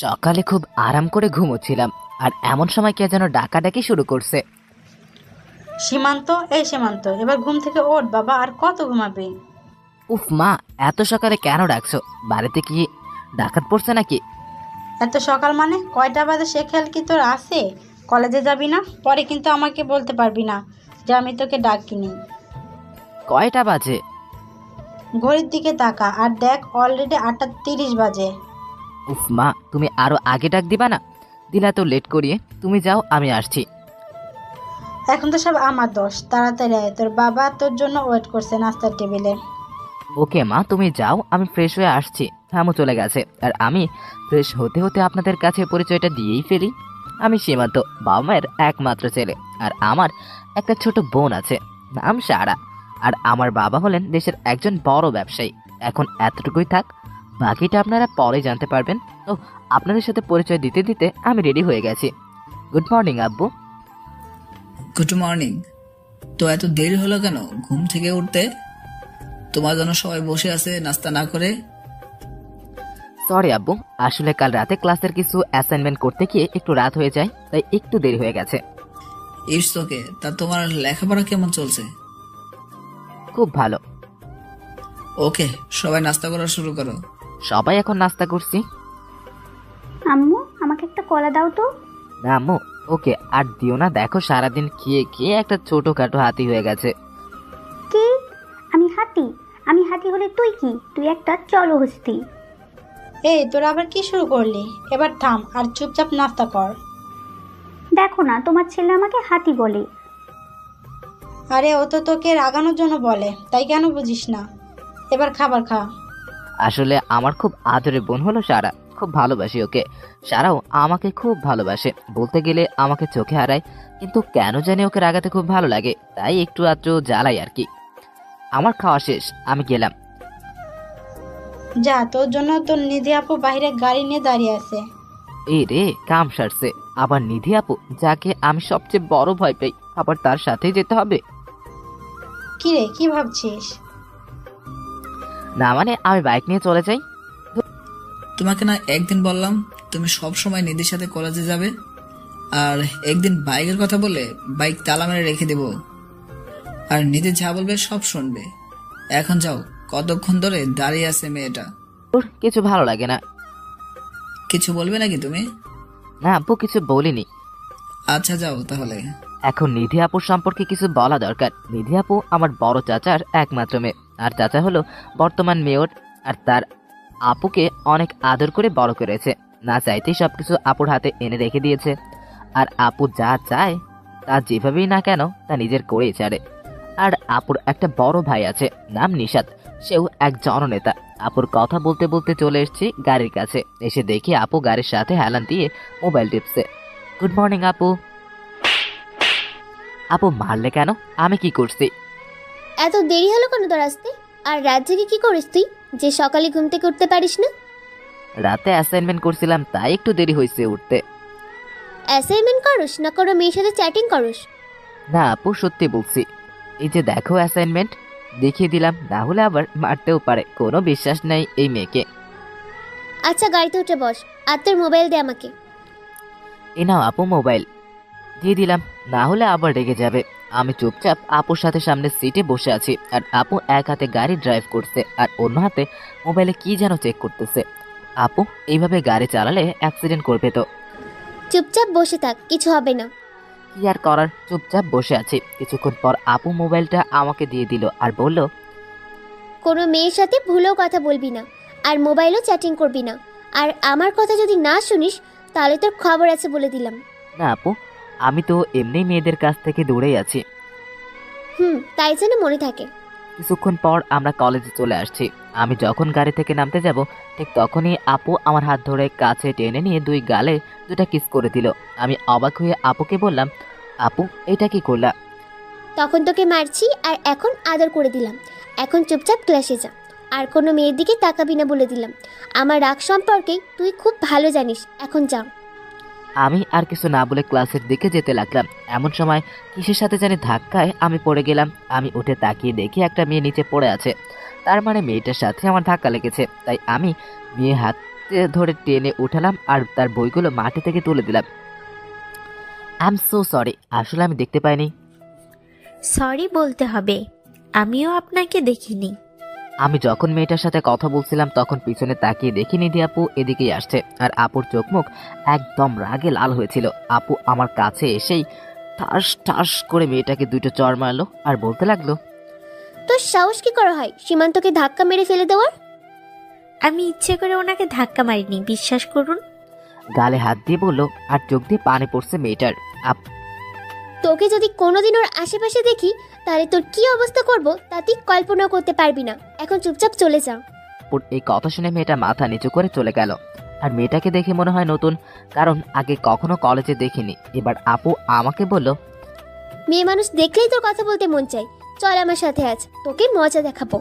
সকালে খুব আরাম করে ঘুমোচ্ছিলাম, আর এমন সময় কে যেন ডাকাডাকি শুরু করছে। সীমান্ত, এই সীমান্ত, এবার ঘুম থেকে ওঠ বাবা, আর কত ঘুমাবি? উফ মা, এত সকালে কেন ডাকছো? বাড়িতে কি ডাকাত পড়ছে নাকি? এত সকাল মানে কয়টা বাজে সে খেয়াল কি তোর আছে? কলেজে যাবি না? পরে কিন্তু আমাকে বলতে পারবি না যে আমি তোকে ডাকিনি। কয়টা বাজে? ঘড়ির দিকে তাকা আর দেখ, অলরেডি 8:30 বাজে। উফ মা, তুমি আরো আগে ডাক দিবা না? দিলা তো লেট করিয়ে। তুমি যাও, আমি আসছি। এখন তো সব আমার দোষ। তাড়াতাড়ি আয়, তোর বাবা তোর জন্য ওয়েট করছে নাস্তার টেবিলে। ওকে মা, তুমি যাও, আমি ফ্রেশ হয়ে আসছি। থামো চলে গেছে, আর আমি ফ্রেশ হতে হতে আপনাদের কাছে পরিচয়টা দিয়েই ফেলি। আমি সীমান্ত, বাবা মায়ের একমাত্র ছেলে, আর আমার একটা ছোট বোন আছে, নাম সারা। আর আমার বাবা হলেন দেশের একজন বড় ব্যবসায়ী। এখন এতটুকুই থাক, বাকিটা আপনারা পরে জানতে পারবেন। তো আপনাদের সাথে পরিচয় দিতে দিতে আমি রেডি হয়ে গেছি। গুড মর্নিং আব্বু। Good morning. তো এত দেরি হলো কেন ঘুম থেকে উঠতে? তোমার জন্য সবাই বসে আছে নাস্তা না করে। সরি আব্বু, আসলে কাল রাতে ক্লাসের কিছু অ্যাসাইনমেন্ট করতে গিয়ে একটু রাত হয়ে যায়, তাই একটু দেরি হয়ে গেছে। It's okay. তা তোমার লেখাপড়া কেমন চলছে? খুব ভালো। ওকে, সবাই নাস্তা করা শুরু করো। সবাই এখন নাস্তা করছি। আম্মু, আমাকে একটা কলা দাও তো। না আম্মু, ওকে আর দিও না। দেখো সারাদিন খেয়ে খেয়ে একটা ছোটখাটো হাতি হয়ে গেছে। কি? আমি হাতি? আমি হাতি হলে তুই কি? তুই একটা চলো হস্তি। এই তোরা আবার কি শুরু করলি? এবার থাম আর চুপচাপ নাস্তা কর। দেখো না, তোমার ছেলে আমাকে হাতি বলে। আরে ও তো তোকে রাগানোর জন্য বলে, তাই কেন বুঝিস না? এবার খাবার খা। আসলে আমার খুব আদরের বোন হলো সারা, খুব ভালোবাসি ওকে। সারাও আমাকে খুব ভালোবাসে, বলতে গেলে আমাকে চোখে হারায়, কিন্তু কেন জানি ওকে রাগাতে খুব ভালো লাগে, তাই একটু আধটু জ্বালাই আর কি। আমার খাওয়া শেষ, আমি গেলাম। যা, তোর জন্য তোর নিধি আপু বাইরে গাড়ি নিয়ে দাঁড়িয়ে আছে। এই রে, কাম সারছে। আবার নিধি আপু, যাকে আমি সবচেয়ে বড় ভয় পাই, আবার তার সাথেই যেতে হবে? কি রে, কি ভাবছিস? না মানে, আমি বাইক নিয়ে চলে যাই। তোমাকে না একদিন বললাম তুমি সব সময় নিধির সাথে কলেজে যাবে, আর একদিন বাইকের কথা বলে বাইক তালা মেরে রেখে দেব, আর নিধি যা বলবে সব শুনবে। এখন যাও, কতক্ষণ ধরে দাঁড়িয়ে আছে মেয়েটা। তোর কিছু ভালো লাগে না? কিছু বলবে নাকি তুমি? না আপু, কিছু বলিনি। আচ্ছা যাও তাহলে। এখন নিধি আপুর সম্পর্কে কিছু বলা দরকার। নিধি আপু আমার বড় চাচার একমাত্র মেয়ে, আর চাচা হলো বর্তমান মেয়র, আর তার আপুকে অনেক আদর করে বড় করেছে। না চাইতেই সবকিছু আপুর হাতে এনে রেখে দিয়েছে, আর আপু যা চায় তা যেভাবেই না কেন তা নিজের করেই ছাড়ে। আর আপুর একটা বড় ভাই আছে, নাম নিশাত, সেও এক জননেতা। আপুর কথা বলতে বলতে চলে এসেছি গাড়ির কাছে, এসে দেখি আপু গাড়ির সাথে হেলান দিয়ে মোবাইল টিপছে। গুড মর্নিং আপু। আপু মারলে কেন? আমি কি করছি? এত দেরি হলো কেন তোর আসতে? আর রাত জেগে কি করিস তুই যে সকালে ঘুম থেকে উঠতে পারিস না? রাতে অ্যাসাইনমেন্ট করছিলাম, তাই একটু দেরি হয়েছে উঠতে। অ্যাসাইনমেন্ট করস না কোনো মেয়ের সাথে চ্যাটিং করস? না আপু, সত্যি বলছি। এই যে দেখো অ্যাসাইনমেন্ট, দেখিয়ে দিলাম, না হলে আবার মারতেও পারে। কোনো বিশ্বাস নাই এই মেয়েকে। আচ্ছা গাড়িতে উঠে বস, আর তোর মোবাইল দে আমাকে। এ নাও আপু মোবাইল, দিয়ে দিলাম, না হলে আবার রেগে যাবে। আমি চুপচাপ আপুর সাথে সামনের সিটে বসে আছি, আর আপু এক হাতে গাড়ি ড্রাইভ করছে আর অন্য হাতে মোবাইলে কি যেন চেক করতেছে। আপু এইভাবে গাড়ি চালালে অ্যাক্সিডেন্ট করবে তো। চুপচাপ বসে থাক, কিছু হবে না। কি আর করার, চুপচাপ বসে আছি। কিছুক্ষণ পর আপু মোবাইলটা আমাকে দিয়ে দিল আর বলল, কোনো মেয়ের সাথে ভুলেও কথা বলবি না, আর মোবাইলও চ্যাটিং করবি না। আর আমার কথা যদি না শুনিস তাহলে তোর খবর আছে বলে দিলাম। না আপু, আমি তো এমনি মেয়েদের কাছ থেকে দূরেই আছি। তাই যেন মনে থাকে। কিছুক্ষণ পর আমরা কলেজে চলে আসছি। আমি যখন গাড়ি থেকে নামতে যাব, ঠিক তখনই আপু আমার হাত ধরে কাছে টেনে নিয়ে দুই গালে দুটা কিস করে দিল। আমি অবাক হয়ে আপুকে বললাম, আপু এটা কি করলা? তখন তোকে মারছি আর এখন আদর করে দিলাম। এখন চুপচাপ ক্লাসে যা, আর কোনো মেয়ের দিকে তাকাবি না বলে দিলাম। আমার রাগ সম্পর্কে তুই খুব ভালো জানিস, এখন যা। আমি আর কিছু না বলে ক্লাসের দিকে যেতে লাগলাম। এমন সময় কিসের সাথে জানি ধাক্কায় আমি পড়ে গেলাম। আমি উঠে তাকিয়ে দেখি একটা মেয়ে নিচে পড়ে আছে। তার মানে মেয়েটার সাথে আমার ধাক্কা লেগেছে। তাই আমি মেয়ে হাতে ধরে টেনে উঠালাম আর তার বইগুলো মাটি থেকে তুলে দিলাম। আই এম সো সরি, আসলে আমি দেখতে পাইনি। সরি বলতে হবে, আমিও আপনাকে দেখিনি। আমি যখন মেয়েটার সাথে কথা বলছিলাম তখন পিছনে তাকিয়ে দেখি নিধি আপু এদিকেই আসছে, আর আপুর চোখ মুখ একদম রাগে লাল হয়েছিল। আপু আমার কাছে এসেই ঠাস ঠাস করে মেয়েটাকে দুটো চড় মারলো আর বলতে লাগলো, তোর সাহস কি করা হয় সীমান্তকে ধাক্কা মেরে ফেলে দেওয়ার? আমি ইচ্ছে করে ওনাকে ধাক্কা মারিনি, বিশ্বাস করুন। গালে হাত দিয়ে বললো আর চোখ দিয়ে পানি পড়ছে মেয়েটার। তোকে যদি কোনোদিন ওর আশেপাশে দেখি তাহলে তোর কি অবস্থা করব তা তুই কল্পনা করতে পারবি না। এখন চুপচাপ চলে যা। আপুর এই কথা শুনে মেয়েটা মাথা নিচু করে চলে গেল। আর মেয়েটাকে দেখে মনে হয় নতুন, কারণ আগে কখনো কলেজে দেখিনি। এবার আপু আমাকে বলল, মেয়ে মানুষ দেখলেই তোর কথা বলতে মন চাই, চল আমার সাথে আজ, তোকে মজা দেখাবো।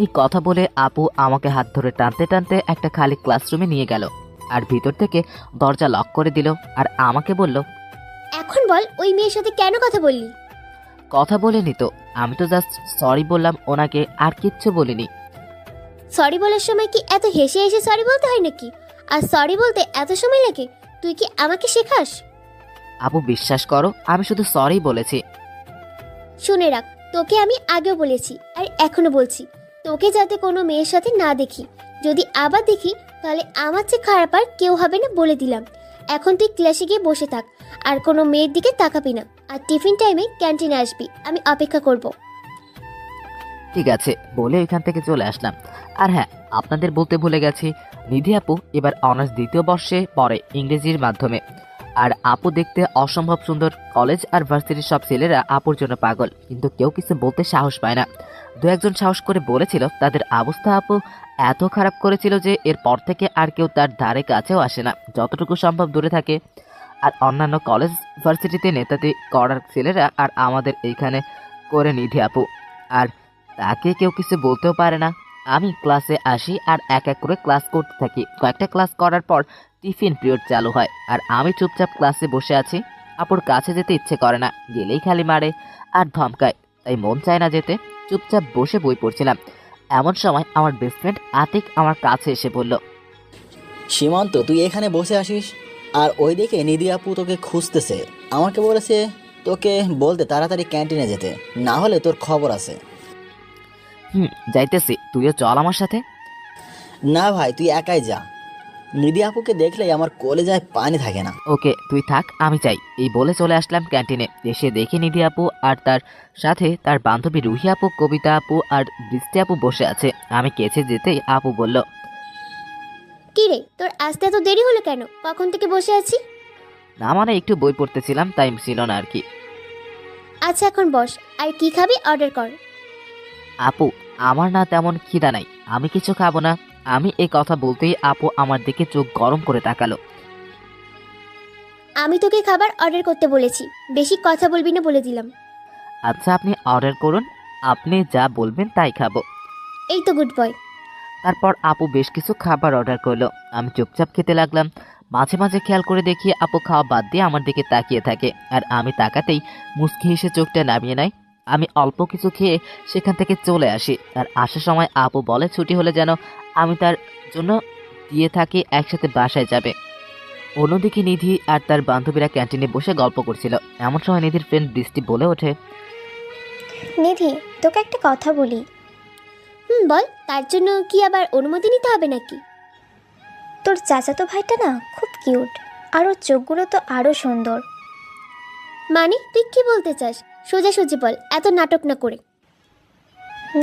এই কথা বলে আপু আমাকে হাত ধরে টানতে টানতে একটা খালি ক্লাসরুমে নিয়ে গেল আর ভিতর থেকে দরজা লক করে দিল। আর আমাকে বলল, এখন বল ওই মেয়ের সাথে কেন কথা বললি? কথা বলিনি তো, আমি তো জাস্ট সরি বললাম ওনাকে, আর কিচ্ছু বলিনি। সরি বলার সময় কি এত হেসে হেসে সরি বলতে হয় নাকি? আর সরি বলতে এত সময় লাগে? তুই কি আমাকে শেখাস? আপু বিশ্বাস করো, আমি শুধু সরি বলেছি। শুনে রাখ, তোকে আমি আগেও বলেছি আর এখনো বলছি, তোকে যাতে কোনো মেয়ের সাথে না দেখি। যদি আবার দেখি তাহলে আমার চেয়ে খারাপ আর কেউ হবে না বলে দিলাম। এখন তুই ক্লাসে গিয়ে বসে থাক আর কোনো মেয়ের দিকে তাকাবি না। আর টিফিন টাইমে ক্যান্টিনে আসবি, আমি অপেক্ষা করব। ঠিক আছে বলে ওইখান থেকে চলে আসলাম। আর হ্যাঁ, আপনাদের বলতে ভুলে গেছি, নিধি আপু এবার অনার্স দ্বিতীয় বর্ষে পড়ে ইংরেজির মাধ্যমে। আর আপু দেখতে অসম্ভব সুন্দর। কলেজ আর ভার্সিটির সব ছেলেরা আপুর জন্য পাগল, কিন্তু কেউ কিছু বলতে সাহস পায় না। দু একজন সাহস করে বলেছিল তাদের অবস্থা আপু এত খারাপ করেছিল যে এরপর থেকে আর কেউ তার ধারে কাছেও আসে না, যতটুকু সম্ভব দূরে থাকে। আর অন্যান্য কলেজ ভার্সিটিতে নেতাতে করার ছেলেরা আর আমাদের এইখানে করে নিধি আপু, আর তাকে কেউ কিছু বলতেও পারে না। আমি ক্লাসে আসি আর এক এক করে ক্লাস করতে থাকি। কয়েকটা ক্লাস করার পর টিফিন পিরিয়ড চালু হয় আর আমি চুপচাপ ক্লাসে বসে আছি। আপুর কাছে যেতে ইচ্ছে করে না, গেলেই খালি মারে আর ধমকায়, তাই মন চায় না যেতে। চুপচাপ বসে বই পড়ছিলাম, এমন সময় আমার বেস্ট ফ্রেন্ড আতিক আমার কাছে এসে বলল, সীমান্ত তুই এখানে বসে আসিস আর ওইদিকে নিধি আপু তোকে খুঁজতেছে। আমাকে বলেছে তোকে বলতে তাড়াতাড়ি ক্যান্টিনে যেতে, না হলে তোর খবর আছে। যাইতেছি, তুইও চল আমার সাথে। না ভাই, তুই একাই যা। নিধি আপুকে দেখলেই আমার কলেজায় পানি থাকে না। ওকে তুই থাক, আমি চাই। এই বলে চলে আসলাম ক্যান্টিনে। এসে দেখি নিধি আপু আর তার সাথে তার বান্ধবী রুহি আপু, কবিতা আপু আর বৃষ্টি আপু বসে আছে। আমি কেছে যেতেই আপু বলল, কি রে, তোর আসতে এত দেরি হলো কেন? কখন থেকে বসে আছি? না মানে একটু বই পড়তেছিলাম, তাই ছিল না আর কি। আচ্ছা এখন বস, আর কি খাবি অর্ডার কর। আপু আমার না তেমন খিদা নাই, আমি কিছু খাবো না। আমি এই কথা বলতেই আপু আমার দিকে চোখ গরম করে তাকালো। আমি তোকে খাবার অর্ডার করতে বলেছি, বেশি কথা বলবি না বলে দিলাম। আচ্ছা আপনি অর্ডার করুন, আপনি যা বলবেন তাই খাবো। এই তো গুড বয়। তারপর আপু বেশ কিছু খাবার অর্ডার করলো। আমি চুপচাপ খেতে লাগলাম। মাঝে মাঝে খেয়াল করে দেখি আপু খাওয়া বাদ দিয়ে আমার দিকে তাকিয়ে থাকে, আর আমি তাকাতেই মুচকি হেসে চোখটা নামিয়ে নেয়। আমি অল্প কিছু খেয়ে সেখান থেকে চলে আসি। আর আসার সময় আপু বলে ছুটি হলে যেন আমি তার জন্য দিয়ে থাকি, একসাথে বাসায় যাবে। অন্যদিকে নিধি আর তার বান্ধবীরা ক্যান্টিনে বসে গল্প করছিল। এমন সময় নিধির ফ্রেন্ড বৃষ্টি বলে ওঠে, নিধি তোকে একটা কথা বলি। বল, তার জন্য কি আবার অনুমতি নিতে হবে নাকি? তোর চাচাতো ভাইটা না খুব কিউট, আর ওর চোখগুলো তো আরও সুন্দর। মানে তুই কি বলতে চাস? সোজাসুজি বল, এত নাটক না করে।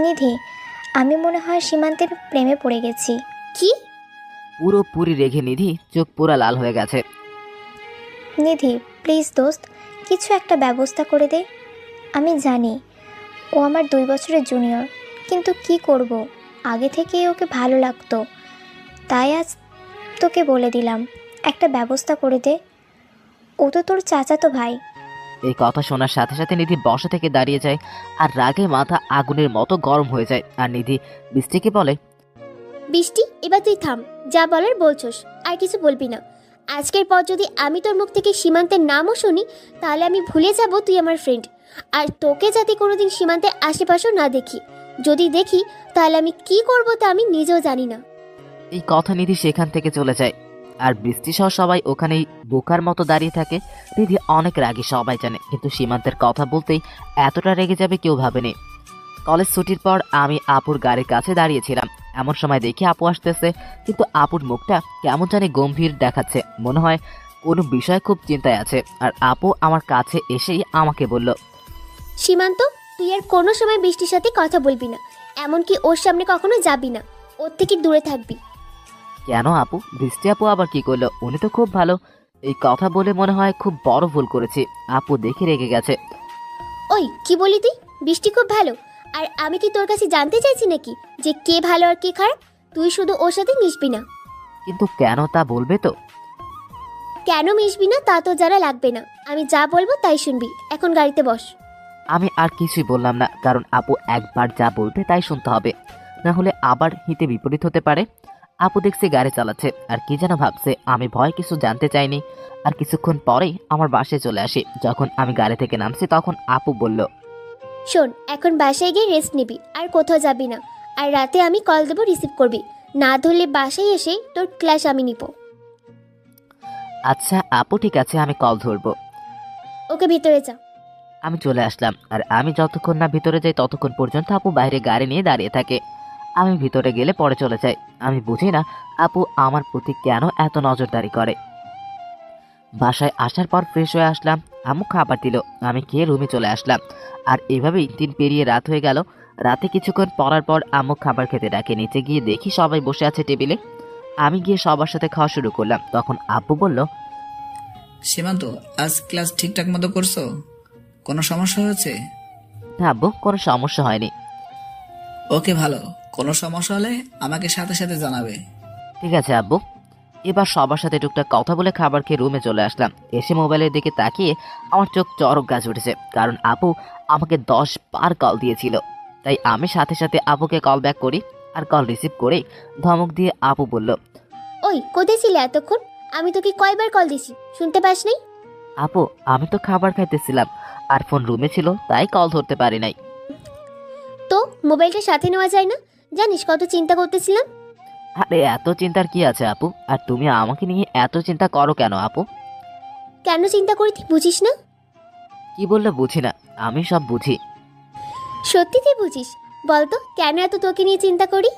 নিধি, আমি মনে হয় সীমান্তের প্রেমে পড়ে গেছি। কি? পুরোপুরি রেগে নিধি চোখ পুরা লাল হয়ে গেছে। নিধি প্লিজ দোস্ত, কিছু একটা ব্যবস্থা করে দে। আমি জানি ও আমার 2 বছরের জুনিয়র, কিন্তু কি করব, আগে থেকেই ওকে ভালো লাগতো, তাই আজ তোকে বলে দিলাম, একটা ব্যবস্থা করে দে। ও তো তোর চাচাতো ভাই। এই কথা শোনার সাথে সাথে নিধি বসা থেকে দাঁড়িয়ে যায় আর রাগে মাথা আগুনের মতো গরম হয়ে যায়। আর নিধি বৃষ্টিকে বলে, বৃষ্টি এবার তুই থাম, যা বলার বলছস, আর কিছু বলবি না। আজকের পর যদি আমি তোর মুখ থেকে সীমান্তের নামও শুনি তাহলে আমি ভুলে যাব তুই আমার ফ্রেন্ড, আর তোকে যাতে কোনোদিন সীমান্তের আশেপাশেও না দেখি। যদি দেখি তাহলে আমি কি করব তা আমি নিজেও জানি না। এই কথা নিধি সেখান থেকে চলে যায়। আর বৃষ্টি সহ সবাই ওখানেই বোকার মতো দাঁড়িয়ে থাকে। নিধি অনেক রাগী সবাই জানে, কিন্তু সীমান্তের কথা বলতেই এতটা রেগে যাবে কেউ ভাবেনি। কলেজ ছুটির পর আমি আপুর গাড়ির কাছে দাঁড়িয়েছিলাম। এমন সময় দেখি আপু আসতেছে, কিন্তু আপুর মুখটা কেমন জানি গম্ভীর দেখাচ্ছে, মনে হয় কোনো বিষয় খুব চিন্তায় আছে। আর আপু আমার কাছে এসেই আমাকে বলল, সীমান্ত, তুই আর কোনো সময় বৃষ্টির সাথে কথা বলবি না, এমনকি ওর সামনে কখনো যাবি না, ওর থেকে দূরে থাকবি। কেন আপু? বৃষ্টি আপু আবার কি করলো? উনি তো খুব ভালো। এই কথা বলে মনে হয় খুব বড় ভুল করেছি। আপু দেখে রেগে গেছে। ওই কি বলি তুই? বৃষ্টি খুব ভালো, আর আমি কি তোর কাছে জানতে চাইছি নাকি যে কে ভালো আর কে খারাপ? তুই শুধু ওর সাথে মিশবি না। কিন্তু কেন তা বলবে তো? কেন মিশবি না তা তো যারা লাগবে না, আমি যা বলবো তাই শুনবি। এখন গাড়িতে বস। আমি আর কিছুই বললাম না, কারণ আপু একবার যা বলবে তাই শুনতে হবে, না হলে আবার হিতে বিপরীত হতে পারে। আপু দেখছে গাড়ি চালাচ্ছে আর কি যেন ভাবছে। আমি ভয় কিছু জানতে চাইনি। আর কিছুক্ষণ পরেই আমার বাসায় চলে আসি। যখন আমি গাড়ি থেকে নামছি তখন আপু বলল, শোন, এখন বাসায় গিয়ে রেস্ট নিবি, আর কোথাও যাবি না। আর রাতে আমি কল দেবো, রিসিভ করবি। না ধরলে বাসায় এসে তোর ক্লাস আমি নিব। আচ্ছা আপু ঠিক আছে, আমি কল ধরবো। ওকে, ভিতরে যা। আমি চলে আসলাম। আর আমি যতক্ষণ না ভিতরে যাই ততক্ষণ পর্যন্ত আপু বাইরে গাড়ি নিয়ে দাঁড়িয়ে থাকে। আমি ভিতরে গেলে পরে চলে যাই। আমি বুঝি না আপু আমার প্রতি কেন এত নজরদারি করে। বাসায় আসার পর ফ্রেশ হয়ে আসলাম। আম্মু খাবার দিল, আমি খেয়ে রুমে চলে আসলাম। আর এভাবেই দিন পেরিয়ে রাত হয়ে গেল। রাতে কিছুক্ষণ পরার পর আম্মু খাবার খেতে ডাকে। নিচে গিয়ে দেখি সবাই বসে আছে টেবিলে। আমি গিয়ে সবার সাথে খাওয়া শুরু করলাম। তখন আব্বু বলল, সীমান্ত, আজ ক্লাস ঠিকঠাক মতো করছো? কোনো সমস্যা হয়েছে? না আব্বু, কোনো সমস্যা হয়নি। ওকে, ভালো। কোনো সমস্যা হলে আমাকে সাথে সাথে জানাবে। ঠিক আছে আব্বু। এবার সবার সাথে টুকটাক কথা বলে খাবার খেয়ে রুমে চলে আসলাম। এসে মোবাইলের দিকে তাকিয়ে আমার চোখ চরক গাছ উঠেছে, কারণ আপু আমাকে 10 বার কল দিয়েছিল। তাই আমি সাথে সাথে আপুকে কল ব্যাক করি। আর কল রিসিভ করে ধমক দিয়ে আপু বলল, ওই কোথায় ছিলে এতক্ষণ? আমি তোকে কয়বার কল দিছি, শুনতে পাস নাই? আপু আমি তো খাবার খাইতেছিলাম আর ফোন রুমে ছিল, তাই কল ধরতে পারি নাই। তো মোবাইলটা সাথে নেওয়া যায় না? জানিস কত চিন্তা করতেছিলাম। আরে এত চিন্তার কি আছে আপু? আর তুমি আমাকে নিয়ে এত চিন্তা করো কেন আপু? কেন চিন্তা করি তুই বুঝিস না? কি বললে বুঝি না? আমি সব বুঝি। সত্যি তুই বুঝিস? বলতো কেন এত তোকে নিয়ে চিন্তা করি?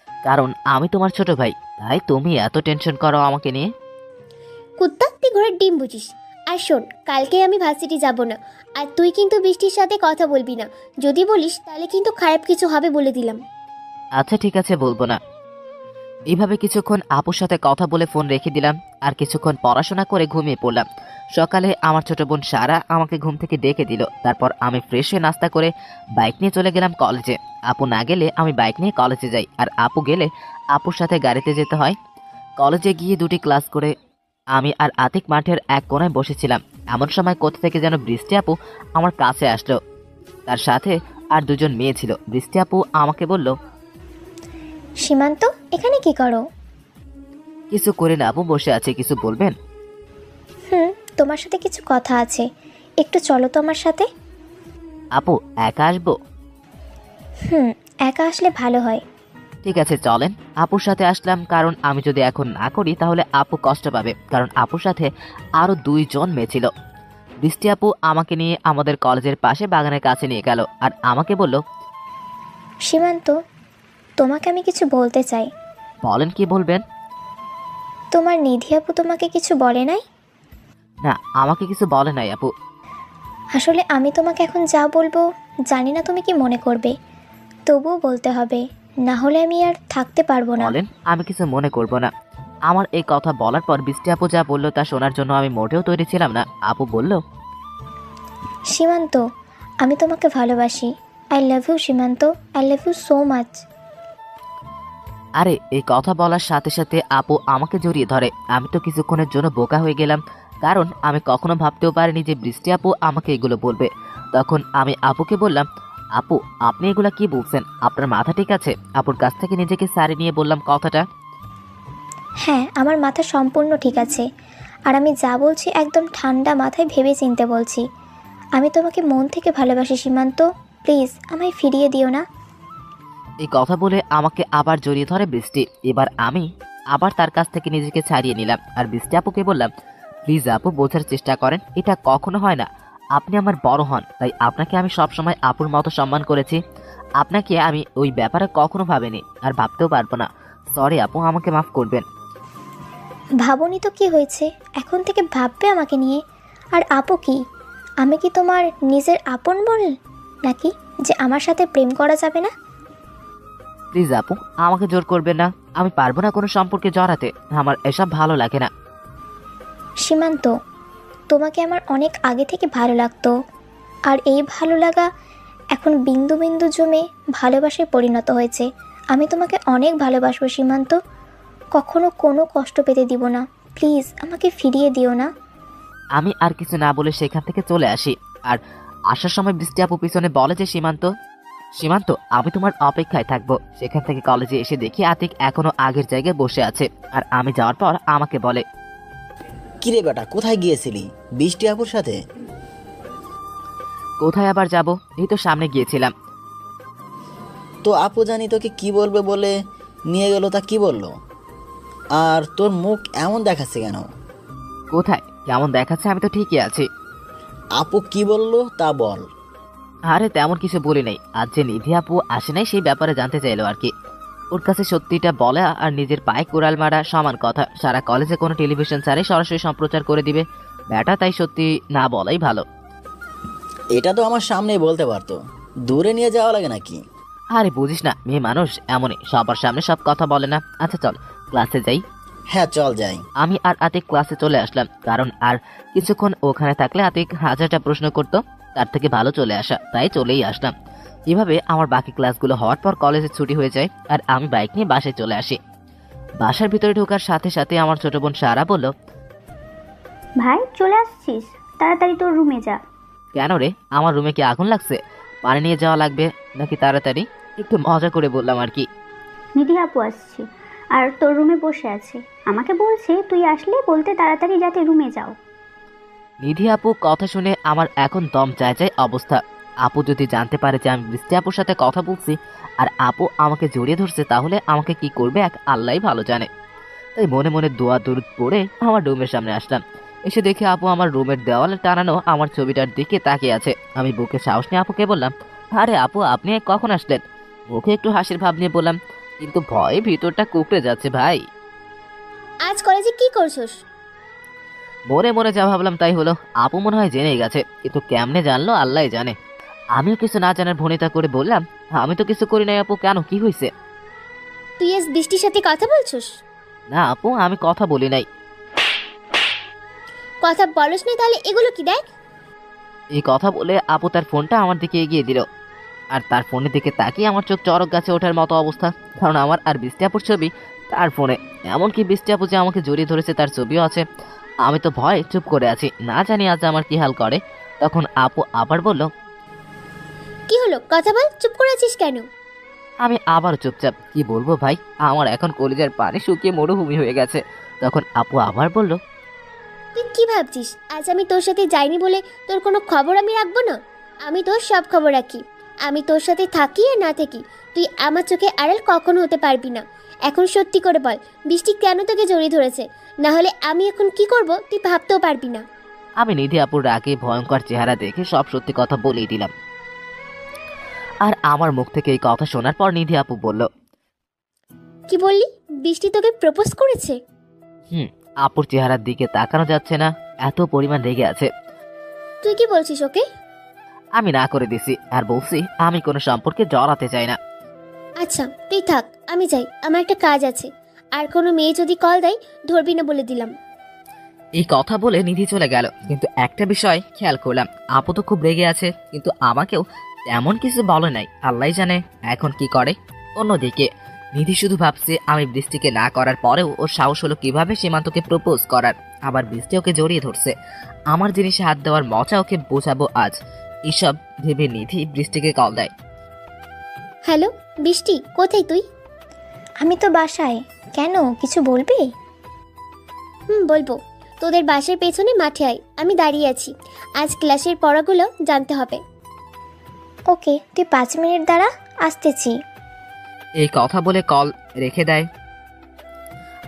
কারণ আমি তোমার ছোট ভাই, তাই তুমি এত টেনশন করো আমাকে নিয়ে। কুত্তা, তুই ঘোড়ার ডিম বুঝিস। আর শোন, কালকে আমি ভার্সিটি যাব না, আর তুই কিন্তু বৃষ্টির সাথে কথা বলবি না। যদি বলিস তাহলে কিন্তু খারাপ কিছু হবে, বলে দিলাম। আচ্ছা ঠিক আছে, বলবো না। এইভাবে কিছুক্ষণ আপুর সাথে কথা বলে ফোন রেখে দিলাম। আর কিছুক্ষণ পড়াশোনা করে ঘুমিয়ে পড়লাম। সকালে আমার ছোট বোন সারা আমাকে ঘুম থেকে ডেকে দিল। তারপর আমি ফ্রেশ হয়ে নাস্তা করে বাইক নিয়ে চলে গেলাম কলেজে। আপু না গেলে আমি বাইক নিয়ে কলেজে যাই, আর আপু গেলে আপুর সাথে গাড়িতে যেতে হয়। কলেজে গিয়ে 2টি ক্লাস করে আমি আর আতিক মাঠের এক কোণায় বসেছিলাম। এমন সময় কোথা থেকে যেন বৃষ্টি আপু আমার কাছে আসলো। তার সাথে আর 2জন মেয়ে ছিল। বৃষ্টি আপু আমাকে বলল, সীমান্ত, এখানে কি করো? কিছু করে না আপু, বসে আছে। কিছু বলবেন? তোমার সাথে কিছু কথা আছে, একটু চলো তো আমার সাথে। আপু একা আসবো? একা আসলে ভালো হয়। ঠিক আছে চলেন। আপুর সাথে আসলাম, কারণ আমি যদি এখন না করি তাহলে আপু কষ্ট পাবে, কারণ আপুর সাথে আরো 2জন মেয়ে ছিল। বৃষ্টি আপু আমাকে নিয়ে আমাদের কলেজের পাশে বাগানের কাছে নিয়ে গেল আর আমাকে বলল, সীমান্ত, তোমাকে আমি কিছু বলতে চাই। বলেন, কি বলবেন? তোমার নিধি আপু তোমাকে কিছু বলে নাই? না, আমাকে কিছু বলে নাই আপু। আসলে আমি তোমাকে এখন যা বলবো জানি না তুমি কি মনে করবে, তবুও বলতে হবে, না হলে আমি আর থাকতে পারবো না। বলেন, আমি কিছু মনে করব না। আমার এই কথা বলার পর বৃষ্টি আপু যা বললো তা শোনার জন্য আমি মোটেও তৈরি ছিলাম না। আপু বলল, সীমান্ত, আমি তোমাকে ভালোবাসি। I love you Simanta, I love you so much. আরে এই কথা বলার সাথে সাথে আপু আমাকে জড়িয়ে ধরে। আমি তো কিছুক্ষণের জন্য বোকা হয়ে গেলাম, কারণ আমি কখনো ভাবতেও পারিনি যে বৃষ্টি আপু আমাকে এগুলো বলবে। তখন আমি আপুকে বললাম, আপু আপনি এগুলা কি বলছেন? আপনার মাথা ঠিক আছে? আপুর কাছ থেকে নিজেকে সারি নিয়ে বললাম কথাটা। হ্যাঁ, আমার মাথা সম্পূর্ণ ঠিক আছে, আর আমি যা বলছি একদম ঠান্ডা মাথায় ভেবে চিনতে বলছি। আমি তোমাকে মন থেকে ভালোবাসি সীমান্ত, প্লিজ আমায় ফিরিয়ে দিও না। এই কথা বলে আমাকে আবার জড়িয়ে ধরে বৃষ্টি। এবার আমি আবার তার কাছ থেকে নিজেকে ছাড়িয়ে নিলাম আর বৃষ্টি আপুকে বললাম, প্লিজ আপু, বোঝার চেষ্টা করেন, এটা কখনো হয় না। আপনি আমার বড় হন, তাই আপনাকে আমি সবসময় আপুর মতো সম্মান করেছি। আপনাকে আমি ওই ব্যাপারে কখনো ভাবিনি আর ভাবতেও পারবো না। সরি আপু, আমাকে মাফ করবেন। ভাবনি তো কি হয়েছে, এখন থেকে ভাববে আমাকে নিয়ে। আর আপু কি, আমি কি তোমার নিজের আপন বল নাকি যে আমার সাথে প্রেম করা যাবে না? প্লিজ আপু, আমাকে জোর করবেন না। আমি পারবো না কোনো সম্পর্কে জড়াতে, আমার এসব ভালো লাগে না। সীমান্ত, তোমাকে আমার অনেক আগে থেকে ভালো লাগতো, আর এই ভালো লাগা এখন বিন্দু বিন্দু জমে ভালোবাসায় পরিণত হয়েছে। আমি তোমাকে অনেক ভালোবাসবো সীমান্ত, কখনো কোনো কষ্ট পেতে দিব না। প্লিজ আমাকে ফিরিয়ে দিও না। আমি আর কিছু না বলে সেখান থেকে চলে আসি। আর আসার সময় বৃষ্টি আপু পিছনে বলে যে, সীমান্ত সীমান্ত, আমি তোমার অপেক্ষায় থাকবো। সেখান থেকে কলেজে এসে দেখি আতিক এখনো আগের জায়গায় বসে আছে। আর আমি যাওয়ার পর আমাকে বলে, কিরে বেটা, কোথায় গিয়েছিলি? বৃষ্টি আপুর সাথে? কোথায় আবার যাব, এই তো সামনে গিয়েছিলাম। তো আপু জানি তোকে কি বলবে বলে নিয়ে গেল, তা কি বললো? আর তোর মুখ এমন দেখাচ্ছে কেন? কোথায় কেমন দেখাচ্ছে, আমি তো ঠিকই আছি। আপু কি বললো তা বল। আরে তেমন কিছু বলি নাই, আজ যে নিধি আপু আসে নাই সেই ব্যাপারে জানতে চাইলো আর কি। ওর কাছে সত্যিটা বলা আর নিজের পায়ে কোরাল মারা সমান কথা। সারা কলেজে কোনো টেলিভিশন ছাড়ে সরাসরি সম্প্রচার করে দিবে ব্যাটা, তাই সত্যি না বলাই ভালো। এটা তো আমার সামনেই বলতে পারতো, দূরে নিয়ে যাওয়া লাগে নাকি? আরে বুঝিস না, মেয়ে মানুষ এমনই, সবার সামনে সব কথা বলে না। আচ্ছা চল ক্লাসে যাই। হ্যাঁ চল যাই। আমি আর আতিক ক্লাসে চলে আসলাম, কারণ আর কিছুক্ষণ ওখানে থাকলে আতিক হাজারটা প্রশ্ন করতো, তার থেকে ভালো চলে আসা, তাই চলেই আসলাম। এভাবে আমার বাকি ক্লাসগুলো হওয়ার পর কলেজে ছুটি হয়ে যায় আর আমি বাইক নিয়ে বাসায় চলে আসি। বাসার ভিতরে ঢোকার সাথে সাথে আমার ছোট বোন সারা বলল, ভাই চলে আসছিস, তাড়াতাড়ি তোর রুমে যা। কেন রে, আমার রুমে কি আগুন লাগছে? পানি নিয়ে যাওয়া লাগবে নাকি তাড়াতাড়ি? একটু মজা করে বললাম আর কি। নিধি আপু আসছে আর তোর রুমে বসে আছে, আমাকে বলছে তুই আসলে বলতে তাড়াতাড়ি যাতে রুমে যাও। নিধি আপু কথা শুনে আমার এখন দম চায় চায় অবস্থা। আপু যদি জানতে পারে যে আমি বৃষ্টি আপুর সাথে কথা বলছি আর আপু আমাকে জড়িয়ে ধরছে, তাহলে আমাকে কি করবে এক আল্লাহই ভালো জানে। তাই মনে মনে দোয়া দরুদ পড়ে আমার রুমের সামনে আসলাম। এসে দেখে আপু আমার রুমের দেওয়ালে টানানো আমার ছবিটার দিকে তাকিয়ে আছে। আমি বুকে সাহস নিয়ে আপুকে বললাম, আরে আপু, আপনি কখন আসলেন? মুখে একটু হাসির ভাব নিয়ে বললাম, কিন্তু ভয়ে ভিতরটা কুকড়ে যাচ্ছে ভাই। আজ কলেজে কি করছস? মনে মনে যা ভাবলাম তাই হলো। আপু মনে হয় জেনেই গেছে, কিন্তু কেমনে জানলো আল্লাহ জানে। আমিও কিছু না জানার ভনিতা করে বললাম, আমি তো কিছু করি নাই আপু, কেন, কি হয়েছে? তুই আজ বৃষ্টির সাথে কথা বলছস? না আপু, আমি কথা বলি নাই। কথা বলস না তাহলে এগুলো কি দেখ? এই কথা বলে আপু তার ফোনটা আমার দিকে এগিয়ে দিল। আর তার ফোনের দিকে তাকিয়ে আমার চোখ চড়ক গাছে ওঠার মতো অবস্থা, কারণ আমার আর বৃষ্টি আপুর ছবি তার ফোনে। এমনকি বৃষ্টি আপু যে আমাকে জড়িয়ে ধরেছে তার ছবিও আছে। আমি তো ভয়ে চুপ করে আছি, না জানি আজ আমার কি হাল করে। তখন আপু আবার বলল, কি হলো, কথা বল, চুপ করে আছিস কেন? আমি আবার চুপচাপ। কি বলবো ভাই, আমার এখন কলিজার পানি শুকিয়ে মরুভূমি হয়ে গেছে। তখন আপু আবার বলল, তুই কি ভাবছিস আজ আমি তোর সাথে যাইনি বলে তোর কোনো খবর আমি রাখবো না? আমি তোর সব খবর রাখি। আমি তোর সাথে থাকি আর না থাকি, তুই আমার চোখে আড়াল কখনো হতে পারবি না। এখন সত্যি করে বল, বৃষ্টি কেন তোকে জড়িয়ে ধরেছে? না হলে আমি এখন কি করব তুই ভাবতেও পারবি না। আমি নিধি আপুর রাগে ভয়ঙ্কর চেহারা দেখে সব সত্যি কথা বলেই দিলাম। আর আমার মুখ থেকে এই কথা শোনার পর নিধি আপু বলল, কি বললি? বৃষ্টি তোকে প্রপোজ করেছে? আপুর চেহারার দিকে তাকানো যাচ্ছে না, এত পরিমাণ রেগে আছে। তুই কি বলছিস ওকে? আমি না করে দিছি আর বলছি আমি কোনো সম্পর্কে জড়াতে চাই না। আচ্ছা তুই থাক, আমি যাই, আমার একটা কাজ আছে। আর কোনো মেয়ে যদি কল দেয় ধরবি না বলে দিলাম। এই কথা বলে নিধি চলে গেল। কিন্তু একটা বিষয় খেয়াল করলাম, আপু তো খুব রেগে আছে, কিন্তু আমাকেও তেমন কিছু বলে নাই। আল্লাহ জানে এখন কি করে। অন্যদিকে নিধি শুধু ভাবছে আমি বৃষ্টিকে না করার পরেও ওর সাহস হলো কিভাবে সীমান্তকে প্রপোজ করার। আবার বৃষ্টি ওকে জড়িয়ে ধরছে, আমার জিনিসে হাত দেওয়ার মজা ওকে বোঝাবো আজ। এসব ভেবে নিধি বৃষ্টিকে কল দেয়। হ্যালো বৃষ্টি, কোথায় তুই? আমি তো বাসায়। কেন, কিছু বলবি? বলবো। তোদের বাসার পেছনে মাঠে আয়, আমি দাঁড়িয়ে আছি। আজ ক্লাসের পড়াগুলো জানতে হবে। ওকে, তুই 5 মিনিট দাঁড়া, আসতেছি। এই কথা বলে কল রেখে দেয়।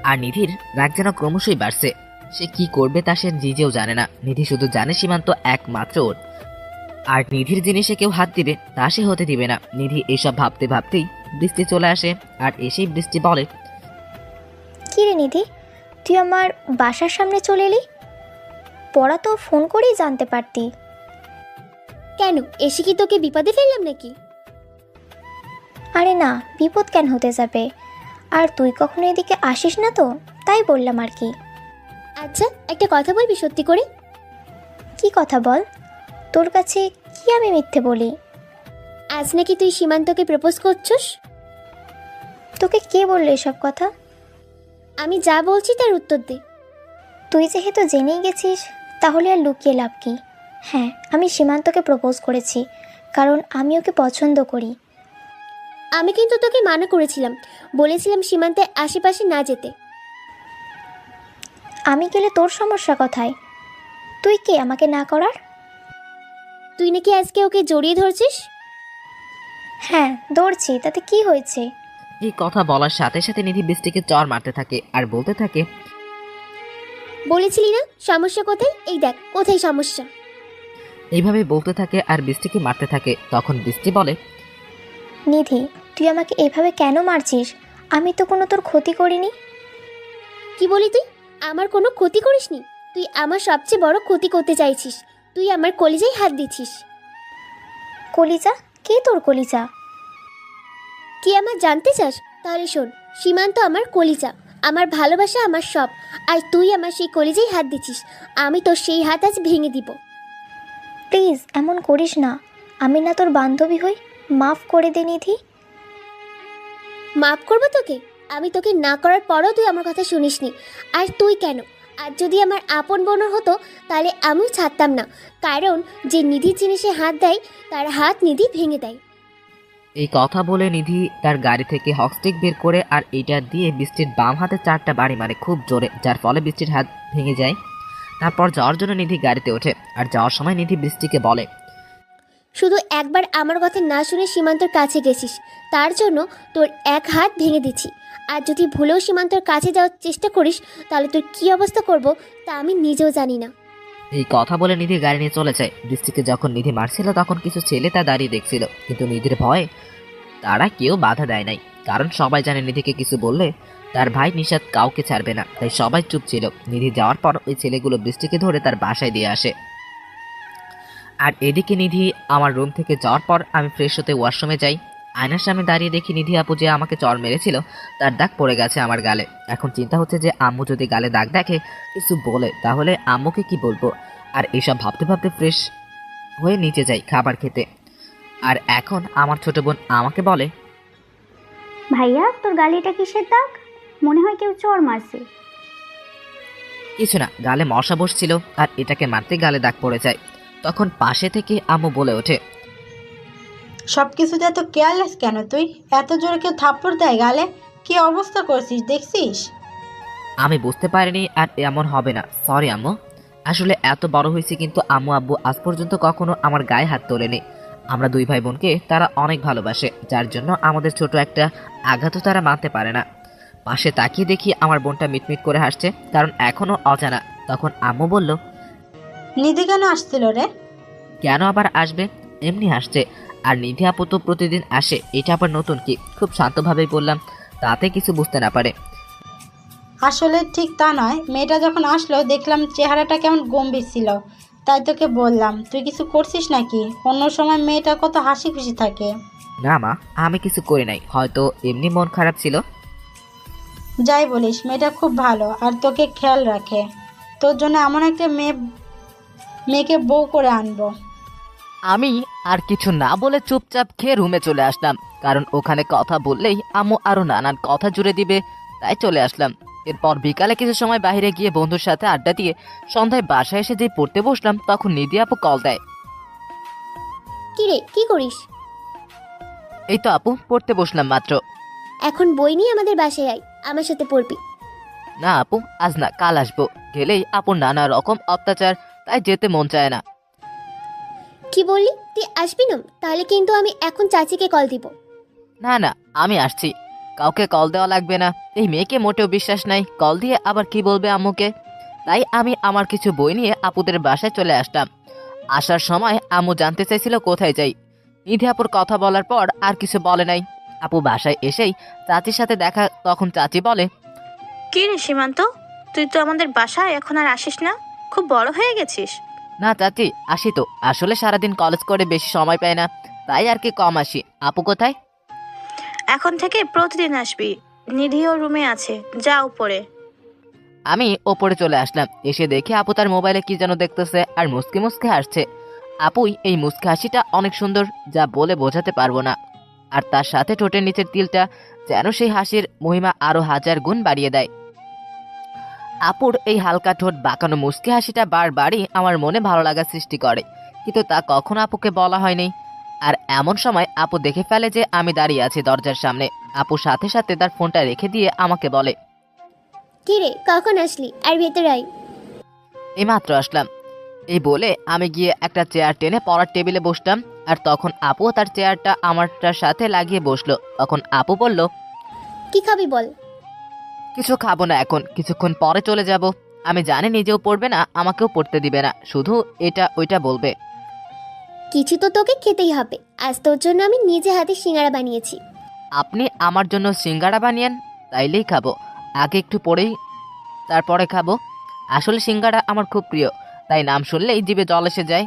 আর নিধির রাগ যেন ক্রমশই বাড়ছে। সে কি করবে তা সে নিজেও জানে না। নিধি শুধু জানে সীমান্ত একমাত্র ওর, আর নিধির জিনিসে কেউ হাত দিবে তা সে হতে দিবে না। নিধি এসব ভাবতে ভাবতেই বৃষ্টি চলে আসে। আর এসেই বৃষ্টি বলে, কী রে নিধি, তুই আমার বাসার সামনে চলে এলি? পড়া তো ফোন করেই জানতে পারতি। কেন, এসে কি তোকে বিপদে ফেললাম নাকি? আরে না, বিপদ কেন হতে যাবে? আর তুই কখনো এদিকে আসিস না তো, তাই বললাম আর কি। আচ্ছা, একটা কথা বলবি সত্যি করে? কি কথা বল, তোর কাছে কি আমি মিথ্যে বলি? আজ নাকি তুই সীমান্তকে প্রপোজ করছস? তোকে কে বললো এসব কথা? আমি যা বলছি তার উত্তর দে। তুই যেহেতু জেনেই গেছিস, তাহলে আর লুকিয়ে লাভ কি? হ্যাঁ, আমি সীমান্তকে প্রপোজ করেছি, কারণ আমি ওকে পছন্দ করি। আমি কিন্তু তোকে মানা করেছিলাম, বলেছিলাম সীমান্তের আশেপাশে না যেতে। আমি গেলে তোর সমস্যা কোথায়? তুই কে আমাকে না করার? তুই নাকি আজকে ওকে জড়িয়ে ধরছিস? হ্যাঁ, দৌড়ছি, তাতে কি হয়েছে? এই কথা বলার সাথে সাথে নিধি বৃষ্টিকে চর মারতে থাকে আর বলতে থাকে, বলেছিলি না সমস্যা কোথায়, এই দেখ কোথায় সমস্যা। এইভাবে বলতে থাকে আর বৃষ্টিকে মারতে থাকে। তখন বৃষ্টি বলে, নিধি, তুই আমাকে এভাবে কেন মারছিস? আমি তো কোনো তোর ক্ষতি করিনি। কি বলি তুই? আমার কোনো ক্ষতি করিসনি? তুই আমার সবচেয়ে বড় ক্ষতি করতে চাইছিস। তুই আমার কলিজায় হাত দিচ্ছিস। কলিজা? কে তোর কলিজা? কি আমার জানতে চাস? তাহলে শোন, সীমান্ত আমার কলিজা, আমার ভালোবাসা, আমার সব। আর তুই আমার সেই কলিজায় হাত দিচ্ছিস। আমি তোর সেই হাত আজ ভেঙে দিব। প্লিজ এমন করিস না, আমি না তোর বান্ধবী হই, মাফ করে দে নিধি। মাফ করবো তোকে? আমি তোকে না করার পরও তুই আমার কথা শুনিসনি। আর তুই কেন? আর যদি আমার আপন বোন হতো তাহলে আমিও ছাড়তাম না, কারণ যে নিধির জিনিসে হাত দেয় তার হাত নিধি ভেঙে দেয়। এই কথা বলে নিধি তার গাড়ি থেকে হকস্টিক বের করে আর এটা দিয়ে বৃষ্টির বাম হাতে 4টা বাড়ি মারে খুব জোরে, যার ফলে বৃষ্টির হাত ভেঙে যায়। তারপর যাওয়ার জন্য নিধি গাড়িতে ওঠে। আর যাওয়ার সময় নিধি বৃষ্টিকে বলে, শুধু একবার আমার কথা না শুনে সীমান্তর কাছে গেছিস, তার জন্য তোর এক হাত ভেঙে দিচ্ছি। আর যদি ভুলেও সীমান্তর কাছে যাওয়ার চেষ্টা করিস তাহলে তোর কী অবস্থা করব তা আমি নিজেও জানি না। এই কথা বলে নিধি গাড়ি নিয়ে চলে যায়। বৃষ্টিকে যখন নিধি মারছিল তখন কিছু ছেলে তা দাঁড়িয়ে দেখছিল, কিন্তু নিধির ভয়ে তারা কেউ বাধা দেয় নাই, কারণ সবাই জানে নিধিকে কিছু বললে তার ভাই নিশাদ কাউকে ছাড়বে না, তাই সবাই চুপ ছিল। নিধি যাওয়ার পর ওই ছেলেগুলো বৃষ্টিকে ধরে তার বাসায় দিয়ে আসে। আর এদিকে নিধি আমার রুম থেকে যাওয়ার পর আমি ফ্রেশ হতে ওয়াশরুমে যাই। আয়নার সামনে দাঁড়িয়ে দেখি নিধি আপু যে আমাকে চর মেরেছিল তার দাগ পড়ে গেছে আমার গালে। এখন চিন্তা হচ্ছে যে আম্মু যদি গালে দাগ দেখে কিছু বলে তাহলে আম্মুকে কি বলবো। আর এসব ভাবতে ভাবতে ফ্রেশ হয়ে নিচে যাই খাবার খেতে। আর এখন আমার ছোট বোন আমাকে বলে, ভাইয়া, তোর গালে এটা কিসের দাগ? মনে হয় কেউ চর মারছে। কিছু না, গালে মশা বসছিল আর এটাকে মারতে গালে দাগ পড়ে যায়। তখন পাশে থেকে আম্মু বলে ওঠে, সব কিছুতে এত কেয়ারলেস কেন তুই? এত জোরে কেউ থাপ্পড় দেয় গালে? কি অবস্থা করছিস দেখছিস? আমি বুঝতে পারিনি আর এমন হবে না, সরি আম্মু। আসলে এত বড় হয়েছে কিন্তু আম্মু আব্বু আজ পর্যন্ত কখনো আমার গায়ে হাত তোলেনি। আমরা দুই ভাই বোনকে তারা অনেক ভালোবাসে, যার জন্য আমাদের ছোট একটা আঘাতও তারা মানতে পারে না। পাশে তাকিয়ে দেখি আমার বোনটা মিটমিট করে হাসছে, কারণ এখনো অজানা। তখন আম্মু বলল, নিধি কেন আসছিল রে? কেন আবার আসবে, এমনি হাসছে। আর নিধি আপু তো প্রতিদিন আসে, এটা আবার নতুন কি? খুব শান্তভাবেই বললাম, তাতে কিছু বুঝতে না পারে। আসলে ঠিক তা নয়, মেয়েটা যখন আসলো দেখলাম চেহারাটা কেমন গম্ভীর ছিল, তাই তোকে বললাম তুই কিছু করছিস নাকি? অন্য সময় মেয়েটা কত হাসি খুশি থাকে। না মা, আমি কিছু করি নাই, হয়তো এমনি মন খারাপ ছিল। যাই বলিস, মেয়েটা খুব ভালো আর তোকে খেয়াল রাখে। তোর জন্য এমন একটা মেয়েকে বউ করে আনবো। আমি আর কিছু না বলে চুপচাপ খেয়ে রুমে চলে আসলাম, কারণ ওখানে কথা বললেই আম্মু আরো নানান কথা জুড়ে দিবে, তাই চলে আসলাম। এরপর বিকালে কিছু সময় বাইরে গিয়ে বন্ধুর সাথে আড্ডা দিয়ে সন্ধ্যায় বাসায় এসে যে পড়তে বসলাম তখন নিধি আপু কল দেয়। কি রে, কি করিস? এই তো আপু, পড়তে বসলাম মাত্র। এখন বই নিয়ে আমাদের বাসায় আয়, আমার সাথে পড়বি। না আপু, আজ না, কাল আসবো। গেলেই আপুর নানা রকম অত্যাচার, তাই যেতে মন চায় না। কি বললি? তুই আসবি না? তাহলে কিন্তু আমি এখন চাচিকে কল দিব। না না, আমি আসছি। কাউকে কল দেওয়া লাগবে না। এই মেয়েকে মোটেও বিশ্বাস নাই, কল দিয়ে আবার কি বলবে আম্মুকে। তাই আমি আমার কিছু বই নিয়ে আপুদের বাসায় চলে আসলাম। আসার সময় আম্মু জানতে চাইছিল কোথায় যাই। নিধি আপুর কথা বলার পর আর কিছু বলে নাই। আপু বাসায় এসেই চাচির সাথে দেখা, তখন চাচি বলে, কি রে সীমান্ত, তুই তো আমাদের বাসায় এখন আর আসিস না, খুব বড় হয়ে গেছিস। না চাচি, আসি তো। আসলে সারাদিন কলেজ করে বেশি সময় পাই না, তাই আর কি কম আসি। আপু কোথায়? এখন থেকে প্রতিদিন আসবি, নিধিও রুমে আছে, যা উপরে। আমি ওপরে চলে আসলাম। এসে দেখে আপু তার মোবাইলে কি যেন দেখতেছে আর মুসকে মুসকে হাসছে। আপুই এই মুসকে হাসিটা অনেক সুন্দর, যা বলে বোঝাতে পারবো না। আর তার সাথে ঠোঁটের নিচের তিলটা যেন সেই হাসির মহিমা আরো 1000 গুণ বাড়িয়ে দেয়। আপুর এই হালকা ঠোঁট বাঁকানো মুসকে হাসিটা বারবারই আমার মনে ভালো লাগা সৃষ্টি করে, কিন্তু তা কখনো আপুকে বলা হয়নি। আর এমন সময় আপু দেখে ফেলে যে আমি দাঁড়িয়ে আছি দরজার সামনে। আপু সাথে সাথে তার ফোনটা রেখে দিয়ে আমাকে বলে, কি রে, কখন আসলি? আর ভেতরে আয়। এইমাত্র আসলাম। এই বলে আমি গিয়ে একটা চেয়ার টেনে পড়ার টেবিলে বসলাম। আর তখন আপু তার চেয়ারটা আমারটার সাথে লাগিয়ে বসলো। তখন আপু বলল, কি খাবি বল? কিছু খাবো না এখন, কিছুক্ষণ পরে চলে যাব। আমি জানি নিজেও পড়বে না, আমাকেও পড়তে দিবে না, শুধু এটা ওইটা বলবে। কিছু তো তোকে খেতেই হবে। আজ তোর জন্য আমি নিজে হাতে সিঙ্গারা বানিয়েছি। আপনি আমার জন্য সিঙ্গাড়া বানিয়েন? তাইলেই খাবো, আগে একটু পরেই তারপরে খাবো। আসলে সিঙ্গাড়া আমার খুব প্রিয়, তাই নাম শুনলেই জিভে জল এসে যায়।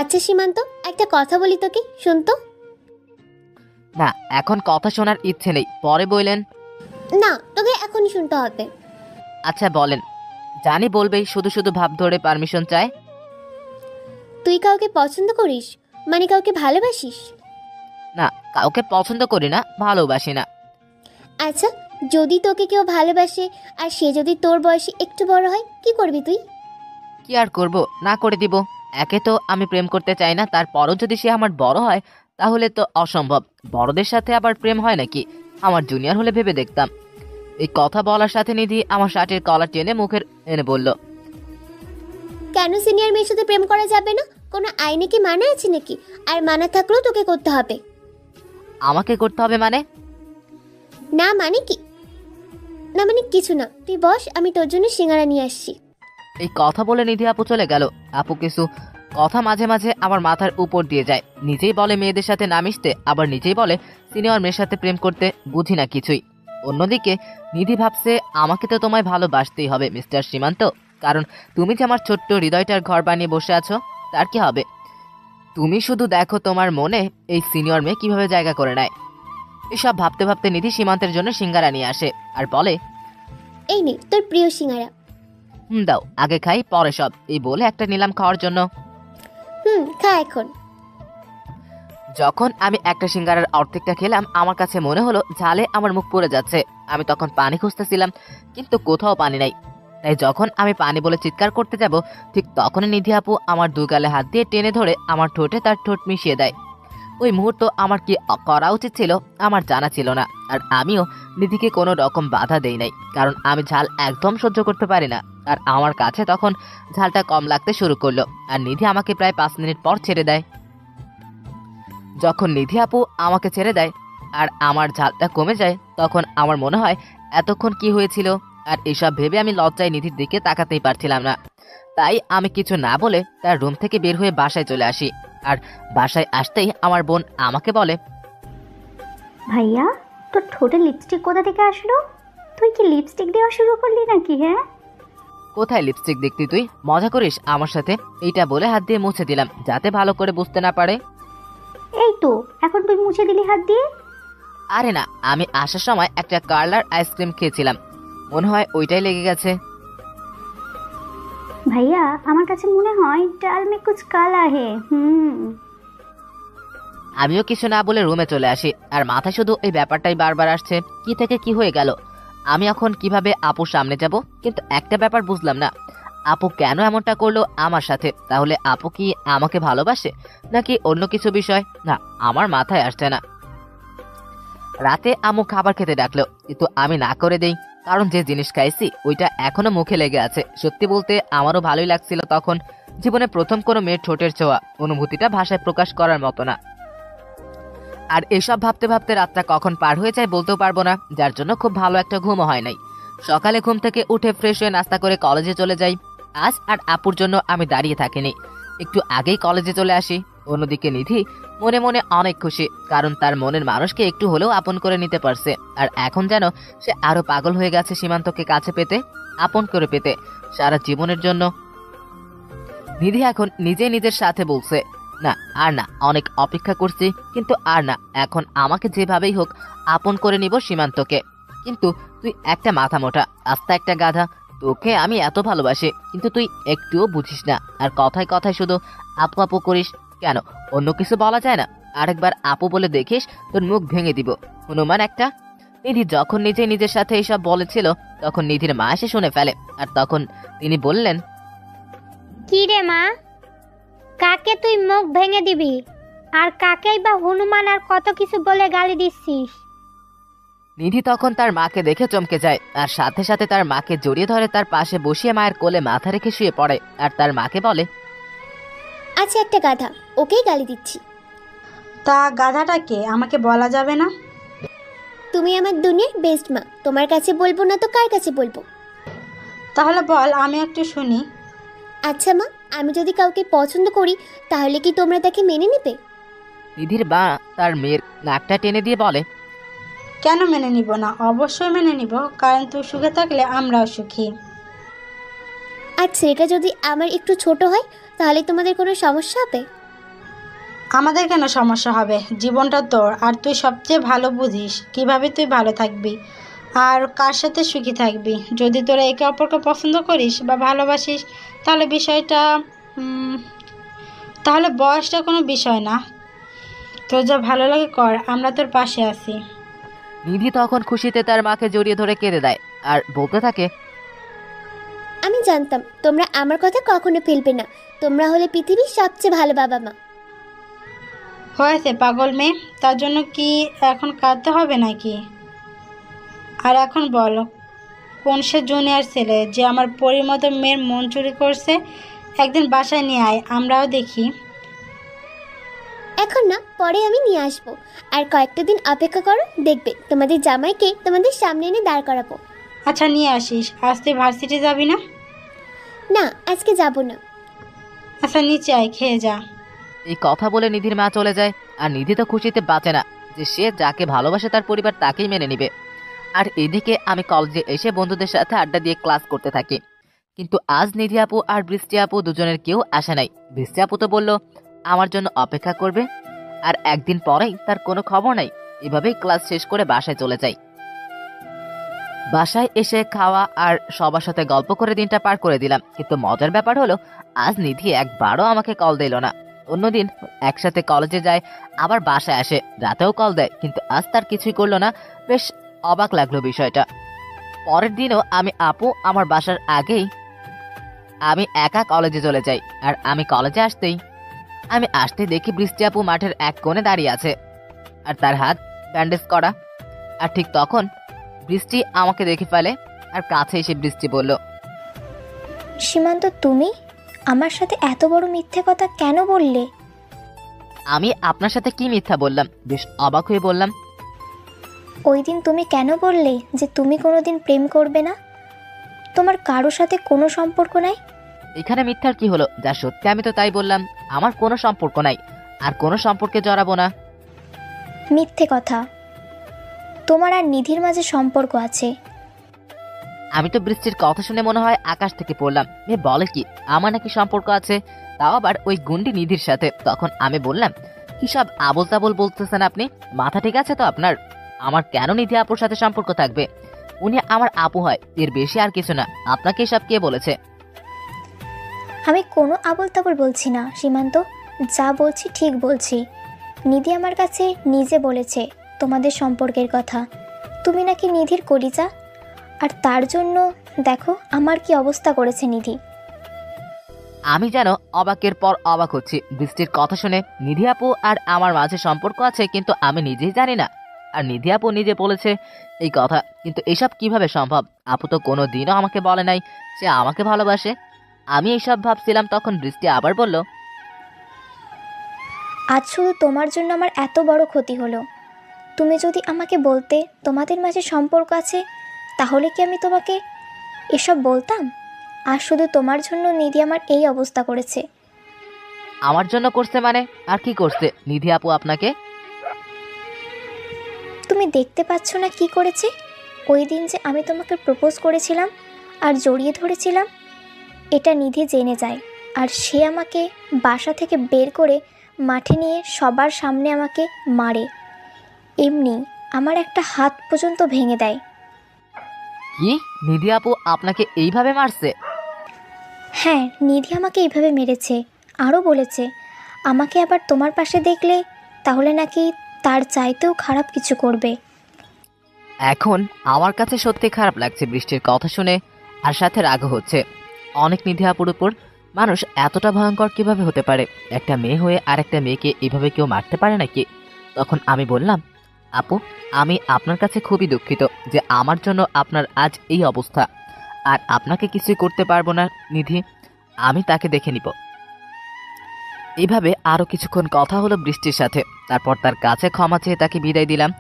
আচ্ছা সীমান্ত, একটা কথা বলি তোকে, শুন তো। না, এখন কথা শোনার ইচ্ছে নেই, পরে বললেন। না, তোকে এখনই শুনতে হবে। আচ্ছা বলেন। জানি বলবেই, শুধু শুধু ভাব ধরে পারমিশন চায়। তুই কাউকে পছন্দ করিস? মানে কাউকে ভালোবাসিস? না, কাউকে পছন্দ করি না, ভালোবাসি না। আচ্ছা, যদি তোকে কেউ ভালোবাসে আর সে যদি তোর বয়সে একটু বড় হয়, কি করবি তুই? কি আর করব, না করে দিব। একে তো আমি প্রেম করতে চাই না, তারপরও যদি সে আমার বড় হয় তাহলে তো অসম্ভব। বড়দের সাথে আবার প্রেম হয় নাকি? আমার জুনিয়র হলে ভেবে দেখতাম। এই কথা বলার সাথে নিধি আমার শার্টের কলার টেনে মুখের এনে বলল, কেন সিনিয়র মেয়ের সাথে প্রেম করা যাবে না? কোনো আইনে কি মানা আছে নাকি? আর মানা থাকলেও তোকে করতে হবে। আমাকে করতে হবে মানে? না মানে কি? না মানে কিছু না, তুই বস, আমি তোর জন্য সিঙ্গারা নিয়ে আসছি। এই কথা বলে নিধি আপু চলে গেল। আপু কিছু কথা মাঝে মাঝে আমার মাথার উপর দিয়ে যায়। নিজেই বলে মেয়েদের সাথে না মিশতে, আবার নিজেই বলে সিনিয়র মেয়ের সাথে প্রেম করতে। বুঝি না কিছুই। অন্যদিকে নিধি ভাবছে, আমাকে তো তোমায় ভালোবাসতেই হবে মিস্টার সীমান্ত, কারণ তুমি যে আমার ছোট্ট হৃদয়টার ঘর বানিয়ে বসে আছো, তার কি হবে? তুমি শুধু দেখো তোমার মনে এই সিনিয়র মেয়ে কিভাবে জায়গা করে নেয়। এসব ভাবতে ভাবতে নিধি সীমান্তের জন্য সিঙ্গারা নিয়ে আসে আর বলে, এই নে তোর প্রিয় সিঙ্গারা। দাও, আগে খাই পরে সব। এই বলে একটা নিলাম খাওয়ার জন্য। খা এখন। যখন আমি একটা সিঙ্গারার অর্ধেকটা খেলাম, আমার কাছে মনে হলো ঝালে আমার মুখ পুড়ে যাচ্ছে। আমি তখন পানি খুঁজতেছিলাম, কিন্তু কোথাও পানি নাই। তাই যখন আমি পানি বলে চিৎকার করতে যাব, ঠিক তখনই নিধি আপু আমার দুই গালে হাত দিয়ে টেনে ধরে আমার ঠোঁটে তার ঠোঁট মিশিয়ে দেয়। ওই মুহূর্ত আমার কি করা উচিত ছিল আমার জানা ছিল না। আর আমিও নিধিকে কোনো রকম বাধা দেই নাই, কারণ আমি ঝাল একদম সহ্য করতে পারি না। আর আমার কাছে তখন ঝালটা কম লাগতে শুরু করলো। আর নিধি আমাকে প্রায় 5 মিনিট পর ছেড়ে দেয়। যখন নিধি আপু আমাকে ছেড়ে দেয় আর আমার ঝালটা কমে যায়, তখন আমার মনে হয় এতক্ষণ কি হয়েছিল। আর এসব ভেবে আমি লজ্জায় নিধির দিকে তাকাতেই পারছিলাম না। তাই আমি কিছু না বলে তার রুম থেকে বের হয়ে বাসায় চলে আসি। আর বাসায় আসতেই আমার বোন আমাকে বলে, ভাইয়া, তোর ঠোঁটে লিপস্টিক কোথা থেকে আসলো? তুই কি লিপস্টিক দেওয়া শুরু করলি নাকি? হ্যাঁ, কোথায় লিপস্টিক দেখতি তুই? মজা করিস আমার সাথে? এইটা বলে হাত দিয়ে মুছে দিলাম, যাতে ভালো করে বুঝতে না পারে। এই তো এখন তুই মুছে দিলি হাত দিয়ে। আরে না, আমি আসার সময় একটা কার্লার আইসক্রিম খেয়েছিলাম, মনে হয় ওইটাই লেগে গেছে। ভাইয়া, আমার কাছে মনে হয় ডাল মে কুছ কালা হে। আমিও কিছু না বলে রুমে চলে আসি। আর মাথায় শুধু এই ব্যাপারটাই বারবার আসছে, কি থেকে কি হয়ে গেল। আমি এখন কিভাবে আপুর সামনে যাব? কিন্তু একটা ব্যাপার বুঝলাম না, আপু কেন এমনটা করলো আমার সাথে? তাহলে আপু কি আমাকে ভালোবাসে নাকি অন্য কিছু বিষয়? না, আমার মাথায় আসছে না। রাতে আম্মু খাবার খেতে ডাকলো, কিন্তু আমি না করে দেই, কারণ যে জিনিস খাইছি ওইটা এখনো মুখে লেগে আছে। সত্যি বলতে আমারও ভালোই লাগছিল তখন, জীবনে প্রথম কোনো মেয়ের ঠোঁটের ছোঁয়া, অনুভূতিটা ভাষায় প্রকাশ করার মতো না। আর এসব ভাবতে ভাবতে রাতটা কখন পার হয়ে যায় বলতেও পারবো না, যার জন্য খুব ভালো একটা ঘুমও হয় নাই। সকালে ঘুম থেকে উঠে ফ্রেশ হয়ে নাস্তা করে কলেজে চলে যাই। আজ আর আপুর জন্য আমি দাঁড়িয়ে থাকিনি, একটু আগেই কলেজে চলে আসি। অন্যদিকে নিধি মনে মনে অনেক খুশি, কারণ তার মনের মানুষকে একটু হলেও আপন করে নিতে পারছে। আর এখন যেন সে আরো পাগল হয়ে গেছে সীমান্তকে কাছে পেতে, আপন করে পেতে, সারা জীবনের জন্য। নিধি এখন নিজে নিজের সাথে বলছে, না আর না, অনেক অপেক্ষা করছি, কিন্তু আর না, এখন আমাকে যেভাবেই হোক আপন করে নিব সীমান্তকে। কিন্তু তুই একটা মাথা মোটা, আস্তা একটা গাধা। তোকে আমি এত ভালোবাসি, কিন্তু তুই একটুও বুঝিস না, আর কথায় কথায় শুধু আপু আপু করিস। কেন, অন্য কিছু বলা যায় না? আরেকবার আপু বলে দেখিস, তোর মুখ ভেঙে দিব, হনুমান একটা। নিধি যখন নিজে নিজের সাথে এইসব বলেছিল, তখন নিধির মা এসে শুনে ফেলে। আর তখন তিনি বললেন, কি রে মা, কাকে তুই মুখ ভেঙে দিবি? আর কাকেই বা হনুমান আর কত কিছু বলে গালি দিচ্ছিস? নিধি তখন তার মাকে দেখে চমকে যায়, আর সাথে সাথে তার মাকে জড়িয়ে ধরে তার পাশে বসিয়ে মায়ের কোলে মাথা রেখে শুয়ে পড়ে। আর তার মাকে বলে, আচ্ছা একটা গাধা, ওকেই গালি দিচ্ছি। তা গাধাটাকে আমাকে বলা যাবে না? তুমি আমার দুনিয়ার বেস্ট মা, তোমার কাছে বলবো না তো কার কাছে বলবো? তাহলে বল, আমি একটু শুনি। আচ্ছা মা, আমি যদি কাউকে পছন্দ করি তাহলে কি তোমরা তাকে মেনে নেবে? নিধির মা তার মেয়ের নাকটা টেনে দিয়ে বলে, কেন মেনে নিব না? অবশ্যই মেনে নিব, কারণ তুই সুখে থাকলে আমরাও সুখী। আচ্ছা, এটা যদি আমার একটু ছোট হয় তাহলে তোমাদের কোনো সমস্যা হবে? আমাদের কেন সমস্যা হবে? জীবনটা তোর, আর তুই সবচেয়ে ভালো বুঝিস কিভাবে তুই ভালো থাকবি আর কার সাথে সুখী থাকবি। যদি তোরা একে অপরকে পছন্দ করিস বা ভালোবাসিস, তাহলে বিষয়টা তাহলে বয়সটা কোনো বিষয় না। তোর যা ভালো লাগে কর, আমরা তোর পাশে আছি। নিধি তখন খুশিতে তার মাকে জড়িয়ে ধরে কেঁদে দেয় আর বলতে থাকে, আমি জানতাম তোমরা আমার কথা কখনো ফেলবে না, তোমরা হলে পৃথিবীর সবচেয়ে ভালো বাবা মা। হয়েছে পাগল মেয়ে, তার জন্য কি এখন কাঁদতে হবে নাকি? আর এখন বল, কোন সে জুনিয়র ছেলে যে আমার পরীর মতো মেয়ের মন চুরি করছে? একদিন বাসায় নিয়ে আয়, আমরাও দেখি। এখন না, পরে আমি নিয়ে আসবো। আর কয়েকটা দিন অপেক্ষা করো, দেখবে তোমাদের জামাইকে তোমাদের সামনে এনে দাঁড় করাবো। আচ্ছা নিয়ে আসিস। আজ তুই ভার্সিটি যাবি না? না, আজকে যাব না। আচ্ছা নিচে আয়, খেয়ে যা। এই কথা বলে নিধির মা চলে যায়। আর নিধি তো খুশিতে বাঁচে না যে সে যাকে ভালোবাসে তার পরিবার তাকেই মেনে নিবে। আর এদিকে আমি কলেজে এসে বন্ধুদের সাথে আড্ডা দিয়ে ক্লাস করতে থাকি। কিন্তু আজ নিধি আপু আর বৃষ্টি আপু দুজনের কেউ আসে নাই। বৃষ্টি আপু তো বলল আমার জন্য অপেক্ষা করবে, আর একদিন পরেই তার কোনো খবর নাই। এভাবেই ক্লাস শেষ করে বাসায় চলে যাই। বাসায় এসে খাওয়া আর সবার সাথে গল্প করে দিনটা পার করে দিলাম। কিন্তু মজার ব্যাপার হলো, আজ নিধি একবারও আমাকে কল দিল না। অন্যদিন একসাথে কলেজে যায়, আবার বাসায় আসে, রাতেও কল দেয়, কিন্তু আজ তার কিছুই করলো না। বেশ অবাক লাগলো বিষয়টা। পরের দিনও আমি আপু আমার বাসার আগেই আমি একা কলেজে চলে যাই। আর আমি কলেজে আসতেই দেখি বৃষ্টি আপু মাঠের এক কোণে দাঁড়িয়ে আছে, আর তার হাত ব্যান্ডেজ করা। আর ঠিক তখন বৃষ্টি আমাকে দেখে ফেলে, আর কাছে এসে বৃষ্টি বলল, সীমান্ত, তুমি আমার সাথে এত বড় মিথ্যে কথা কেন বললে? আমি আপনার সাথে কি মিথ্যা বললাম? বেশ অবাক হয়ে বললাম, ওই দিন তুমি কেন বললে যে তুমি কোনোদিন প্রেম করবে না? তোমার কারোর সাথে কোনো সম্পর্ক নাই। এখানে মিথ্যার কি হলো? যা সত্যি আমি তো তাই বললাম। আমার কোনো সম্পর্ক নাই, আর কোনো সম্পর্কে জড়াবো না। মিথ্যে কথা। তোমার আর নিধির মাঝে সম্পর্ক আছে। আমি তো বৃষ্টির কথা শুনে মনে হয় আকাশ থেকে পড়লাম। মেয়ে বলে কি আমার নাকি সম্পর্ক আছে, তাও আবার ওই গুন্ডি নিধির সাথে। তখন আমি বললাম, কি সব আবোল তাবোল বলতেছেন আপনি? মাথা ঠিক আছে তো আপনার? আমার কেন নিধি আপুর সাথে সম্পর্ক থাকবে? উনি আমার আপু হয়, এর বেশি আর কিছু না। আপনাকে এসব কে বলেছে? আমি কোনো আবোল তাবোল বলছি না সীমান্ত, যা বলছি ঠিক বলছি। নিধি আমার কাছে নিজে বলেছে তোমাদের সম্পর্কের কথা। তুমি নাকি নিধির কলিজা, আর তার জন্য দেখো আমার কি অবস্থা করেছে নিধি। আমি যেন অবাকের পর অবাক হচ্ছি বৃষ্টির কথা শুনে। নিধি আপু আর আমার মাঝে সম্পর্ক আছে, কিন্তু আমি নিজেই জানি না। আর নিধি আপু নিজে বলেছে এই কথা, কিন্তু এসব কিভাবে সম্ভব? আপু তো কোনো দিনও আমাকে বলে নাই সে আমাকে ভালোবাসে। আমি এইসব ভাবছিলাম তখন বৃষ্টি আবার বলল, আজ শুধু তোমার জন্য আমার এত বড় ক্ষতি হলো। তুমি যদি আমাকে বলতে তোমাদের মাঝে সম্পর্ক আছে, তাহলে কি আমি তোমাকে এসব বলতাম? আর শুধু তোমার জন্য নিধি আমার এই অবস্থা করেছে। আমার জন্য করছে মানে? আর কি করছে নিধি আপু আপনাকে? তুমি দেখতে পাচ্ছ না কি করেছে? ওই দিন যে আমি তোমাকে প্রপোজ করেছিলাম আর জড়িয়ে ধরেছিলাম, এটা নিধি জেনে যায়। আর সে আমাকে বাসা থেকে বের করে মাঠে নিয়ে সবার সামনে আমাকে মারে। এমনি আমার একটা হাত পর্যন্ত ভেঙে দেয়। কি, নিধি আপু আপনাকে এইভাবে মারছে? হ্যাঁ, নিধি আমাকে এইভাবে মেরেছে। আরও বলেছে আমাকে আবার তোমার পাশে দেখলে তাহলে নাকি তার চাইতেও খারাপ কিছু করবে। এখন আমার কাছে সত্যি খারাপ লাগছে বৃষ্টির কথা শুনে, আর সাথে রাগও হচ্ছে অনেক। নিধি আপুর উপর মানুষ এতটা ভয়ঙ্কর কিভাবে হতে পারে? একটা মেয়ে হয়ে আর একটা মেয়েকে এভাবে কেউ মারতে পারে নাকি? তখন আমি বললাম, আপু আমি আপনার কাছে খুবই দুঃখিত যে আমার জন্য আপনার আজ এই অবস্থা। আর আপনাকে কিছুই করতে পারবো না নিধি, আমি তাকে দেখে নিব। এইভাবে আরও কিছুক্ষণ কথা হলো বৃষ্টির সাথে। তারপর তার কাছে ক্ষমা চেয়ে তাকে বিদায় দিলাম।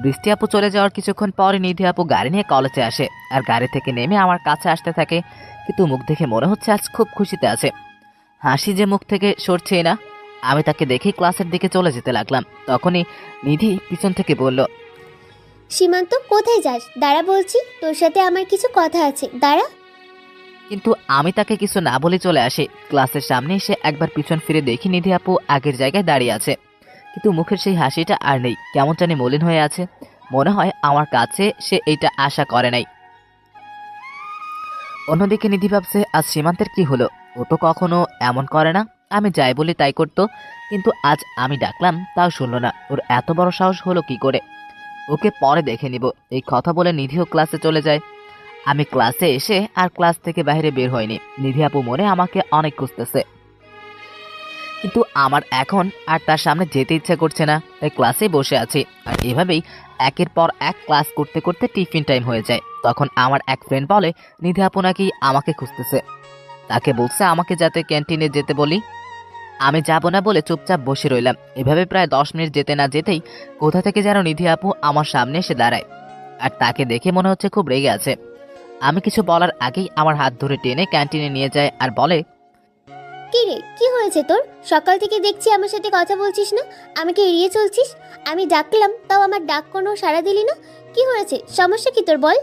বৃষ্টি আপু চলে যাওয়ার কিছুক্ষণ পরে নিধি আপু গাড়ি নিয়ে কলেজে আসে আর গাড়ি থেকে নেমে আমার কাছে আসতে থাকে। কিন্তু মুখ দেখে মনে হচ্ছে আজ খুব খুশিতে আছে, হাসি যে মুখ থেকে সরছেই না। আমি তাকে দেখেই ক্লাসের দিকে চলে যেতে লাগলাম। তখনই নিধি পিছন থেকে বলল, সীমান্ত কোথায় যাস? দাঁড়া বলছি, তোর সাথে আমার কিছু কথা আছে, দাঁড়া। কিন্তু আমি তাকে কিছু না বলে চলে আসি। ক্লাসের সামনে এসে একবার পিছন ফিরে দেখি নিধি আপু আগের জায়গায় দাঁড়িয়ে আছে, কিন্তু মুখের সেই হাসিটা আর নেই, কেমন জানি মলিন হয়ে আছে। মনে হয় আমার কাছে সে এইটা আশা করে নাই। অন্যদিকে নিধি ভাবছে আজ সীমান্তের কি হলো, ও তো কখনো এমন করে না, আমি যাই বলি তাই করতো, কিন্তু আজ আমি ডাকলাম তাও শুনলো না। ওর এত বড় সাহস হলো কি করে? ওকে পরে দেখে নিব। এই কথা বলে নিধিও ক্লাসে চলে যায়। আমি ক্লাসে এসে আর ক্লাস থেকে বাইরে বের হয়নি। নিধি আপু মনে আমাকে অনেক খুঁজতেছে, কিন্তু আমার এখন আর তার সামনে যেতে ইচ্ছা করছে না, তাই ক্লাসে বসে আছি। আর এভাবেই একের পর এক ক্লাস করতে করতে টিফিন টাইম হয়ে যায়। তখন আমার এক ফ্রেন্ড বলে নিধি আপু নাকি আমাকে খুঁজতেছে, তাকে বলছে আমাকে যাতে ক্যান্টিনে যেতে বলি। আমি যাব না বলে চুপচাপ বসে রইলাম। এভাবে প্রায় 10 মিনিট যেতে না যেতেই কোথা থেকে যেন নিধি আপু আমার সামনে এসে দাঁড়ায়, আর তাকে দেখে মনে হচ্ছে খুব রেগে আছে। আমি কিছু বলার আগেই আমার হাত ধরে টেনে ক্যান্টিনে নিয়ে যায় আর বলে, কি রে, কি হয়েছে তোর? সকাল থেকে দেখছি আমার সাথে কথা বলছিস না, আমাকে এড়িয়ে চলছিস। আমি ডাকলাম তাও আমার ডাক কোনো সাড়া দিলি না। কি হয়েছে, সমস্যা কি তোর, বল।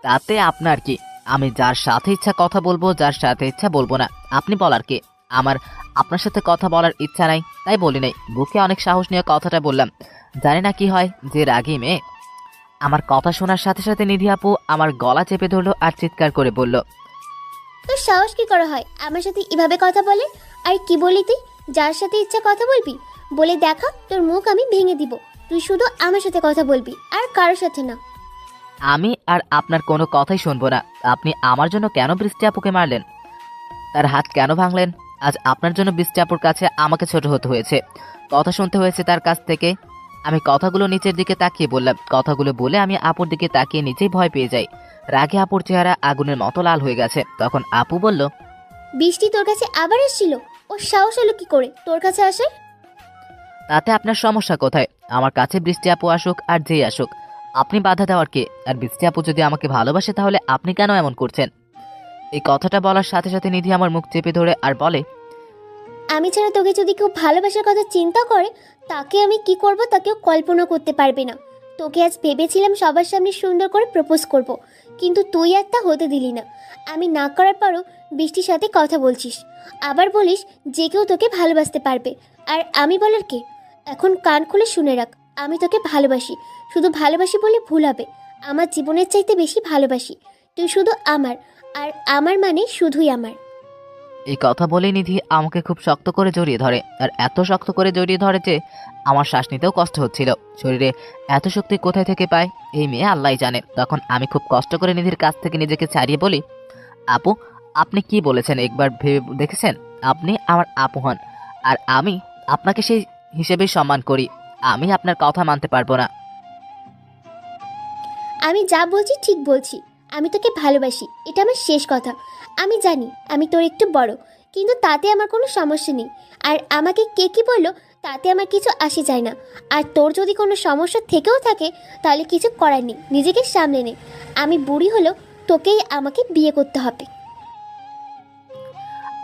তাতে আপনার কি? আমি যার সাথে ইচ্ছা কথা বলবো, যার সাথে ইচ্ছা বলবো না। আপনি বলার কি? আমার আপনার সাথে কথা বলার ইচ্ছা নাই, তাই বলি নাই। বুকে অনেক সাহস নিয়ে কথাটা বললাম। জানি না কি হয় যে রাগী মেয়ে। আমার কথা শোনার সাথে সাথে নিধি আপু আমার গলা চেপে ধরলো আর চিৎকার করে বলল, তোর সাহস কি করে হয় আমার সাথে এভাবে কথা বলে? আর কি বলি তুই? যার সাথে ইচ্ছা কথা বলবি? বলে দেখা, তোর মুখ আমি ভেঙে দিব। তুই শুধু আমার সাথে কথা বলবি, আর কারোর সাথে না। আমি আর আপনার কোনো কথাই শুনবো না। আপনি আমার জন্য কেন বৃষ্টি আপুকে মারলেন? তার হাত কেন ভাঙলেন? আজ আপনার জন্য বৃষ্টি আপুর কাছে আমাকে ছোট হতে হয়েছে, কথা শুনতে হয়েছে তার কাছ থেকে। আমি কথাগুলো নিচের দিকে তাকিয়ে বললাম। কথাগুলো বলে আমি আপুর দিকে তাকিয়ে নিচেই ভয় পেয়ে যাই। রাগে আপুর চেহারা আগুনের মতো লাল হয়ে গেছে। তখন আপু বলল, বৃষ্টি তোর কাছে আবার এসেছিল? ওর সাহস হলো কি করে তোর কাছে আসার? তাতে আপনার সমস্যা কোথায়? আমার কাছে বৃষ্টি আপু আসুক আর যেই আসুক, আপনি বাধা দেওয়ার কে? আর বৃষ্টি আপু যদি আমাকে ভালোবাসে তাহলে আপনি কেন এমন করছেন? এই কথাটা বলার সাথে সাথে নিধি আমার মুখ চেপে ধরে আর বলে, আমি ছাড়া তোকে যদি কেউ ভালোবাসার কথা চিন্তা করে, তাকে আমি কি করব তা কেউ কল্পনা করতে পারবে না। তোকে আজ ভেবেছিলাম সবার সামনে সুন্দর করে প্রপোজ করব, কিন্তু তুই আর তা হতে দিলি না। আমি না করার পরও বৃষ্টির সাথে কথা বলছিস, আবার বলিস যে কেউ তোকে ভালোবাসতে পারবে। আর আমি বলার কে? এখন কান খুলে শুনে রাখ, আমি তোকে ভালোবাসি। শুধু ভালোবাসি বলে ভুল হবে, আমার জীবনের চাইতে বেশি ভালোবাসি। তুই শুধু আমার, আর আমার মানে শুধুই আমার। এই কথা বলে নিধি আমাকে খুব শক্ত করে জড়িয়ে ধরে, আর এত শক্ত করে জড়িয়ে ধরে যে আমার শ্বাস নিতেও কষ্ট হচ্ছিল। শরীরে এত শক্তি কোথায় থেকে পায় এই মেয়ে আল্লাহই জানে। তখন আমি খুব কষ্ট করে নিধির কাছ থেকে নিজেকে ছাড়িয়ে বলি, আপু আপনি কি বলেছেন একবার ভেবে দেখেছেন? আপনি আমার আপু হন, আর আমি আপনাকে সেই হিসেবেই সম্মান করি। আমি আপনার কথা মানতে পারবো না। আমি যা বলছি ঠিক বলছি, আমি তোকে ভালোবাসি, এটা আমার শেষ কথা। আমি জানি আমি তোর একটু বড়, কিন্তু তাতে আমার কোনো সমস্যা নেই। আর আমাকে কে কী বললো তাতে আমার কিছু আসে যায় না। আর তোর যদি কোনো সমস্যা থেকেও থাকে তাহলে কিছু করার নেই, নিজেকে সামলে নে। আমি বুড়ি হলেও তোকেই আমাকে বিয়ে করতে হবে।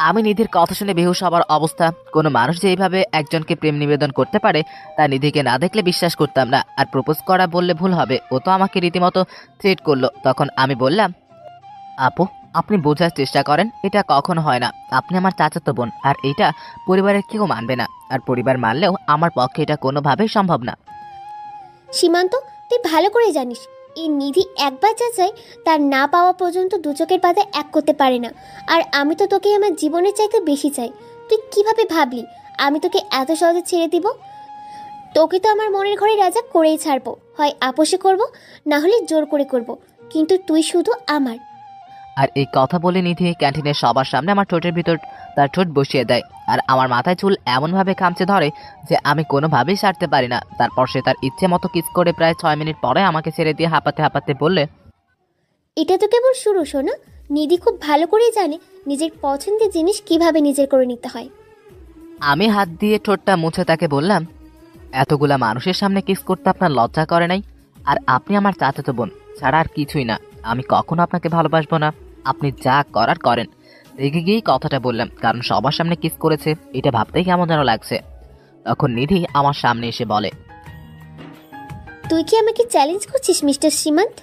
আমি নিধির কথা শুনে বেহুশ হবার অবস্থা। কোনো মানুষ যে এইভাবে একজনকে প্রেম নিবেদন করতে পারে তা নিধিকে না দেখলে বিশ্বাস করতাম না। আর প্রপোজ করা বললে ভুল হবে, ও তো আমাকে রীতিমতো থ্রেট করলো। তখন আমি বললাম, আপু আপনি বোঝার চেষ্টা করেন, এটা কখনো হয় না। আপনি আমার চাচাতো বোন, আর এটা পরিবারের কেউ মানবে না। আর পরিবার মানলেও আমার পক্ষে এটা কোনোভাবেই সম্ভব না। সীমান্ত, তুই ভালো করে জানিস এই নিধি একবার যা চায় তার না পাওয়া পর্যন্ত দু চোখের পাতা এক করতে পারে না। আর আমি তো তোকে আমার জীবনের চাইতে বেশি চাই। তুই কিভাবে ভাবলি আমি তোকে এত সহজে ছেড়ে দিব? তোকে তো আমার মনের ঘরে রাজা করেই ছাড়বো, হয় আপোষে করব, না হলে জোর করে করব, কিন্তু তুই শুধু আমার। আর এই কথা বলে নিধি ক্যান্টিনের সবার সামনে আমার ঠোঁটের ভিতর তার ঠোঁট বসিয়ে দেয়। আর আমার মাথায় চুল এমনভাবে খামচে ধরে যে আমি কোনোভাবেই ছাড়তে পারি না। তারপর সে তার ইচ্ছে মতো কিস করে প্রায় 6 মিনিট পরে আমাকে ছেড়ে দিয়ে হাঁপাতে হাঁপাতে বললে, এটা তো কেবল শুরু শোনা। নিধি খুব ভালো করেই জানে নিজের পছন্দের জিনিস কিভাবে নিজের করে নিতে হয়। আমি হাত দিয়ে ঠোঁটটা মুছে তাকে বললাম, এতগুলা মানুষের সামনে কিস করতে আপনার লজ্জা করে নাই? আর আপনি আমার চাচাতো বোন ছাড়া আর কিছুই না। আমি কখনো আপনাকে ভালোবাসবো না, আপনি যা করার করেন। রেগে গিয়েই কথাটা বললাম, কারণ সবার সামনে কিস করেছে এটা ভাবতেই কেমন যেন লাগছে। তখন নিধি আমার সামনে এসে বলে, তুই কি আমাকে চ্যালেঞ্জ করছিস মিস্টার সীমান্ত?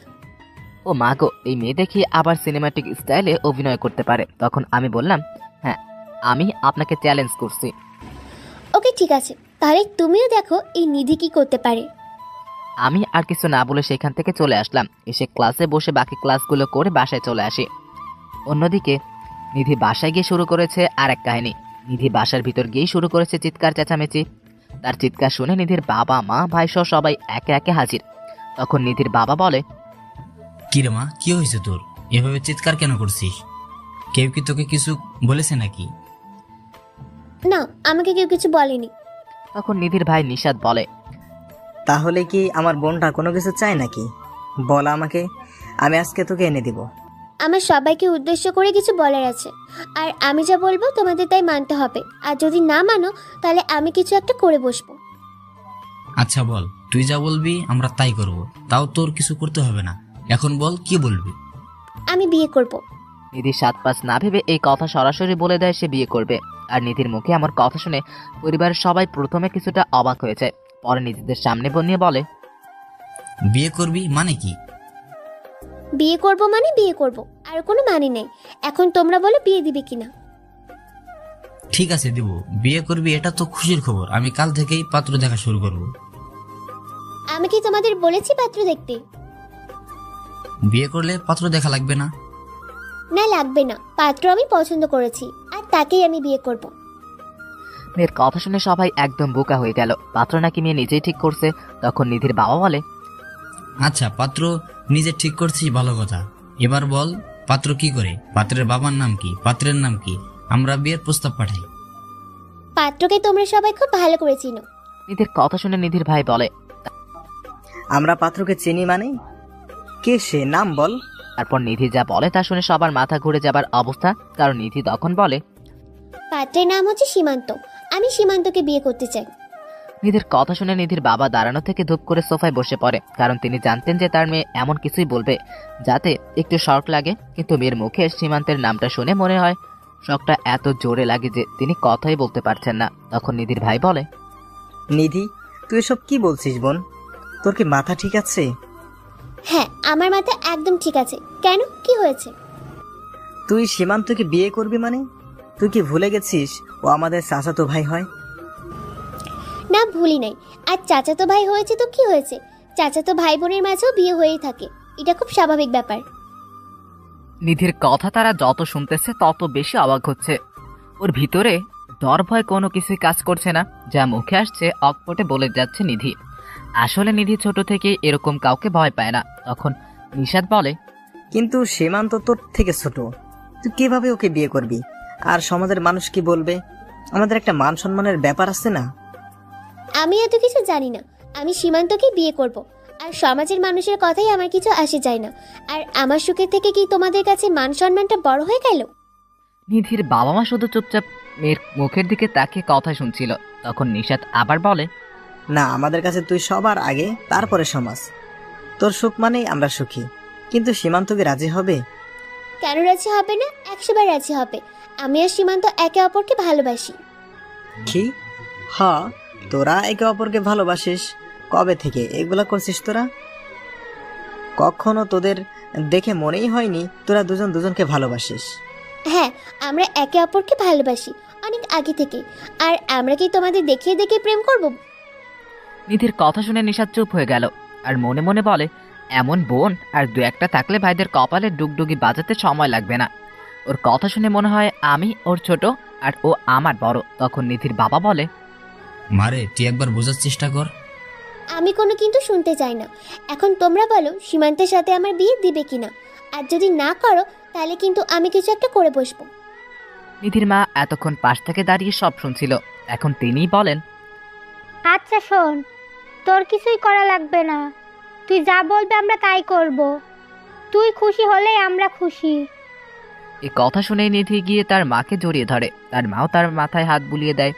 ও মা গো, এই মেয়ে দেখি আবার সিনেমাটিক স্টাইলে অভিনয় করতে পারে। তখন আমি বললাম, হ্যাঁ আমি আপনাকে চ্যালেঞ্জ করছি। ওকে ঠিক আছে, তাহলে তুমিও দেখো এই নিধি কি করতে পারে। আমি আর কিছু না বলে সেখান থেকে চলে আসলাম। এসে ক্লাসে বসে বাকি ক্লাসগুলো করে বাসায় চলে আসি। অন্যদিকে নিধি বাসায় গিয়ে শুরু করেছে আর এক কাহিনী। নিধি বাসার ভিতর গিয়েই শুরু করেছে চিৎকার চেঁচামেচি। তার চিৎকার শুনে নিধির বাবা মা ভাই সহ সবাই একে একে হাজির। তখন নিধির বাবা বলে, কিরে মা, কি হয়েছে তোর? এভাবে চিৎকার কেন করছিস? কেউ কি তোকে কিছু বলেছে নাকি? না, আমাকে কেউ কিছু বলেনি। তখন নিধির ভাই নিশাদ বলে, তাহলে কি আমার বোনটা কোনো কিছু চায় নাকি? বল আমাকে, আমি আজকে তোকে এনে দিব। আমার সবাইকে উদ্দেশ্য করে কিছু বলার আছে, আর আমি যা বলবো তোমাদের তাই মানতে হবে। আর যদি না মানো তাহলে আমি কিছু একটা করে বসবো। আচ্ছা বল, তুই যা বলবি আমরা তাই করব। তাও তোর কিছু করতে হবে না। এখন বল কি বলবি? আমি বিয়ে করব। নিধি 7-5 না ভেবে এই কথা সরাসরি বলে দেয় সে বিয়ে করবে। আর নিধির মুখে আমার কথা শুনে পরিবারের সবাই প্রথমে কিছুটা অবাক হয়ে যায়, পরে নিজেদের সামনে নিয়ে বলে, বিয়ে করবি মানে কি? বিয়ে করব মানে বিয়ে করব, আর কোনো মানে নেই। এখন তোমরা বলো বিয়ে দিবে কিনা। ঠিক আছে দিব। বিয়ে করবি এটা তো খুশির খবর। আমি কাল থেকেই পাত্র দেখা শুরু করব। আমি কি তোমাদের বলেছি পাত্র দেখতে? বিয়ে করলে পাত্র দেখা লাগবে না? না লাগবে না, পাত্র আমি পছন্দ করেছি আর তাকেই আমি বিয়ে করব। মেয়ের কথা শুনে সবাই একদম বোকা হয়ে গেল। পাত্র নাকি মেয়ে নিজেই ঠিক করছে। তখন নিধির বাবা বলে, আচ্ছা পাত্র নিজে ঠিক করছিস, ভালো কথা। এবার বল পাত্র কি করে? পাত্রের বাবার নাম কি? পাত্রের নাম কি? আমরা বিয়ের প্রস্তাব পাঠাই। পাত্রকে তোমরা সবাই খুব ভালো করে চিনো। নিধির কথা শুনে নিধির ভাই বলে, আমরা পাত্রকে চিনি মানে? কে সে, নাম বল। তারপর নিধি যা বলে তা শুনে সবার মাথা ঘুরে যাবার অবস্থা। কারণ নিধি তখন বলে, পাত্রের নাম হচ্ছে সীমান্ত। আমি সীমান্তকে বিয়ে করতে চাই। নিধির কথা শুনে নিধির বাবা দাঁড়ানো থেকে ধূপ করে সোফায় বসে পড়ে। কারণ তিনি জানতেন যে তার মেয়ে এমন কিছুই বলবে যাতে একটু শক লাগে। কিন্তু মেয়ের মুখে সীমান্তের নামটা শুনে মনে হয় শকটা এত জোরে লাগে যে তিনি কথাই বলতে পারছেন না। তখন নিধির ভাই বলে, নিধি তুই সব কি বলছিস বোন? তোর কি মাথা ঠিক আছে? হ্যাঁ, আমার মাথা একদম ঠিক আছে। কেন, কি হয়েছে? তুই সীমান্তকে বিয়ে করবি মানে? তুই কি ভুলে গেছিস ও আমাদের চাচাতো ভাই হয়? না, ভুলি নাই। আর চাচাতো ভাই হয়েছে তো কি হয়েছে? চাচাতো ভাই বোনের মাঝেও বিয়ে হয়েই থাকে, এটা খুব স্বাভাবিক ব্যাপার। নিধির কথা তারা যত শুনতেছে তত বেশি অবাক হচ্ছে। ওর ভিতরে ডর ভয় কোনো কিছুই কাজ করছে না। যা মুখে আসছে অকপটে বলে যাচ্ছে নিধি। আসলে নিধি ছোট থেকে এরকম কাউকে ভয় পায় না। তখন নিশাদ বলে, কিন্তু সীমান্ত তোর থেকে ছোট, তুই কিভাবে ওকে বিয়ে করবি? আর সমাজের মানুষ কি বলবে? আমাদের একটা মান সম্মানের ব্যাপার আছে না? আমি এত কিছু জানি না। আমি সীমান্তকে বিয়ে করব, আর সমাজের মানুষের কথাই আমার কিছু আসে যায় না। আর আমার সুখের থেকে কি তোমাদের কাছে মান সম্মানটা বড় হয়ে গেল? নিধির বাবা মা শুধু চুপচাপ মেয়ের মুখের দিকে তাকিয়ে কথা শুনছিল। তখন নিশাত আবার বলে, না, আমাদের কাছে তুই সবার আগে, তারপরে সমাজ। তোর সুখ মানেই আমরা সুখী। কিন্তু সীমান্ত কি রাজি হবে? কেন রাজি হবে না? 100 বার রাজি হবে। আমি আর সীমান্ত একে অপরকে ভালোবাসি। কি? হ্যাঁ, তোরা একে অপরকে ভালোবাসিস। কবে থেকে এগুলা করছিস তোরা? কখনো তোদের দেখে মনেই হয়নি তোরা দুজন দুজনকে ভালোবাসিস। হ্যাঁ, আমরা একে অপরকে ভালোবাসি অনেক আগে থেকে। আর আমরা কি তোমাদের দেখিয়ে দেখিয়ে প্রেম করব? নিধির কথা শুনে নিশাত চুপ হয়ে গেল আর মনে মনে বলে, এমন বোন আর দু একটা থাকলে ভাইদের কপালে ডুগডুগি বাজাতে সময় লাগবে না। ওর কথা শুনে মনে হয় আমি ওর ছোট আর ও আমার বড়। তখন নিধির বাবা বলে, মারে তুই একবার বোঝার চেষ্টা কর। আমি কোনো কিন্তু শুনতে চাই না। এখন তোমরা বলো সীমান্তের সাথে আমার বিয়ে দিবে কিনা। আর যদি না করো তাহলে কিন্তু আমি কিছু একটা করে বসবো। নিধির মা এতক্ষণ পাশ থেকে দাঁড়িয়ে সব শুনছিল। এখন তিনিই বলেন, আচ্ছা শোন, তোর কিছুই করা লাগবে না। তুই যা বলবে আমরা তাই করব। তুই খুশি হলেই আমরা খুশি। এই কথা শুনে নিধি গিয়ে তার মাকে জড়িয়ে ধরে। তার মাও তার মাথায় হাত বুলিয়ে দেয়।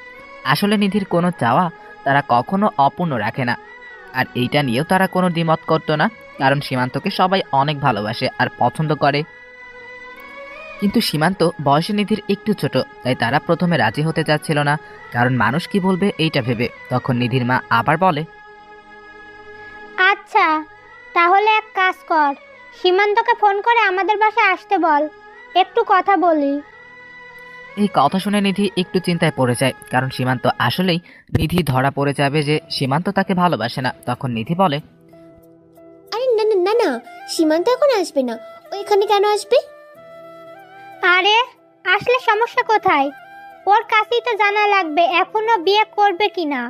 আসলে নিধির কোনো চাওয়া তারা কখনো অপূর্ণ রাখে না। আর এইটা নিয়েও তারা কোনো দ্বিমত করতো না, কারণ সীমান্তকে সবাই অনেক ভালোবাসে আর পছন্দ করে। কিন্তু সীমান্ত বয়সে নিধির একটু ছোট, তাই তারা প্রথমে রাজি হতে চাচ্ছিল না, কারণ মানুষ কি বলবে এইটা ভেবে। তখন নিধির মা আবার বলে, আচ্ছা তাহলে এক কাজ কর, সীমান্তকে ফোন করে আমাদের বাসায় আসতে বল, একটু কথা বলি। এই কথা শুনে নিধি একটু চিন্তায় পড়ে যায়, কারণ সীমান্ত আসলেই নিধি ধরা পড়ে যাবে যে সীমান্ত তাকে ভালোবাসে না। তখন নিধি বলে, আরে না না না না, সীমান্ত এখন আসবে না। ও এখানে কেন আসবে? আরে আসলে সমস্যা কোথায়? ওর কাছেই তো জানা লাগবে এখনো বিয়ে করবে কিনা,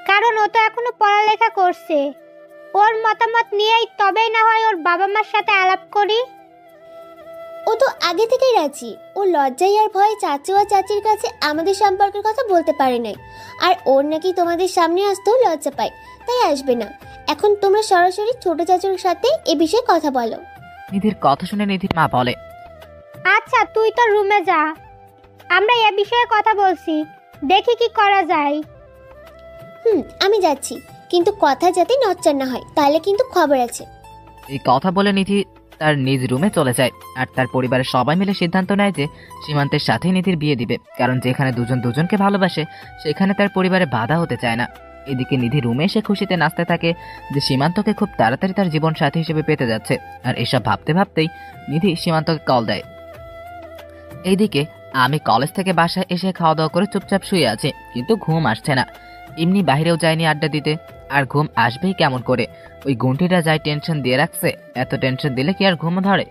কারণ ও তো এখনো পড়ালেখা করছে। ওর মতামত নিয়েই তবেই না হয় ওর বাবা মার সাথে আলাপ করি। ও তো আগে থেকেই রাজি। ও লজ্জায় আর ভয়ে চাচু আর চাচির কাছে আমাদের সম্পর্কের কথা বলতে পারে নাই। আর ওর নাকি তোমাদের সামনে আসতেও লজ্জা পায়, তাই আসবে না। এখন তোমরা সরাসরি ছোট চাচুর সাথে এ বিষয়ে কথা বলো। নিধির কথা শুনে নিধির মা বলে, আচ্ছা তুই তো রুমে যা, আমরা এ বিষয়ে কথা বলছি, দেখি কি করা যায়। আমি যাচ্ছি, কিন্তু কথা যাতে নচ্চার না হয়, তাহলে কিন্তু খবর আছে। এই কথা বলে নিধি তার নিজ রুমে চলে যায়। আর তার পরিবারের সবাই মিলে সিদ্ধান্ত নেয় যে সীমান্তের সাথে নিধির বিয়ে দিবে, কারণ যেখানে দুজন দুজনকে ভালোবাসে সেখানে তার পরিবারে বাধা হতে চায় না। এদিকে নিধি রুমে এসে খুশিতে নাচতে থাকে যে সীমান্তকে খুব তাড়াতাড়ি তার জীবন সাথী হিসেবে পেতে যাচ্ছে। আর এসব ভাবতে ভাবতেই নিধি সীমান্তকে কল দেয়। এইদিকে আমি কলেজ থেকে বাসায় এসে খাওয়া দাওয়া করে চুপচাপ শুয়ে আছি, কিন্তু ঘুম আসছে না। এমনি বাইরেও যায়নি আড্ডা দিতে, আর ঘুম আসবেই কেমন করে? ওই গুন্টিটা যাই টেনশন দিয়ে রাখছে, এত টেনশন দিলে কি আর ঘুম ধরে?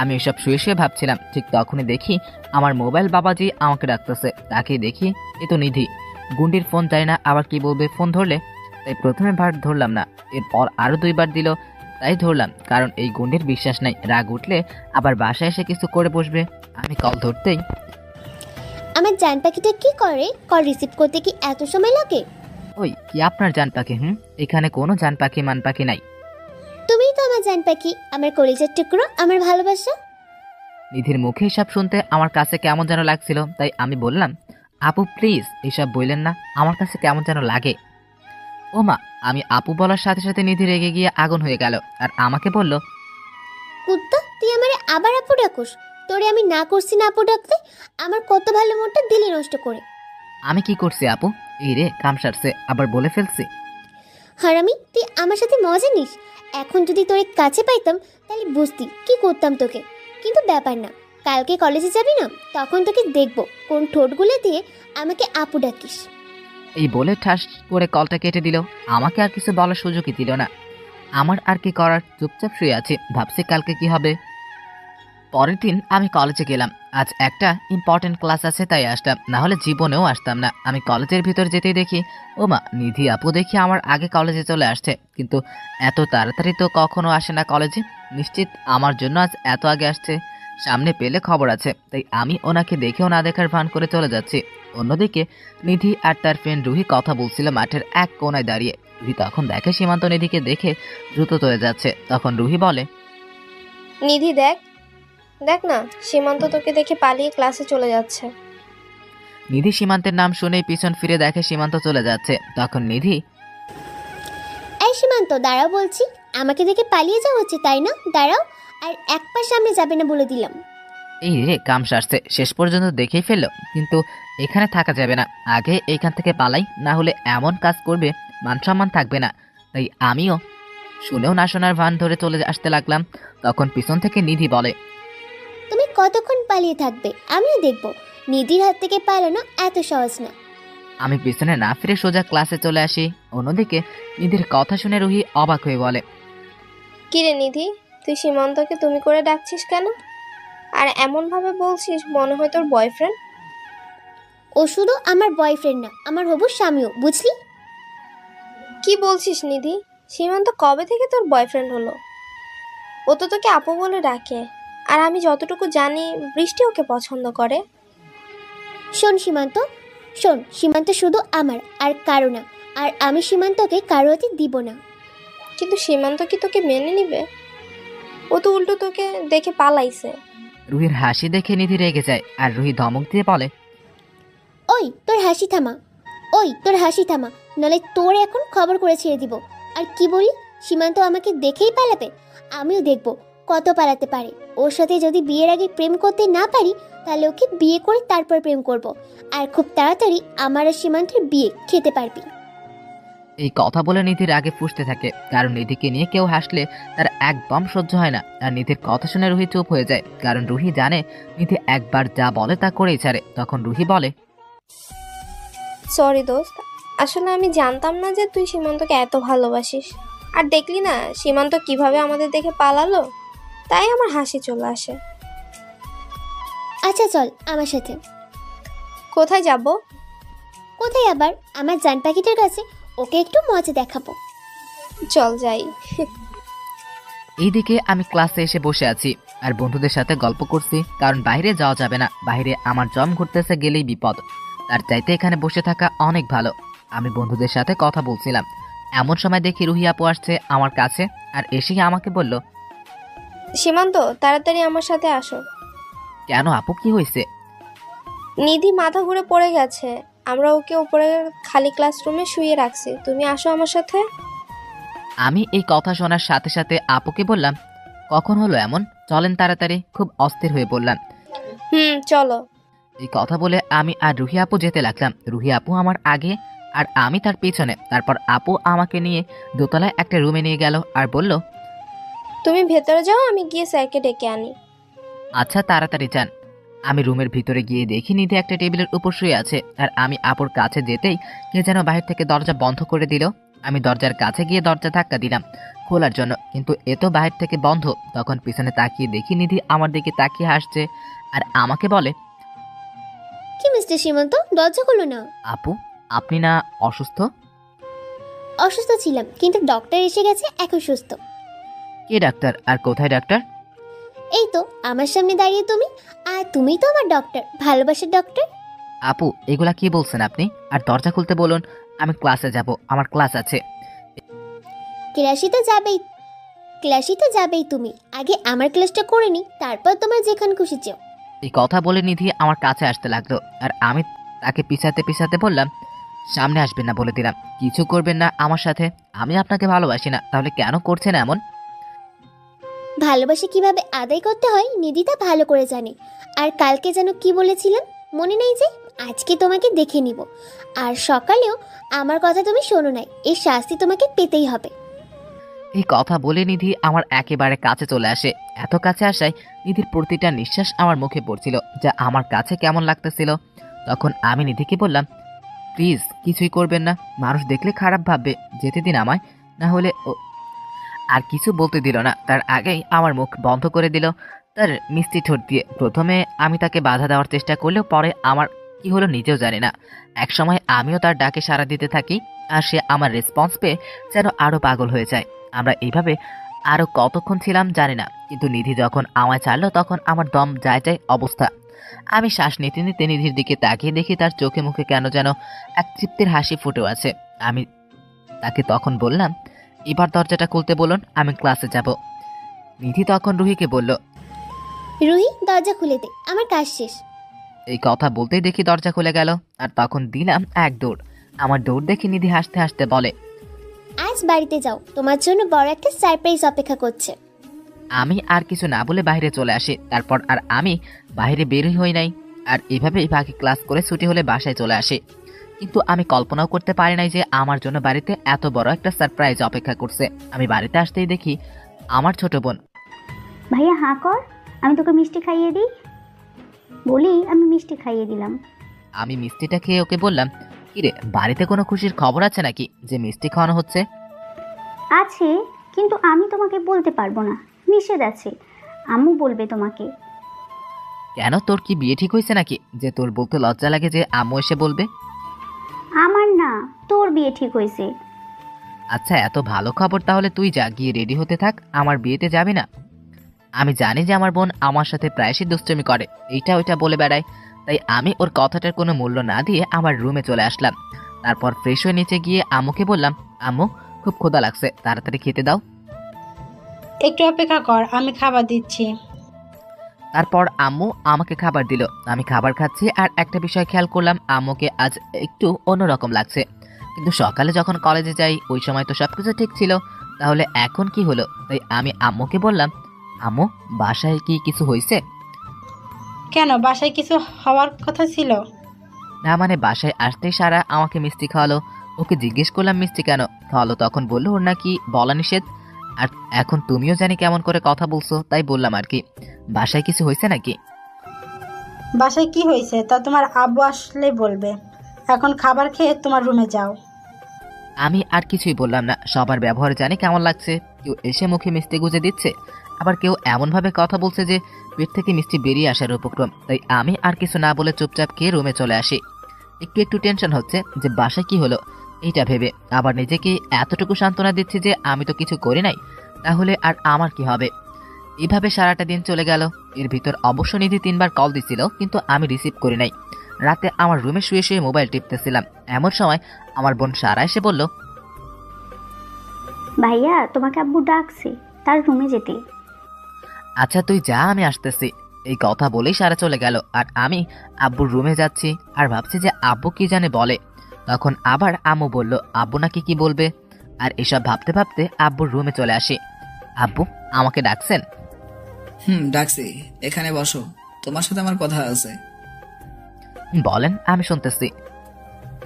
আমি ওইসব শুয়ে শুয়ে ভাবছিলাম, ঠিক তখনই দেখি আমার মোবাইল বাবাজি আমাকে ডাকতেছে। তাকে দেখি এ তো নিধি। গুন্ডির ফোন যায় না, আবার কি বলবে ফোন ধরলে, তাই প্রথমে বার ধরলাম না, এরপর আরো 2 বার দিল, তাই ধরলাম, কারণ এই গুন্ডির বিশ্বাস নাই রাগ উঠলে আবার বাসায় এসে কিছু করে বসবে। আমি কল ধরতেই, আমার জান পাখিটা কি করে? কল রিসিভ করতে কি এত সময় লাগে? ওই কি আপনার জান পাখি? এখানে কোনো জান পাখি মান পাখি নাই। তুমিই তো আমার জান পাখি, আমার কলিজার টুকরো, আমার ভালোবাসা। নিধির মুখে এসব শুনতে আমার কাছে কেমন যেন লাগছিল, তাই আমি বললাম, আপু প্লিজ এসব বললেন না, আমার কাছে কেমন যেন লাগে। ও মা! আমি আপু বলার সাথে সাথে নিধি রেগে গিয়ে আগুন হয়ে গেল আর আমাকে বলল, কুত্তা, তুই আমারে আবার আপু ডাকুস? তোরে আমি না করছি না আপু ডাকতে? আমার কত ভালো মনটা দিলি নষ্ট করে। আমি কি করছি আপু? এই রে কাম সারছে, আবার বলে ফেলছি। হারামি, তুই আমার সাথে মজা নিস। এখন যদি তোর কাছে পাইতাম তাহলে বুঝতি কি করতাম তোকে। কিন্তু ব্যাপার না, কালকে কলেজে যাবি না, তখন তোকে দেখবো কোন ঠোঁটগুলো দিয়ে আমাকে আপু ডাকিস। এই বলে ঠাস করে কলটা কেটে দিল। আমাকে আর কিছু বলার সুযোগই দিল না। আমার আর কি করার, চুপচাপ শুয়ে আছি, ভাবছি কালকে কি হবে। পরের দিন আমি কলেজে গেলাম। আজ একটা ইম্পর্টেন্ট ক্লাস আছে তাই আসলাম, না হলে জীবনেও আসতাম না। আমি কলেজের ভিতর যেতেই দেখি ও মা, নিধি আপু দেখি আমার আগে কলেজে চলে আসছে। কিন্তু এত তাড়াতাড়ি তো কখনো আসে না কলেজে, নিশ্চিত আমার জন্য আজ এত আগে আসছে। সামনে পেলে খবর আছে, তাই আমি ওনাকে দেখেও না দেখার ভান করে চলে যাচ্ছি। অন্যদিকে নিধি আর তার ফ্রেন্ড রুহি কথা বলছিল মাঠের এক কোনায় দাঁড়িয়ে। রুহি তখন দেখে সীমান্ত নিধিকে দেখে দ্রুত চলে যাচ্ছে। তখন রুহি বলে, নিধি দেখ দেখ না, সীমান্ত তোকে দেখে পালিয়ে ক্লাসে চলে যাচ্ছে। নিধি সীমান্তের নাম শুনেই পিছন ফিরে দেখে সীমান্ত চলে যাচ্ছে। তখন নিধি, এই সীমান্ত দাঁড়াও বলছি, আমাকে দেখে পালিয়ে যাওয়া হচ্ছে তাই না? দাঁড়াও, আর এক পা সামনে যাবে না বলে দিলাম। এই রে কাম সারছে, শেষ পর্যন্ত দেখেই ফেললো। কিন্তু এখানে থাকা যাবে না, আগে এইখান থেকে পালাই, না হলে এমন কাজ করবে মান সম্মান থাকবে না। তাই আমিও শুনেও না শোনার ভান ধরে চলে আসতে লাগলাম। তখন পিছন থেকে নিধি বলে, তুমি কতক্ষণ পালিয়ে থাকবে আমিও দেখব। নিধির হাত থেকে পালানো এত সহজ না। আমি পিছনে না ফিরে সোজা ক্লাসে চলে আসি। অন্যদিকে নিধির কথা শুনে রুহি অবাক হয়ে বলে, কিরে নিধি, তুই সীমান্তকে তুমি করে ডাকছিস কেন? আর এমন ভাবে বলছিস মনে হয় তোর বয়ফ্রেন্ড। ও শুধু আমার বয়ফ্রেন্ড না, আমার হবু স্বামীও, বুঝলি? কি বলছিস নিধি? সীমান্ত কবে থেকে তোর বয়ফ্রেন্ড হলো? ও তো তোকে আপু বলে ডাকে, আর আমি যতটুকু জানি বৃষ্টি ওকে পছন্দ করে। শোন সীমান্ত, শোন, সীমান্ত শুধু আমার আর কারো না, আর আমি সীমান্তকে কারো হাতে দিব না। কিন্তু সীমান্ত কি তোকে মেনে নিবে? ও তো উল্টো তোকে দেখে পালাইছে। রুহির হাসি দেখে নিধি রেগে যায়, আর রুহি ধমক দিয়ে বলে, ওই তোর হাসি থামা, ওই তোর হাসি থামা, নাহলে তোর এখন খবর করে ছেড়ে দিব। আর কি বলি, সীমান্ত আমাকে দেখেই পালাবে? আমিও দেখব কত পালাতে পারে। ওর সাথে যদি বিয়ের আগে প্রেম করতে না পারি, তাহলে ওকে বিয়ে করে তারপর প্রেম করব। আর খুব তাড়াতাড়ি আমার আর সীমান্তের বিয়ে খেতে পারবি। এই কথা বলে নিধির আগে ফুঁসতে থাকে, কারণ নিধিকে নিয়ে কেউ হাসলে তার একদম সহ্য হয় না। আর নিধির কথা শুনে রুহি চুপ হয়ে যায়, কারণ রুহি জানে নিধি একবার যা বলে তা করেই ছাড়ে। তখন রুহি বলে, সরি দোস্ত, আসলে আমি জানতাম না যে তুই সীমান্তকে এত ভালোবাসিস। আর দেখলি না সীমান্ত কিভাবে আমাদের দেখে পালালো, তাই আমার হাসি চলে আসে। আচ্ছা চল আমার সাথে। কোথায় যাব? কোথায় আবার, আমার জান পাখিটার কাছে, ওকে একটু মজা দেখাবো। চল যাই। এইদিকে আমি ক্লাসে এসে বসে আছি আর বন্ধুদের সাথে গল্প করছি, কারণ বাইরে যাওয়া যাবে না, বাইরে আমার জম ঘুরতেছে, গেলেই বিপদ। তার চাইতে এখানে বসে থাকা অনেক ভালো। আমি বন্ধুদের সাথে কথা বলছিলাম, এমন সময় দেখি রুহি আপু আসছে আমার কাছে, আর এসেই আমাকে বলল, সীমান্ত তাড়াতাড়ি আমার সাথে আসো। কেন আপু, কি হয়েছে? নিধি মাথা ঘুরে পড়ে গেছে, আমরা ওকে উপরে খালি ক্লাসরুমে শুয়ে রাখছি, তুমি আসো আমার সাথে। আমি এই কথা শোনার সাথে সাথে আপুকে বললাম, কখন হলো এমন, চলেন তাড়াতাড়ি। খুব অস্থির হয়ে বললাম, চলো। এই কথা বলে আমি আর রুহি আপু যেতে লাগলাম। রুহি আপু আমার আগে আর আমি তার পেছনে। তারপর আপু আমাকে নিয়ে দোতলায় একটা রুমে নিয়ে গেল আর বলল, তুমি ভেতরে যাও, আমি গিয়ে স্যারকে ডেকে আনি। আচ্ছা তাড়াতাড়ি যান। আমি রুমের ভিতরে গিয়ে দেখি নিধি একটা টেবিলের উপর শুয়ে আছে, আর আমি আপুর কাছে যেতেই কে যেন বাহির থেকে দরজা বন্ধ করে দিল। আমি দরজার কাছে গিয়ে দরজা ধাক্কা দিলাম খোলার জন্য, কিন্তু এ তো বাহির থেকে বন্ধ। তখন পিছনে তাকিয়ে দেখি নিধি আমার দিকে তাকিয়ে হাসছে আর আমাকে বলে, কি মিস্টার সীমান্ত, দরজা খুলো না। আপু আপনি না অসুস্থ? অসুস্থ ছিলাম, কিন্তু ডক্টর এসে গেছে, এখন সুস্থ। কে ডাক্তার, আর কোথায় ডাক্তার? এই তো আমার সামনে দাঁড়িয়ে তুমি, আর তুমি তো আমার ডক্টর, ভালোবাসার ডক্টর। আপু এগুলা কি বলছেন আপনি? আর দরজা খুলতে বলুন, আমি ক্লাসে যাব, আমার ক্লাস আছে। ক্লাসই তো যাবেই তুমি, আগে আমার ক্লাসটা করে নি, তারপর তোমার যেখানে খুশি যাও। এই কথা বলে নিধি আমার কাছে আসতে লাগলো, আর আমি তাকে পিছাতে পিছাতে বললাম, সামনে আসবেন না বলে দিলাম, কিছু করবেন না আমার সাথে। আমি আপনাকে ভালোবাসি না, তাহলে কেন করছেন এমন? ভালোবাসা কিভাবে আদায় করতে হয় নিধি তা ভালো করে জানে। আর কালকে যেন কি বলেছিলাম মনে নেই যে আজকে তোমাকে দেখে নিব, আর সকালেও আমার কথা তুমি শোনো নাই, এই শাস্তি তোমাকে পেতেই হবে। এই কথা বলে নিধি আমার একেবারে কাছে চলে আসে। এত কাছে আসায় নিধির প্রতিটা নিঃশ্বাস আমার মুখে পড়ছিল, যা আমার কাছে কেমন লাগতেছিল। তখন আমি নিধিকে বললাম, প্লিজ কিছুই করবেন না, মানুষ দেখলে খারাপ ভাববে, যেতে দিন আমায়, না হলে। আর কিছু বলতে দিল না, তার আগেই আমার মুখ বন্ধ করে দিল তার মিষ্টি ঠোঁট দিয়ে। প্রথমে আমি তাকে বাধা দেওয়ার চেষ্টা করলেও পরে আমার কি হলো নিজেও জানি না। একসময় আমিও তার ডাকে সাড়া দিতে থাকি, আর সে আমার রেসপন্স পেয়ে যেন আরও পাগল হয়ে যায়। আমরা এইভাবে আরও কতক্ষণ ছিলাম জানি না, কিন্তু নিধি যখন আমায় ছাড়লো তখন আমার দম যায় যায় অবস্থা। আমি শ্বাস নিতে নিতে নিধির দিকে তাকিয়ে দেখি তার চোখে মুখে কেন যেন এক তৃপ্তির হাসি ফুটে আছে। আমি তাকে তখন বললাম, এবার দরজাটা খুলতে বলুন, আমি ক্লাসে যাব। নিধি তখন রুহিকে বলল, রুহি দরজা খুলে দে, আমার কাজ শেষ। এই কথা বলতেই দেখি দরজা খুলে গেল, আর তখন দিলাম এক দৌড়। আমার দৌড় দেখে নিধি হাসতে হাসতে বলে, আজ বাড়িতে যাও, তোমার জন্য বড় একটা সারপ্রাইজ অপেক্ষা করছে। আমি আর কিছু না বলে বাইরে চলে আসি। তারপর আর আমি বাইরে বেরই হই নাই, আর এভাবেই বাকি ক্লাস করে ছুটি হলে বাসায় চলে আসি। কিন্তু আমি কল্পনাও করতে পারি নাই যে আমার জন্য বাড়িতে এত বড় একটা সারপ্রাইজ অপেক্ষা করছে। আমি বাড়িতে আসতেই দেখি আমার ছোট বোন। ভাইয়া হাঁ কর, আমি তোকে মিষ্টি খাইয়ে দিই। বলি আমি মিষ্টি খাইয়ে দিলাম। আমি মিষ্টিটা খেয়ে ওকে বললাম, কিরে বাড়িতে কোনো খুশির খবর আছে নাকি যে মিষ্টি খাওয়ানো হচ্ছে? আছে, কিন্তু আমি তোমাকে বলতে পারবো না, নিষেধ আছে। আম্মু বলবে তোমাকে। কেন, তোর কি বিয়ে ঠিক হয়েছে নাকি যে তোর বলতে লজ্জা লাগে যে আম্মু এসে বলবে? আমার না, তোর বিয়ে ঠিক হয়েছে। আচ্ছা এত ভালো খবর, তাহলে তুই যা, গিয়ে রেডি হতে থাক, আমার বিয়েতে যাবি না? আমি জানি যে আমার বোন আমার সাথে প্রায়শই দুষ্টুমি করে, এইটা ওইটা বলে বেড়ায়, তাই আমি ওর কথাটার কোনো মূল্য না দিয়ে আমার রুমে চলে আসলাম। তারপর ফ্রেশ হয়ে নিচে গিয়ে আম্মুকে বললাম, আম্মু খুব ক্ষুধা লাগছে, তাড়াতাড়ি খেতে দাও। একটু অপেক্ষা কর, আমি খাবার দিচ্ছি। তারপর আম্মু আমাকে খাবার দিল। আমি খাবার খাচ্ছি, আর একটা বিষয় খেয়াল করলাম, আম্মুকে আজ একটু অন্যরকম লাগছে। কিন্তু সকালে যখন কলেজে যাই ওই সময় তো সবকিছু ঠিক ছিল, তাহলে এখন কি হলো? তাই আমি আম্মুকে বললাম, আম্মু বাসায় কি কিছু হয়েছে? কেন, বাসায় কিছু হওয়ার কথা ছিল? না মানে বাসায় আসতেই সারা আমাকে মিষ্টি খাওয়ালো। ওকে জিজ্ঞেস করলাম মিষ্টি কেন খাওয়ালো, তখন বললো ওর নাকি বলা নিষেধ। আর এখন তুমিও জানি কেমন করে কথা বলছো, তাই বললাম আর কি। বাসায় কিছু হয়েছে নাকি? বাসায় কি হয়েছে তা তোমার আব্বু আসলে বলবে। এখন খাবার খেয়ে তোমার রুমে যাও। আমি আর কিছুই বললাম না। সবার ব্যবহার জানি কেমন লাগছে, কেউ এসে মুখে মিষ্টি গুজে দিচ্ছে, আবার কেউ এমনভাবে কথা বলছে যে পেট থেকে মিষ্টি বেরিয়ে আসার উপক্রম। তাই আমি আর কিছু না বলে চুপচাপ খেয়ে রুমে চলে আসি। একটু একটু টেনশন হচ্ছে যে বাসায় কি হলো এইটা ভেবে, আবার নিজেকে এতটুকু সান্ত্বনা দিচ্ছি যে আমি তো কিছু করি নাই, তাহলে আর আমার কি হবে। এভাবে সারাটা দিন চলে গেল। এর ভিতর অবশ্য নিধি 3বার কল দিছিল, কিন্তু আমি রিসিভ করি নাই। রাতে আমার রুমে শুয়ে শুয়ে মোবাইল টিপতেছিলাম, এমন সময় আমার বোন সারা এসে বলল, ভাইয়া তোমাকে আব্বু ডাকছে, তার রুমে যেতে। আচ্ছা তুই যা, আমি আসতেছি। এই কথা বলেই সারা চলে গেল, আর আমি আব্বুর রুমে যাচ্ছি আর ভাবছি যে আব্বু কি জানে বলে। তখন আবার আম্মু বলল আব্বু নাকি কি বলবে, আর এসব ভাবতে ভাবতে আব্বুর রুমে চলে আসি। আব্বু আমাকে ডাকছেন? ডাকছি, এখানে বসো, তোমার সাথে আমার কথা আছে। বলেন, আমি শুনতেছি।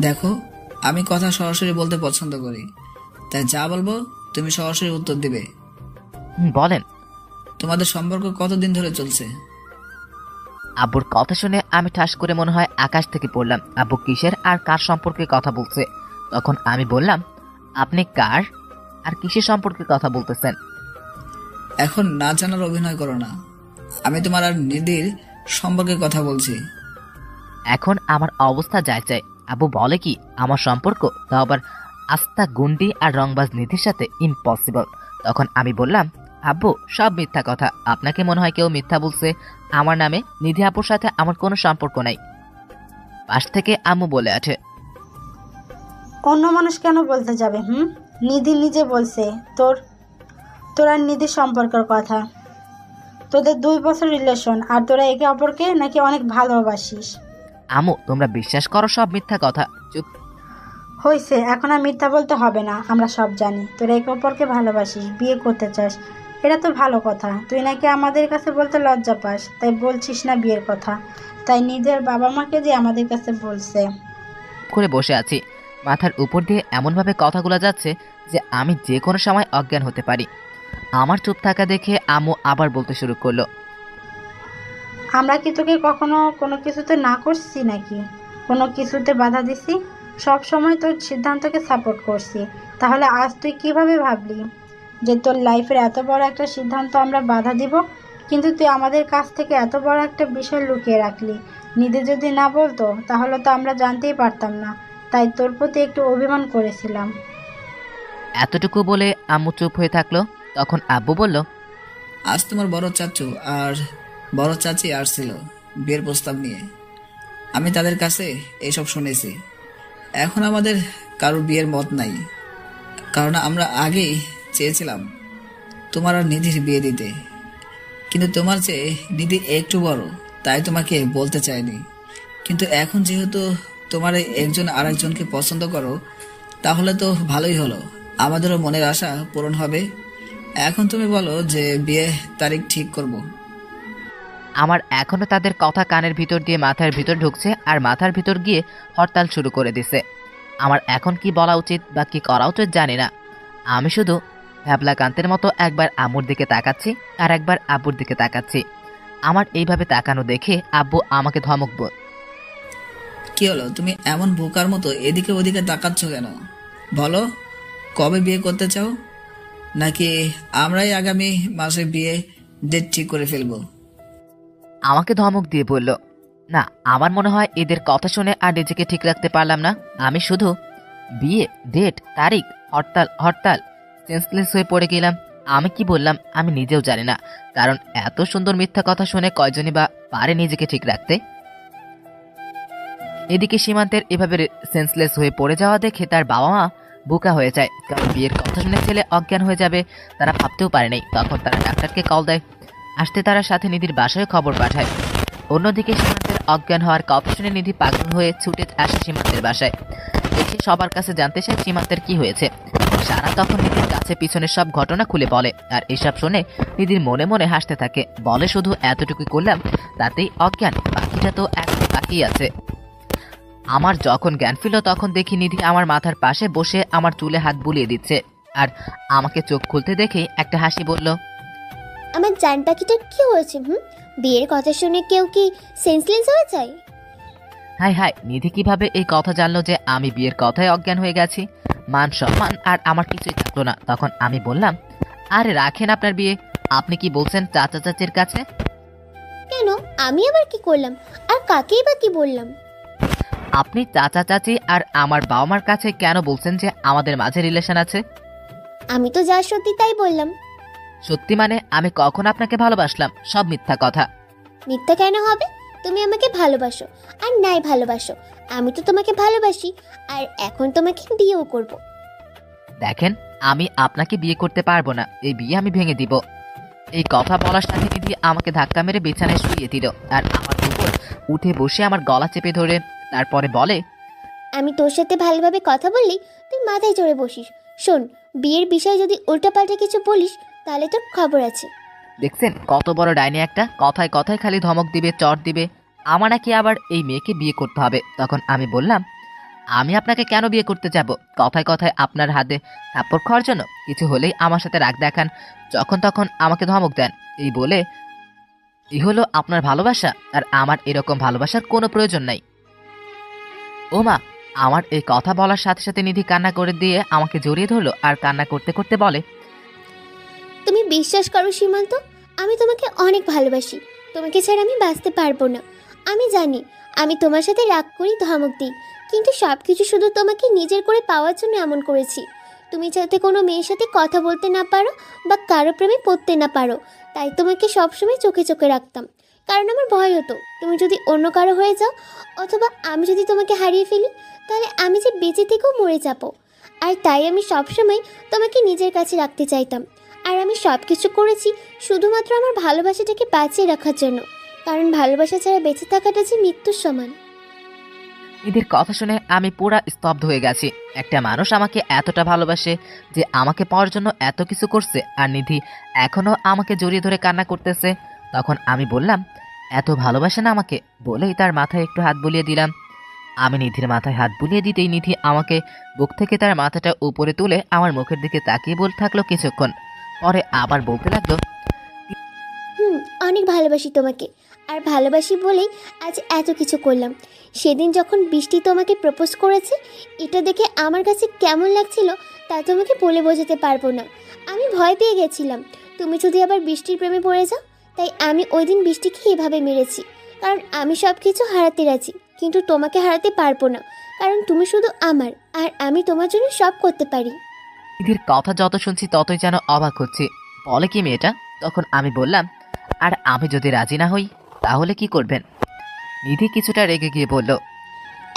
দেখো, আমি কথা সরাসরি বলতে পছন্দ করি, তাই যা বলবো তুমি সরাসরি উত্তর দিবে। বলেন। তোমাদের সম্পর্ক কতদিন ধরে চলছে? আব্বুর কথা শুনে আমি ঠাস করে মনে হয় আকাশ থেকে পড়লাম। আব্বু কিসের আর কার সম্পর্কে কথা বলছে? তখন আমি বললাম, আপনি কার আর কিসের সম্পর্কে কথা বলতেছেন? এখন না জানার অভিনয় করো না, আমি তোমার আর নিধির সম্পর্কে কথা বলছি। এখন আমার অবস্থা যায় চাই। আব্বু বলে কি আমার সম্পর্ক, তা আবার আস্তা গুন্ডি আর রংবাজ নিধির সাথে? ইম্পসিবল। তখন আমি বললাম, আব্বু সব মিথ্যা কথা, আপনাকে মনে হয় কেউ মিথ্যা বলছে আমার নামে। নিধি আপুর সাথে আমার কোনো সম্পর্ক নাই। পাশ থেকে আম্মু বলে আছে, অন্য মানুষ কেন বলতে যাবে? নিধি নিজে বলছে তোর আর নিধির সম্পর্কের কথা। তোদের 2 বছর রিলেশন, আর তোরা একে অপরকে নাকি অনেক ভালোবাসিস। আম্মু তোমরা বিশ্বাস করো সব মিথ্যা কথা। চুপ হয়েছে, এখন আর মিথ্যা বলতে হবে না, আমরা সব জানি। তোরা একে অপরকে ভালোবাসিস, বিয়ে করতে চাস, এটা তো ভালো কথা। তুই নাকি আমাদের কাছে বলতে লজ্জা পাস, তাই বলছিস না বিয়ের কথা। তাই নিধির বাবা মাকে যে আমাদের কাছে বলছে। করে বসে আছি, মাথার উপর দিয়ে এমনভাবে কথাগুলো যাচ্ছে যে আমি যে কোনো সময় অজ্ঞান হতে পারি। আমার চুপ থাকা দেখে আম্মু আবার বলতে শুরু করলো, আমরা কি তোকে কখনো কোনো কিছুতে না করছি নাকি? কোনো কিছুতে বাধা দিছি? সব সময় তোর সিদ্ধান্তকে সাপোর্ট করছি। তাহলে আজ তুই কিভাবে ভাবলি যে তোর লাইফের এত বড় একটা সিদ্ধান্ত আমরা বাধা দিব? কিন্তু তুই আমাদের কাছ থেকে এত বড় একটা বিষয় লুকিয়ে রাখলি। নিধি যদি না বলতো তাহলে তো আমরা জানতেই পারতাম না, তাই তোর প্রতি একটু অভিমান করেছিলাম। এতটুকু বলে আম্মু চুপ হয়ে থাকলো। তখন আব্বু বলল, আজ তোমার বড় চাচু আর বড় চাচি আসছিল বিয়ের প্রস্তাব নিয়ে। আমি তাদের কাছে এসব শুনেছি। এখন আমাদের কারোর বিয়ের মত নাই, কারণ আমরা আগেই চেয়েছিলাম তোমার আর নিধির বিয়ে দিতে, কিন্তু তোমার চেয়ে নিধি একটু বড়, তাই তোমাকে বলতে চাইনি। কিন্তু এখন যেহেতু তোমার একজন আরেকজনকে পছন্দ করো, তাহলে তো ভালোই হলো, আমাদেরও মনের আশা পূরণ হবে। এখন তুমি বলো যে বিয়ে তারিখ ঠিক করব। আমার এখনো তাদের কথা কানের ভিতর দিয়ে মাথার ভিতর ঢুকছে, আর মাথার ভিতর গিয়ে হরতাল শুরু করে দিছে। আমার এখন কি বলা উচিত বা কি করা উচিত জানি না। আমি শুধু ভ্যাবলাকান্তের মতো একবার আম্মুর দিকে তাকাচ্ছি আর একবার আব্বুর দিকে তাকাচ্ছি। আমার এইভাবে তাকানো দেখে আব্বু আমাকে ধমক কি হলো, তুমি এমন বোকার মতো এদিকে ওদিকে তাকাচ্ছ কেন? বলো, কবে বিয়ে করতে চাও? নাকি আমরাই আগামী মাসে বিয়ে ডেট ঠিক করে ফেলবো? আমাকে ধমক দিয়ে বলল, না, আমার মনে হয় এদের কথা শুনে আর নিজেকে ঠিক রাখতে পারলাম না। আমি শুধু বিয়ে, ডেট, তারিখ, হরতাল হরতাল সেন্সলেস হয়ে পড়ে গেলাম। আমি কি বললাম আমি নিজেও জানি না, কারণ এত সুন্দর মিথ্যা কথা শুনে কয়জনই বা পারে নিজেকে ঠিক রাখতে। এদিকে সীমান্তের এভাবে সেন্সলেস হয়ে পড়ে যাওয়া দেখে তার বাবা মা বোকা হয়ে যায়, কারণ বিয়ের কথা শুনে ছেলে অজ্ঞান হয়ে যাবে তারা ভাবতেও পারেনি। তখন তারা ডাক্তারকে কল দেয়, আসতে তারা সাথে নিধির বাসায় খবর পাঠায়। অন্যদিকে সীমান্তের অজ্ঞান হওয়ার কথা শুনে নিধি পাগল হয়ে ছুটে আসে সীমান্তের বাসায়। এসে সবার কাছে জানতে চায় সীমান্তের কি হয়েছে। সারা তখন নিধির কাছে পিছনের সব ঘটনা খুলে বলে, আর এসব শুনে নিধির মনে মনে হাসতে থাকে। বলে, শুধু এতটুকু করলাম তাতেই অজ্ঞান, বাকিটা তো এখন বাকি আছে। আমার যখন জ্ঞান ফিরল তখন দেখি নিধি আমার মাথার পাশে বসে আমার চুলে হাত বুলিয়ে দিচ্ছে, আর আমাকে চোখ খুলতে দেখে একটা হাসি বলল, আমার জান পাখিটার কি হয়েছে? বিয়ের কথা শুনে কেউ কি সেন্সলেস হয়ে যায়? হাই হাই, নিধি কিভাবে এই কথা জানলো যে আমি বিয়ের কথায় অজ্ঞান হয়ে গেছি? মান সম্মান আর আমার কিছুই থাকলো না। তখন আমি বললাম, আরে রাখেন আপনার বিয়ে, আপনি কি বলছেন চাচা চাচির কাছে? কেন, আমি আবার কি করলাম? আর কাকেই বা কি বললাম? আপনি চাচা চাচি আর আমার বাবা মার কাছে কেন বলছেন যে আমাদের মাঝে রিলেশন আছে? আমি তো যা সত্যি তাই বললাম। সত্যি মানে আমি কখন আপনাকে ভালোবাসলাম? সব মিথ্যা কথা। মিথ্যা কেন হবে? তুমি আমাকে ভালোবাসো আর নাই ভালোবাসো, আমি তো তোমাকে ভালোবাসি, আর এখন তোমাকে বিয়েও করব। দেখেন, আমি আপনাকে বিয়ে করতে পারবো না, এই বিয়ে আমি ভেঙে দিব। এই কথা বলার সাথে দিদি আমাকে ধাক্কা মেরে বিছানায় শুইয়ে দিল, আর আমার উপর উঠে বসে আমার গলা চেপে ধরে তারপরে বলে, আমি তোর সাথে ভালোভাবে কথা বললি তুই মাথায় চড়ে বসিস। শোন, বিয়ের বিষয়ে যদি উল্টাপাল্টা কিছু বলিস তাহলে তোর খবর আছে। দেখছেন কত বড় ডাইনি একটা, কথায় কথায় খালি ধমক দিবে, চট দিবে। আমার নাকি আবার এই মেয়েকে বিয়ে করতে হবে। তখন আমি বললাম, আমি আপনাকে কেন বিয়ে করতে যাব? কথায় কথায় আপনার হাতে থাপ্পড় খাওয়ার জন্য? কিছু হলেই আমার সাথে রাগ দেখান, যখন তখন আমাকে ধমক দেন। এই বলে, এই হলো আপনার ভালোবাসা? আর আমার এরকম ভালোবাসার কোনো প্রয়োজন নাই। ও মা! আমার এই কথা বলার সাথে সাথে নিধি কান্না করে দিয়ে আমাকে জড়িয়ে ধরলো, আর কান্না করতে করতে বলে, তুমি বিশ্বাস করো সীমান্ত, আমি তোমাকে অনেক ভালোবাসি। তোমাকে ছাড়া আমি বাঁচতে পারবো না। আমি জানি আমি তোমার সাথে রাগ করি, ধমক দিই, কিন্তু সব কিছু শুধু তোমাকে নিজের করে পাওয়ার জন্য এমন করেছি। তুমি যাতে কোনো মেয়ের সাথে কথা বলতে না পারো বা কারো প্রেমে পড়তে না পারো, তাই তোমাকে সবসময় চোখে চোখে রাখতাম। কারণ আমার ভয় হতো তুমি যদি অন্য কারো হয়ে যাও, অথবা আমি যদি তোমাকে হারিয়ে ফেলি, তাহলে আমি যে বেঁচে থেকেও মরে যাব। আর তাই আমি সবসময় তোমাকে নিজের কাছে রাখতে চাইতাম। আর আমি সব কিছু করেছি শুধুমাত্র আমার ভালোবাসাটাকে বাঁচিয়ে রাখার জন্য, কারণ ভালোবাসা ছাড়া বেঁচে থাকাটা যে মৃত্যুর সমান। নিধির কথা শুনে আমি পুরা স্তব্ধ হয়ে গেছি। একটা মানুষ আমাকে এতটা ভালোবাসে যে আমাকে পাওয়ার জন্য এত কিছু করছে, আর নিধি এখনো আমাকে জড়িয়ে ধরে কান্না করতেছে। তখন আমি বললাম, এত ভালোবাসে না আমাকে? বলেই তার মাথায় একটু হাত বুলিয়ে দিলাম। আমি নিধির মাথায় হাত বুলিয়ে দিতেই নিধি আমাকে বুক থেকে তার মাথাটা উপরে তুলে আমার মুখের দিকে তাকিয়ে বলতে থাকলো কিছুক্ষণ, পরে আবার বলতে লাগলো, অনেক ভালোবাসি তোমাকে, আর ভালোবাসি বলেই আজ এত কিছু করলাম। সেদিন যখন বৃষ্টি তোমাকে প্রপোজ করেছে, এটা দেখে আমার কাছে কেমন লাগছিল তা তোমাকে বলে বোঝাতে পারবো না। আমি ভয় পেয়ে গেছিলাম তুমি যদি আবার বৃষ্টির প্রেমে পড়ে যাও, তাই আমি ওই দিন বৃষ্টিকে এভাবে মেরেছি। কারণ আমি সব কিছু হারাতে রাজি, কিন্তু তোমাকে হারাতে পারবো না, কারণ তুমি শুধু আমার, আর আমি তোমার জন্য সব করতে পারি। নিধির কথা যত শুনছি ততই যেন অবাক হচ্ছি। বলে কি মেয়েটা? তখন আমি বললাম, আর আমি যদি রাজি না হই তাহলে কি করবেন? নিধি কিছুটা রেগে গিয়ে বলল,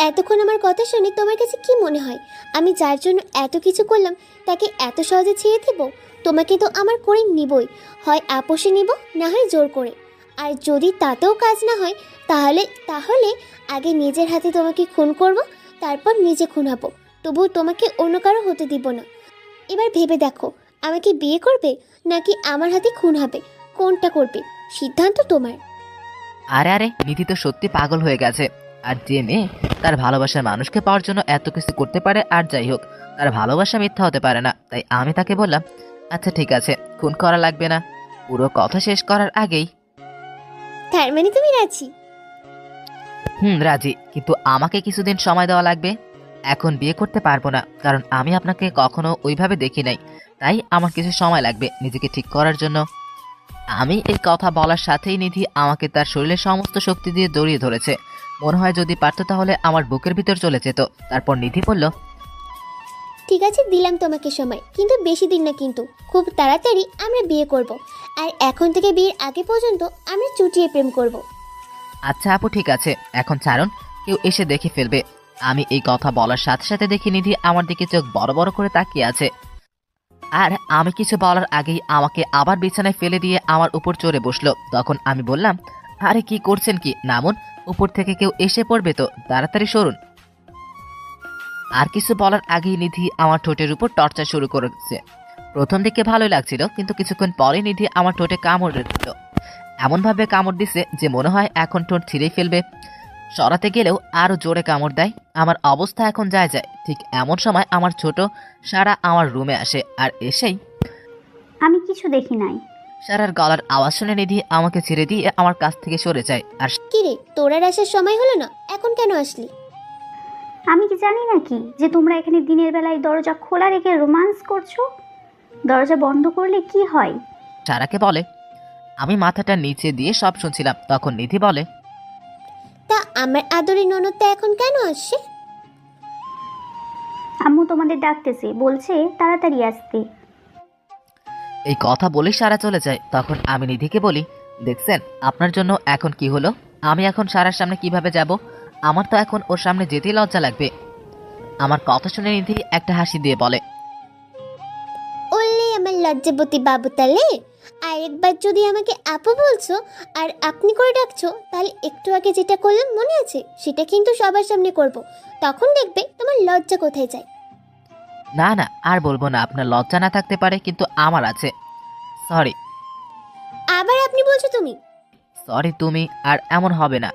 এতক্ষণ আমার কথা শুনে তোমার কাছে কি মনে হয় আমি যার জন্য এত কিছু করলাম তাকে এত সহজে ছেড়ে দেব? তোমাকে তো আমার করে নিবই, হয় আপোষে নিব, না হয় জোর করে। আর যদি তাতেও কাজ না হয় তাহলে তাহলে আগে নিজের হাতে তোমাকে খুন করব, তারপর নিজে খুন হব। তবুও তোমাকে অন্য কারো হতে দিব না। এবার ভেবে দেখো, আমাকে বিয়ে করবে নাকি আমার হাতে খুন হবে? কোনটা করবে? সিদ্ধান্ত তোমার। আরে আরে, নিধি তো সত্যি পাগল হয়ে গেছে। আর যে মেয়ে তার ভালোবাসার মানুষকে পাওয়ার জন্য এত কিছু করতে পারে, আর যাই হোক তার ভালোবাসা মিথ্যা হতে পারে না। তাই আমি তাকে বললাম, আচ্ছা ঠিক আছে, খুন করা লাগবে না। পুরো কথা শেষ করার আগেই, তার মানে তুমি রাজি? রাজি, কিন্তু আমাকে কিছুদিন সময় দেওয়া লাগবে। এখন বিয়ে করতে পারবো না, কারণ আমি আপনাকে কখনো ওইভাবে দেখি নাই। তাই আমার কিছু সময় লাগবে নিজেকে ঠিক করার জন্য। আমি এই কথা বলার সাথেই নিধি আমাকে তার শরীরের সমস্ত শক্তি দিয়ে জড়িয়ে ধরেছে। মনে হয় যদি পারতো তাহলে আমার বুকের ভিতর চলে যেত। তারপর নিধি বলল, ঠিক আছে, দিলাম তোমাকে সময়, কিন্তু বেশি দিন না, কিন্তু খুব তাড়াতাড়ি আমরা বিয়ে করব। আর এখন থেকে বিয়ের আগে পর্যন্ত আমরা চুটিয়ে প্রেম করব। আচ্ছা আপু ঠিক আছে, এখন ছাড়ুন, কেউ এসে দেখে ফেলবে। আমি এই কথা বলার সাথে সাথে দেখি নিধি আমার দিকে চোখ বড় বড় করে তাকিয়ে আছে। আর আমি কিছু বলার আগেই আমাকে আবার বিছানায় ফেলে দিয়ে আমার উপর চড়ে বসলো। তখন আমি বললাম, আরে কি করছেন কি, নামুন, উপর থেকে কেউ এসে পড়বে তো, তাড়াতাড়ি সরুন। আর কিছু বলার আগেই নিধি আমার ঠোঁটের উপর টর্চার শুরু করেছে। প্রথম দিকে ভালোই লাগছিল, কিন্তু কিছুক্ষণ পরে নিধি আমার ঠোঁটে কামড় দিল। এমনভাবে কামড় দিছে যে মনে হয় এখন ঠোঁট ছিঁড়েই ফেলবে। সরাতে গেলেও আরো জোরে কামড় দেয়। আমার অবস্থা এখন যায়। ঠিক এমন সময় আমার ছোট সারা আমার রুমে আসে। আর এসেই, আমি কিছু দেখি নাই। সারার গলার আওয়াজ শুনে নিধি আমাকে ছেড়ে দিয়ে আমার কাছ থেকে সরে যায়। আর কি রে, তোর আর আসার সময় হলো না, এখন কেন আসলি? আমি কি জানি নাকি যে তোমরা এখানে দিনের বেলায় দরজা খোলা রেখে রোমান্স করছো? দরজা বন্ধ করলে কি হয়? সারাকে বলে। আমি মাথাটা নিচে দিয়ে সব শুনছিলাম। তখন নিধি বলে, তা আমার আদরের ননদটা এখন কেন আসছে? আম্মু তোমাদের ডাকতেছে, বলছে তাড়াতাড়ি আসতে। এই কথা বলে সারা চলে যায়। তখন আমি নিধিকে বলি, দেখছেন আপনার জন্য এখন কি হলো? আমি এখন সারার সামনে কিভাবে যাব? আমার তো এখন ওর সামনে যেতেই লজ্জা লাগবে। আমার কথা শুনে নিধি একটা হাসি দিয়ে বলে, ওলে আমার লজ্জাবতী বাবু, তাহলে আরেকবার যদি আমাকে আপু বলছো আর আপনি করে ডাকছো, তাহলে একটু আগে যেটা করলাম মনে আছে, সেটা কিন্তু সবার সামনে করব। তখন দেখবে তোমার লজ্জা কোথায় যায়। না না, আর বলবো না। আপনার লজ্জা না থাকতে পারে, কিন্তু আমার আছে। সরি। আবার আপনি বলছো তুমি? সরি তুমি, আর এমন হবে না।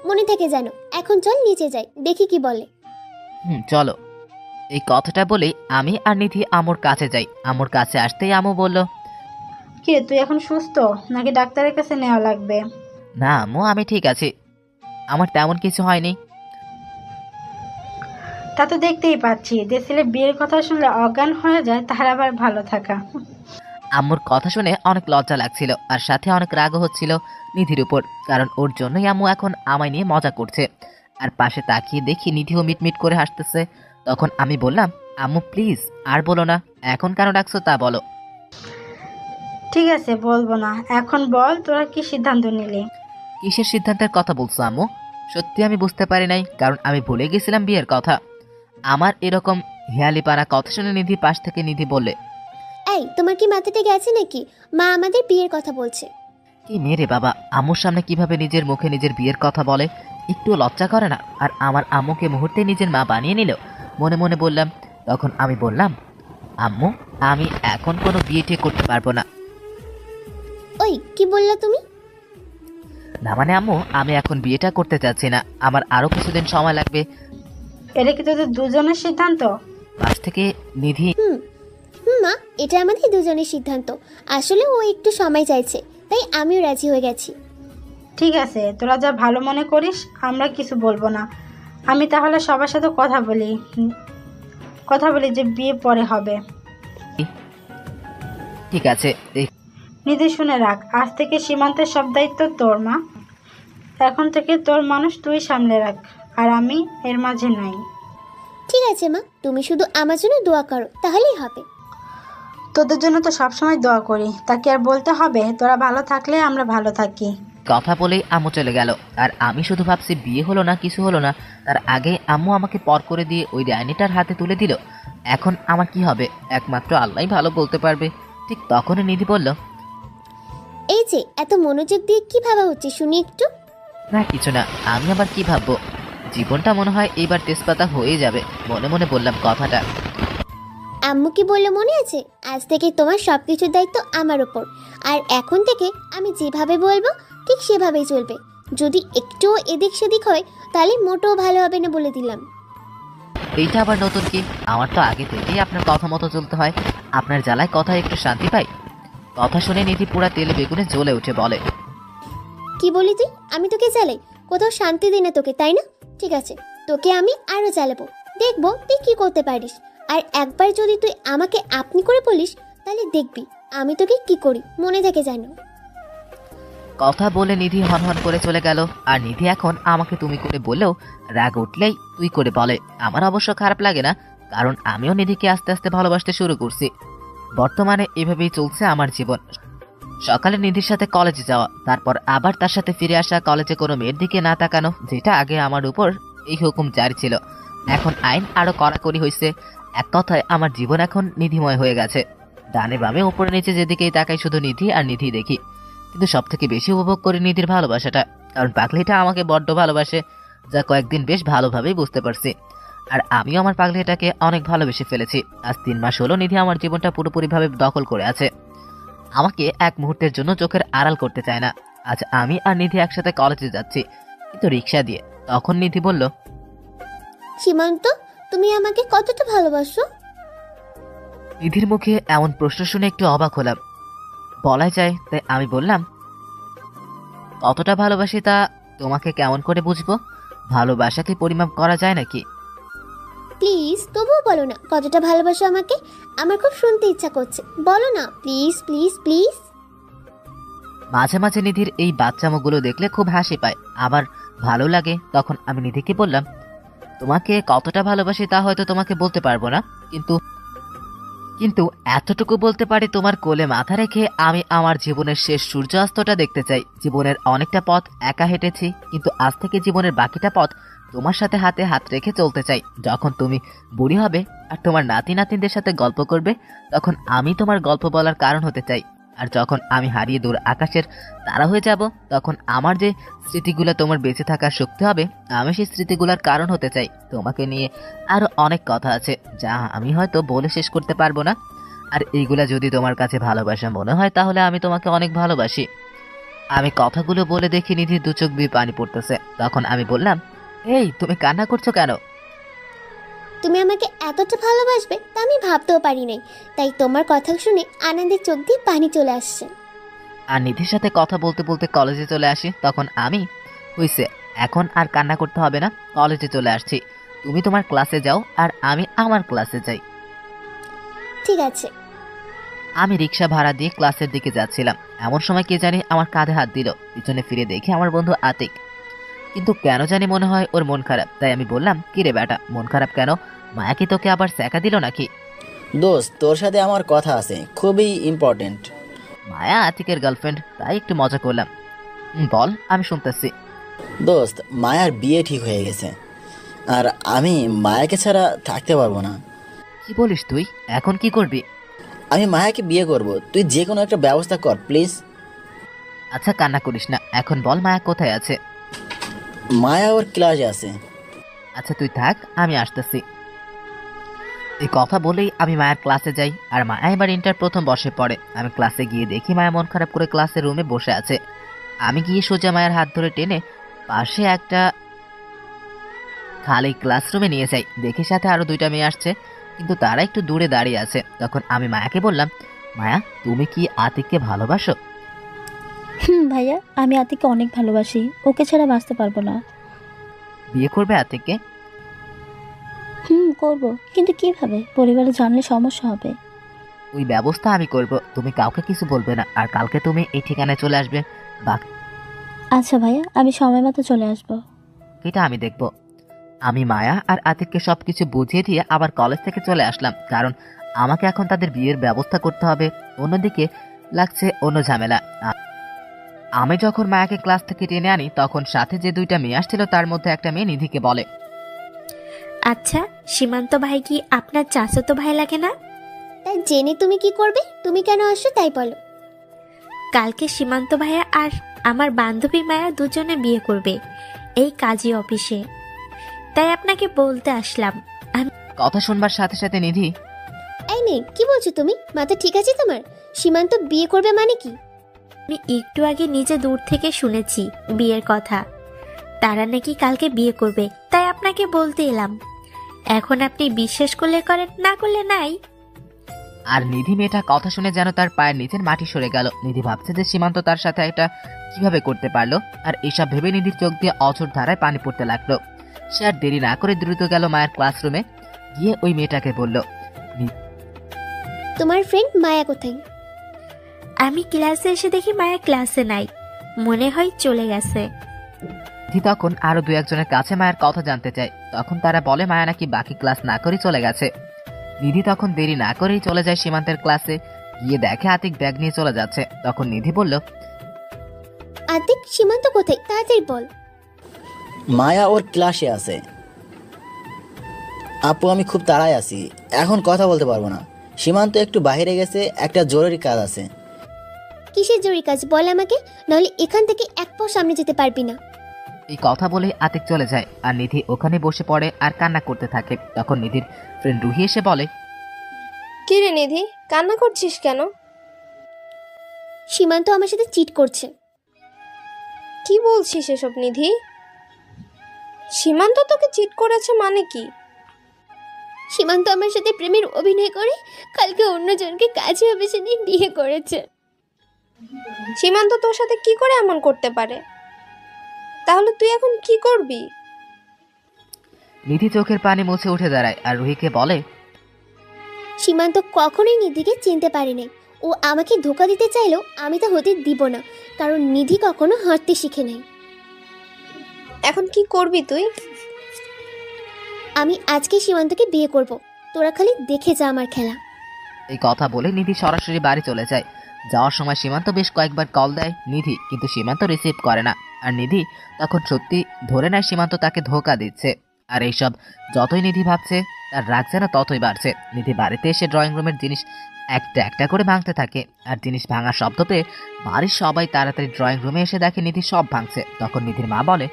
মনে থেকে জানো। এখন চল নিচে যাই, দেখি কি বলে। চলো। এই কথাটা বলে আমি আর নিধি আমুর কাছে যাই। আমুর কাছে আসতেই আমু বলল, কে তুই এখন সুস্থ নাকি ডাক্তারের কাছে নেওয়া লাগবে? না আমু, আমি ঠিক আছি, আমার তেমন কিছু হয়নি। তা তো দেখতেই পাচ্ছি, যে ছেলে বিয়ের কথা শুনলে অজ্ঞান হয়ে যায় তার আবার ভালো থাকা। আম্মুর কথা শুনে অনেক লজ্জা লাগছিল, আর সাথে অনেক রাগও হচ্ছিল নিধির উপর, কারণ ওর জন্যই আম্মু এখন আমায় নিয়ে মজা করছে। আর পাশে তাকিয়ে দেখি নিধিও মিটমিট করে হাসতেছে। তখন আমি বললাম, আম্মু প্লিজ আর বলো না, এখন কেন ডাকছো তা বলো। ঠিক আছে বলবো না, এখন বল তোরা কি সিদ্ধান্ত নিলি? কিসের সিদ্ধান্তের কথা বলছো আম্মু? সত্যি আমি বুঝতে পারি নাই, কারণ আমি ভুলে গেছিলাম বিয়ের কথা। আমার এরকম হেয়ালিপাড়া কথা শুনে নিধি পাশ থেকে নিধি বললে, এই তোমার কি মাথাটা গেছে নাকি? মা আমাদের বিয়ের কথা বলছে। কি মেরে বাবা, আম্মুর সামনে কিভাবে নিজের মুখে নিজের বিয়ের কথা বলে, একটু লজ্জা করে না? আর আমার আম্মুকে মুহূর্তে নিজের মা বানিয়ে নিল, মনে মনে বললাম। তখন আমি বললাম, আম্মু আমি এখন কোনো বিয়ে ঠিক করতে পারবো না। ওই কি বললা তুমি? না মানে আম্মু, আমি এখন বিয়েটা করতে চাচ্ছি না, আমার আরো কিছুদিন সময় লাগবে। এটা কি তোদের দুজনের সিদ্ধান্ত? পাশ থেকে নিধি, মা এটা আমাদের দুজনের সিদ্ধান্ত। আসলে ও একটু সময় চাইছে, তাই আমিও রাজি হয়ে গেছি। ঠিক আছে, তোরা যা ভালো মনে করিস, আমরা কিছু বলবো না। আমি তাহলে সবার সাথে কথা বলি যে বিয়ে পরে হবে। ঠিক আছে। নিধি শুনে রাখ, আজ থেকে সীমান্তের সব দায়িত্ব তোর। মা এখন থেকে তোর মানুষ তুই সামলে রাখ, আর আমি এর মাঝে নাই। ঠিক আছে মা, তুমি শুধু আমার জন্য দোয়া করো, তাহলেই হবে। তোদের জন্য তো সবসময় দোয়া করি, তা কি আর বলতে হবে? তোরা ভালো থাকলে আমরা ভালো থাকি। কথা বলেই আম্মু চলে গেল। আর আমি শুধু ভাবছি বিয়ে হলো না, কিছু হলো না, তার আগে আম্মু আমাকে পর করে দিয়ে ওই ডাইনিটার হাতে তুলে দিল। এখন আমার কি হবে একমাত্র আল্লাহই ভালো বলতে পারবে। ঠিক তখনই নিধি বলল, এই যে এত মনোযোগ দিয়ে কি ভাবা হচ্ছে শুনি একটু। না কিছু না, আমি আবার কি ভাববো, জীবনটা মনে হয় এইবার তেজপাতা হয়ে যাবে। মনে মনে বললাম কথাটা। আম্মু কি বললো মনে আছে, আজ থেকে তোমার সবকিছুর দায়িত্ব আমার ওপর, আর এখন থেকে আমি যেভাবে বলবো ঠিক সেভাবেই চলবে। যদি একটুও এদিক সেদিক হয় তাহলে মোটেও ভালো হবে না বলে দিলাম। এইটা আবার নতুন কি? আমার তো আগে থেকেই আপনার কথা মতো চলতে হয়। আপনার জ্বালায় কথায় একটু শান্তি পাই। কথা শুনে নিধি পুরা তেলে বেগুনে জ্বলে উঠে বলে, কি বলি তুই? আমি তোকে জ্বালাই? কোথাও শান্তি দিই না তোকে, তাই না? ঠিক আছে, তোকে আমি আরো জ্বালাবো, দেখবো তুই কি করতে পারিস। আর একবার যদি তুই আমাকে আপনি করে বলিস তাহলে দেখবি আমি তোকে কি করি, মনে থাকে জানো। কথা বলে নিধি হনহন করে চলে গেল। আর নিধি এখন আমাকে তুমি করে বললেও রাগ উঠলেই তুই করে বলে। আমার অবশ্য খারাপ লাগে না, কারণ আমিও নিধিকে আস্তে আস্তে ভালোবাসতে শুরু করছি। বর্তমানে এভাবেই চলছে আমার জীবন। সকালে নিধির সাথে কলেজে যাওয়া, তারপর আবার তার সাথে ফিরে আসা, কলেজে কোনো মেয়ের দিকে না তাকানো, যেটা আগে আমার উপর এই হুকুম জারি ছিল, এখন আইন আরো কড়াকড়ি হয়েছে। এক কথায় আমার জীবন এখন নিধিময় হয়ে গেছে। ডানে বামে উপরে নিচে যেদিকেই তাকাই শুধু নিধি আর নিধি দেখি। কিন্তু সব থেকে বেশি উপভোগ করি নিধির ভালোবাসাটা, কারণ পাগলিটা আমাকে বড্ড ভালোবাসে, যা কয়েকদিন বেশ ভালোভাবেই বুঝতে পারছি। আর আমিও আমার পাগলিটাকে অনেক ভালোবেসে ফেলেছি। আজ 3 মাস হলো নিধি আমার জীবনটা পুরোপুরিভাবে দখল করে আছে, আমাকে এক মুহূর্তের জন্য চোখের আড়াল করতে চায় না। আজ আমি আর নিধি একসাথে কলেজে যাচ্ছি, কিন্তু রিক্সা দিয়ে। তখন নিধি বলল, সীমান্ত, তুমি আমাকে কতটা ভালোবাসো? নিধির মুখে এমন প্রশ্ন শুনে একটু অবাক হলাম, বলাই যায়। তাই আমি বললাম, কতটা ভালোবাসি তা তোমাকে কেমন করে বুঝবো? ভালোবাসাকে পরিমাপ করা যায় নাকি? প্লিজ তবুও বলো না কতটা ভালোবাসো আমাকে, আমার খুব শুনতে ইচ্ছা করছে, বলো না প্লিজ প্লিজ প্লিজ। মাঝে মাঝে নিধির এই বাচ্চামোগুলো দেখলে খুব হাসি পায়, আবার ভালো লাগে। তখন আমি নিধিকে বললাম, তোমাকে কতটা ভালোবাসি তা হয়তো তোমাকে বলতে পারবো না, কিন্তু কিন্তু এতটুকু বলতে পারি, তোমার কোলে মাথা রেখে আমি আমার জীবনের শেষ সূর্যাস্তটা দেখতে চাই। জীবনের অনেকটা পথ একা হেঁটেছি, কিন্তু আজ থেকে জীবনের বাকিটা পথ তোমার সাথে হাতে হাত রেখে চলতে চাই। যখন তুমি বুড়ি হবে আর তোমার নাতি নাতিনদের সাথে গল্প করবে, তখন আমি তোমার গল্প বলার কারণ হতে চাই। আর যখন আমি হারিয়ে দূর আকাশের তারা হয়ে যাব, তখন আমার যে স্মৃতিগুলো তোমার বেঁচে থাকার শক্তি হবে, আমি সেই স্মৃতিগুলোর কারণ হতে চাই। তোমাকে নিয়ে আরো অনেক কথা আছে যা আমি হয়তো বলে শেষ করতে পারবো না। আর এইগুলা যদি তোমার কাছে ভালোবাসা মনে হয়, তাহলে আমি তোমাকে অনেক ভালোবাসি। আমি কথাগুলো বলে দেখি নিধির 2 চোখ দিয়ে পানি পড়তেছে। তখন আমি বললাম, এই তুমি কান্না করছো কেন? তুমি আমাকে এতটা ভালোবাসবে তা আমি ভাবতেও পারি নাই, তাই তোমার কথা শুনে আনন্দের চোখ দিয়ে পানি চলে আসছে। আর নিধির সাথে কথা বলতে বলতে কলেজে চলে আসি। তখন আমি, হইছে, এখন আর কান্না করতে হবে না, কলেজে চলে আসছি। তুমি তোমার ক্লাসে যাও আর আমি আমার ক্লাসে যাই। ঠিক আছে। আমি রিক্সা ভাড়া দিয়ে ক্লাসের দিকে যাচ্ছিলাম, এমন সময় কে জানি আমার কাঁধে হাত দিল। পিছনে ফিরে দেখি আমার বন্ধু আতিক, কিন্তু কেন জানি মনে হয় ওর মন খারাপ। তাই আমি বললাম, কি রে বেটা, মন খারাপ কেন? মায়া কি তোকে আবার স্যাকা দিল নাকি? দোস্ত, তোর সাথে আমার কথা আছে, খুবই ইম্পর্টেন্ট। মায়া আতিকের গার্লফ্রেন্ড, তাই একটু মজা করলাম। বল, আমি শুনতেছি। দোস্ত, মায়ার বিয়ে ঠিক হয়ে গেছে, আর আমি মায়াকে ছাড়া থাকতে পারবো না। কি বলিস তুই? এখন কি করবি? আমি মায়াকে বিয়ে করব, তুই যে কোনো একটা ব্যবস্থা কর প্লিজ। আচ্ছা কান্না করিস না, এখন বল মায়া কোথায় আছে? মায়া ওর ক্লাসে আছে। আচ্ছা তুই থাক, আমি আসতেছি। এই কথা বলেই আমি মায়ের ক্লাসে যাই। আর মায়া এবার ইন্টার প্রথম বসে পড়ে। আমি ক্লাসে গিয়ে দেখি মায়া মন খারাপ করে ক্লাসের রুমে বসে আছে। আমি গিয়ে সোজা মায়ের হাত ধরে টেনে পাশে একটা খালি ক্লাসরুমে নিয়ে যাই। দেখি সাথে আরো 2টা মেয়ে আসছে, কিন্তু তারা একটু দূরে দাঁড়িয়ে আছে। তখন আমি মায়াকে বললাম, মায়া তুমি কি আতিককে ভালোবাসো? ভাইয়া, আমি আতিককে অনেক ভালোবাসি, ওকে ছাড়া বাঁচতে পারবো না। বিয়ে করবে আতিককে? করব, কিন্তু কিভাবে? পরিবারে জানলে সমস্যা হবে। ওই ব্যবস্থা আমি করব, তুমি কাউকে কিছু বলবে না। আর কালকে তুমি এই ঠিকানায় চলে আসবে। আচ্ছা ভাইয়া, আমি সময় মতো চলে আসবো। এটা আমি দেখব। আমি মায়া আর আতিককে সবকিছু বুঝিয়ে দিয়ে আবার কলেজ থেকে চলে আসলাম, কারণ আমাকে এখন তাদের বিয়ের ব্যবস্থা করতে হবে। অন্যদিকে লাগছে অন্য ঝামেলা। আমি যখন মায়াকে ক্লাস থেকে টেনে আনি তখন সাথে যে দুইটা মেয়ে আসছিল তার মধ্যে একটা মেয়ে নিধিকে বলে, আচ্ছা সীমান্ত ভাই কি আপনার চাচাতো ভাই লাগে না? তাই জেনে তুমি কি করবে? তুমি কেন আসছো তাই বলো। কালকে সীমান্ত ভাইয়া আর আমার বান্ধবী মায়া দুজনে বিয়ে করবে এই কাজী অফিসে, তাই আপনাকে বলতে আসলাম। কথা শুনবার সাথে সাথে নিধি, এই মেয়ে কি বলছো তুমি? মাথা ঠিক আছে তোমার? সীমান্ত বিয়ে করবে মানে কি? আমি একটু আগে নিজে দূর থেকে শুনেছি বিয়ের কথা, তারা নাকি কালকে বিয়ে করবে, তাই আপনাকে বলতে এলাম। এখন আপনি বিশ্বাস করলে করেন, না করলে নাই। আর নিধি মেয়েটা কথা শুনে যেন তার পায়ের নিচের মাটি সরে গেল। নিধি ভাবছে যে সীমান্ত তার সাথে এটা কিভাবে করতে পারলো, আর এসব ভেবে নিধির চোখ দিয়ে অঝোর ধারায় পানি পড়তে লাগলো। সে আর দেরি না করে দ্রুত গেল মায়ের ক্লাসরুমে, গিয়ে ওই মেয়েটাকে বলল, তোমার ফ্রেন্ড মায়া কোথায়? আমি ক্লাসে এসে দেখি মায়া ক্লাসে নাই, মনে হয় চলে গেছে। নিধি তখন আরো দু একজনের কাছে মায়ের কথা জানতে চায়, তখন তারা বলে মায়া নাকি বাকি ক্লাস না করে চলে গেছে। নিধি তখন দেরি না করেই চলে যায় সীমান্তের ক্লাসে, গিয়ে দেখে আতিক ব্যাগ নিয়ে চলে যাচ্ছে। তখন নিধি বলল, আতিক সীমান্ত কোথায়? তাড়াতাড়ি বল। মায়া ওর ক্লাসে আছে। আপু আমি খুব তাড়ায় আছি, এখন কথা বলতে পারবো না। সীমান্ত একটু বাইরে গেছে, একটা জরুরি কাজ আছে। কিসের জরুরি কাজ বল আমাকে, নাহলে এখান থেকে এক পাও সামনে যেতে পারবি না। এই কথা বলে আতিক চলে যায়, আর নিধি ওখানে বসে পড়ে আর কান্না করতে থাকে। তখন নিধির ফ্রেন্ড রুহি এসে বলে, কি রে নিধি, কান্না করছিস কেন? সীমান্ত আমার সাথে চিট করছে। কি বলছিস এসব নিধি? সীমান্ত তোকে চিট করেছে মানে কি? সীমান্ত আমার সাথে প্রেমের অভিনয় করে কালকে অন্যজনকে কাজে অফিসে নিয়ে বিয়ে করেছে। সীমান্ত তোর সাথে কি করে এমন করতে পারে? তাহলে তুই এখন কি করবি? নিধি চোখের পানি মুছে উঠে দাঁড়ায় আর রুহিকে বলে, সীমান্ত কখনোই নিধিকে চিনতে পারে নাই। ও আমাকে ধোকা দিতে চাইলেও আমি তা হতে দিব না, কারণ নিধি কখনো হাঁটতে শিখে নাই। এখন কি করবি তুই? আমি আজকে সীমান্তকে বিয়ে করব, তোরা খালি দেখে যা আমার খেলা। এই কথা বলে নিধি সরাসরি বাড়ি চলে যায়। যাওয়ার সময় সীমান্ত বেশ কয়েকবার কল দেয় নিধি, কিন্তু সীমান্ত রিসিভ করে না। আর নিধি তখন সত্যি ধরে নেয় সীমান্ত তাকে ধোকা দিচ্ছে। আর এইসব যতই নিধি ভাবছে, তার রাগ যেন ততই বাড়ছে। নিধি বাড়িতে এসে ড্রয়িং রুমের জিনিস একটা একটা করে ভাঙতে থাকে, আর জিনিস ভাঙার শব্দ পেয়ে বাড়ির সবাই তাড়াতাড়ি ড্রয়িং রুমে এসে দেখে নিধি সব ভাঙছে। তখন নিধির মা বলে,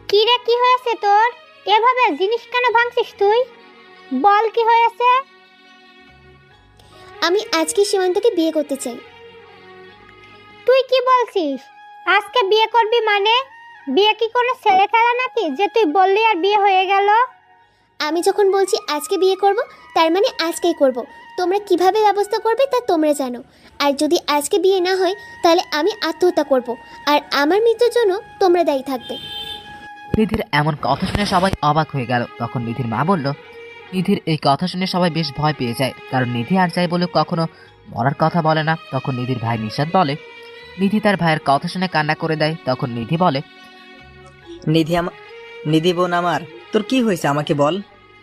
কি রে, কি হয়েছে তোর? এভাবে জিনিস কেন ভাঙছিস তুই? বল কি হয়েছে? আমি আজকে সীমান্তকে বিয়ে করতে চাই। তুই কি বলছিস? আজকে বিয়ে করবি মানে? বিয়ে কি কোনো ছেলে খেলা নাকি যে তুই বললি আর বিয়ে হয়ে গেল? আমি যখন বলছি আজকে বিয়ে করব, তার মানে আজকেই করব। তোমরা কিভাবে ব্যবস্থা করবে তা তোমরা জানো। আর যদি আজকে বিয়ে না হয় তাহলে আমি আত্মহত্যা করব, আর আমার মৃত্যুর জন্য তোমরা দায়ী থাকবে। নিধির এমন কথা শুনে সবাই অবাক হয়ে গেল। তখন নিধির মা বলল, নিধির এই কথা শুনে সবাই বেশ ভয় পেয়ে যায়, কারণ নিধি আর যাই বলে কখনো মরার কথা বলে না। তখন নিধির ভাই নিশাদ বলে, নিধি তার ভাইয়ের কথা শুনে কান্না করে দেয়। তখন নিধি বলে, নিধি বোন আমার, তোর কি হয়েছে আমাকে বল,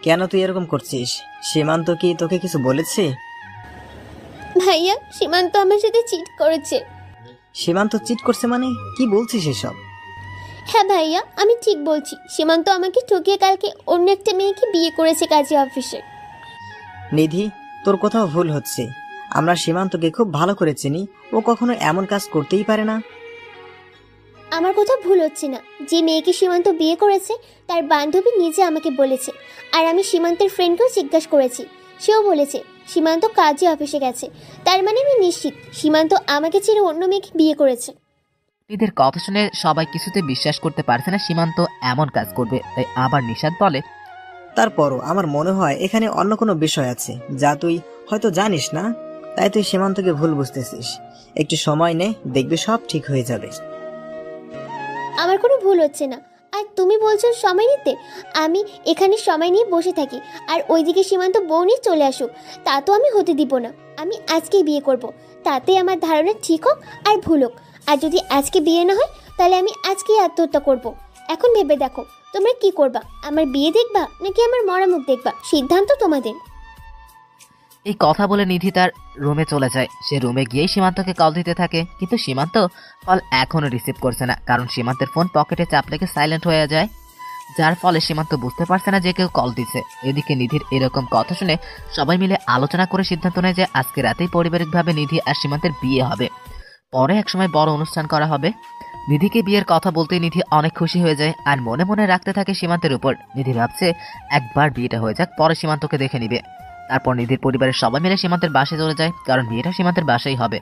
কেন তুই এরকম করছিস? সীমান্ত কি তোকে কিছু বলেছে? ভাইয়া, সীমান্ত আমার সাথে চিট করেছে। সীমান্ত চিট করছে মানে কি বলছিস এসব? হ্যাঁ ভাইয়া, আমি ঠিক বলছি। সীমান্ত আমাকে ঠকিয়ে কালকে অন্য একটা মেয়েকে বিয়ে করেছে কাজী অফিসে। নিধি, তোর কোথাও ভুল হচ্ছে। আমরা সীমান্তকে খুব ভালো করে চিনি, ও কখনো এমন কাজ করতেই পারে না। আমার কোথাও ভুল হচ্ছে না। যে মেয়েকে সীমান্ত বিয়ে করেছে তার বান্ধবী নিজে আমাকে বলেছে, আর আমি সীমান্তের ফ্রেন্ডকেও জিজ্ঞাসা করেছি, সেও বলেছে সীমান্ত কাজী অফিসে গেছে। তার মানে আমি নিশ্চিত সীমান্ত আমাকে ছেড়ে অন্য মেয়েকে বিয়ে করেছে। নিধির কথা শুনে সবাই কিছুতে বিশ্বাস করতে পারছে না সীমান্ত এমন কাজ করবে। তাই আবার নিশাদ বলে, তারপরও আমার মনে হয় এখানে অন্য কোনো বিষয় আছে যা তুই হয়তো জানিস না, তাই তুই সীমান্তকে ভুল বুঝতেছিস। একটু সময় নে, দেখবি সব ঠিক হয়ে যাবে। আমার কোনো ভুল হচ্ছে না। আর তুমি বলছো সময় নিতে? আমি এখানে সময় নিয়ে বসে থাকি আর ওইদিকে সীমান্ত বউ নিয়ে চলে আসুক, তা তো আমি হতে দিব না। আমি আজকেই বিয়ে করব, তাতে আমার ধারণা ঠিক হোক আর ভুল হোক। আর যদি আজকে বিয়ে না হয় তাহলে আমি আজকেই আত্মহত্যা করব। এখন ভেবে দেখো তোমরা কি করবা? আমার বিয়ে দেখবা নাকি আমার মরা মুখ দেখবা? সিদ্ধান্ত তোমাদের। এই কথা বলে নিধি তার রুমে চলে যায়। সে রুমে গিয়েই সীমান্তকে কল দিতে থাকে, কিন্তু সীমান্ত কল এখনো রিসিভ করছে না, কারণ সীমান্তের ফোন পকেটে চাপ লেগে সাইলেন্ট হয়ে যায়, যার ফলে সীমান্ত বুঝতে পারছে না যে কেউ কল দিছে। এদিকে নিধির এরকম কথা শুনে সবাই মিলে আলোচনা করে সিদ্ধান্ত নেয় যে আজকে রাতেই পারিবারিকভাবে নিধি আর সীমান্তের বিয়ে হবে। পরে একসময় বড় অনুষ্ঠান করা হবে। নিধিকে বিয়ের কথা বলতেই নিধি অনেক খুশি হয়ে যায় আর মনে মনে রাখতে থাকে সীমান্তের উপর। নিধি ভাবছে একবার বিয়েটা হয়ে যাক, পরে সীমান্তকে দেখে নিবে। তারপর নিধির পরিবারের সবাই মিলে সীমান্তের বাসায় চলে যায়, কারণ বিয়েটা সীমান্তের বাসায় হবে।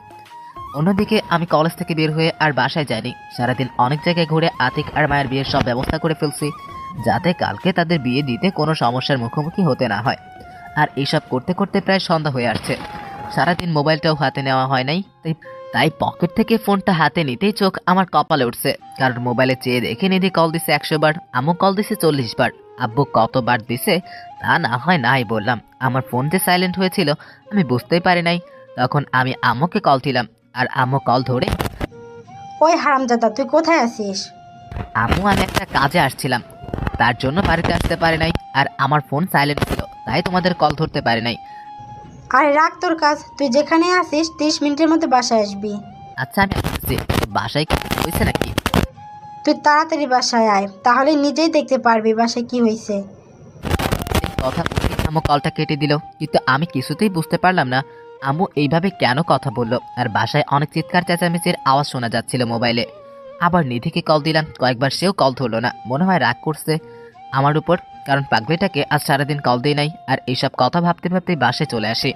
অন্যদিকে আমি কলেজ থেকে বের হয়ে আর বাসায় যাইনি। সারাদিন অনেক জায়গায় ঘুরে আতিক আর মায়ের বিয়ের সব ব্যবস্থা করে ফেলছি, যাতে কালকে তাদের বিয়ে দিতে কোনো সমস্যার মুখোমুখি হতে না হয়। আর এইসব করতে করতে প্রায় সন্ধ্যা হয়ে আসছে। সারাদিন মোবাইলটাও হাতে নেওয়া হয় নাই, তাই পকেট থেকে ফোনটা হাতে নিতেই চোখ আমার কপালে উঠছে, কারণ মোবাইলে চেয়ে দেখে নিধি কল দিছে 100 বার, আম্মু কল দিছে 40 বার। আব্বু কতবার দিছে তা না হয় নাই বললাম। আমার ফোন যে সাইলেন্ট হয়েছিল আমি বুঝতেই পারি নাই। তখন আমি আম্মুকে কল দিলাম, আর আম্মু কল ধরে, ওই হারামজাদা তুই কোথায় আছিস? আম্মু আমি একটা কাজে আসছিলাম, তার জন্য বাড়িতে আসতে পারি নাই, আর আমার ফোন সাইলেন্ট ছিল, তাই তোমাদের কল ধরতে পারি নাই। আরে রাখ তোর কাজ, তুই যেখানে আছিস 30 মিনিটের মধ্যে বাসায় আসবি। আচ্ছা আমি আসছি। বাসায় কি হয়েছে নাকি? তুই তাড়াতাড়ি বাসায় আয়, তাহলে নিজেই দেখতে পারবি বাসায় কি হয়েছে। কথা বলে আম্মু কলটা কেটে দিল, কিন্তু আমি কিছুতেই বুঝতে পারলাম না আম্মু এইভাবে কেন কথা বললো। আর বাসায় অনেক চিৎকার চেঁচামেচির আওয়াজ শোনা যাচ্ছিল মোবাইলে। আবার নিধিকে কল দিলাম, কয়েকবার সেও কল ধরলো না। মনে হয় রাগ করছে আমার উপর, কারণ পাগলিটাকে আজ সারাদিন কল দিই নাই। আর এইসব কথা ভাবতে ভাবতেই বাসায় চলে আসি।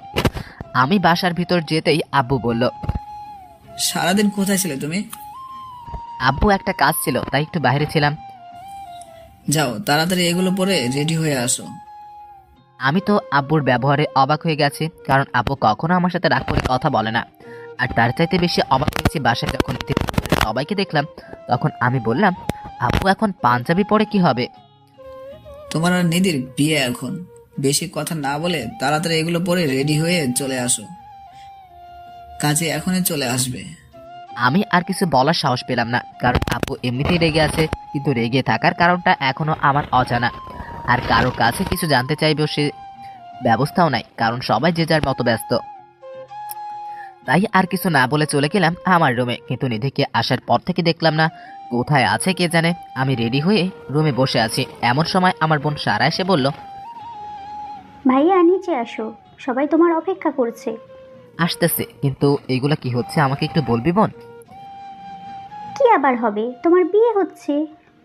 আমি বাসার ভিতর যেতেই আব্বু বলল, সারাদিন কোথায় ছিলে তুমি? আব্বু একটা কাজ ছিল, তাই একটু বাইরে ছিলাম। যাও তাড়াতাড়ি এগুলো পরে রেডি হয়ে আসো। আমি তো আব্বুর ব্যবহারে অবাক হয়ে গেছি, কারণ আব্বু কখনো আমার সাথে রাগ করে কথা বলে না। আর তার চাইতে বেশি অবাক হয়েছি বাসায় যখন সবাইকে দেখলাম। তখন আমি বললাম, আব্বু এখন পাঞ্জাবি পরে কি হবে? তোমার আর নিধির বিয়ে এখন, বেশি কথা না বলে তাড়াতাড়ি এগুলো পরে রেডি হয়ে চলে আসো, কাজে এখনই চলে আসবে। আমি আর কিছু বলার সাহস পেলাম না, কারণ আব্বু এমনিতেই রেগে আছে, কিন্তু রেগে থাকার কারণটা এখনো আমার অজানা। আর কারো কাছে কিছু জানতে চাইবেও সে ব্যবস্থাও নাই, কারণ সবাই যে যার মতো ব্যস্ত। তাই আর কিছু না বলে চলে গেলাম আমার রুমে। কিন্তু নিধিকে আসার পর থেকে দেখলাম না, কোথায় আছে কে জানে। আমি রেডি হয়ে রুমে বসে আছি, এমন সময় আমার বোন সারা এসে বলল, ভাইয়া নিচে আসো, সবাই তোমার অপেক্ষা করছে। আসতেছে, কিন্তু এগুলা কি হচ্ছে আমাকে একটু বলবি বোন? কি আবার হবে, তোমার বিয়ে হচ্ছে,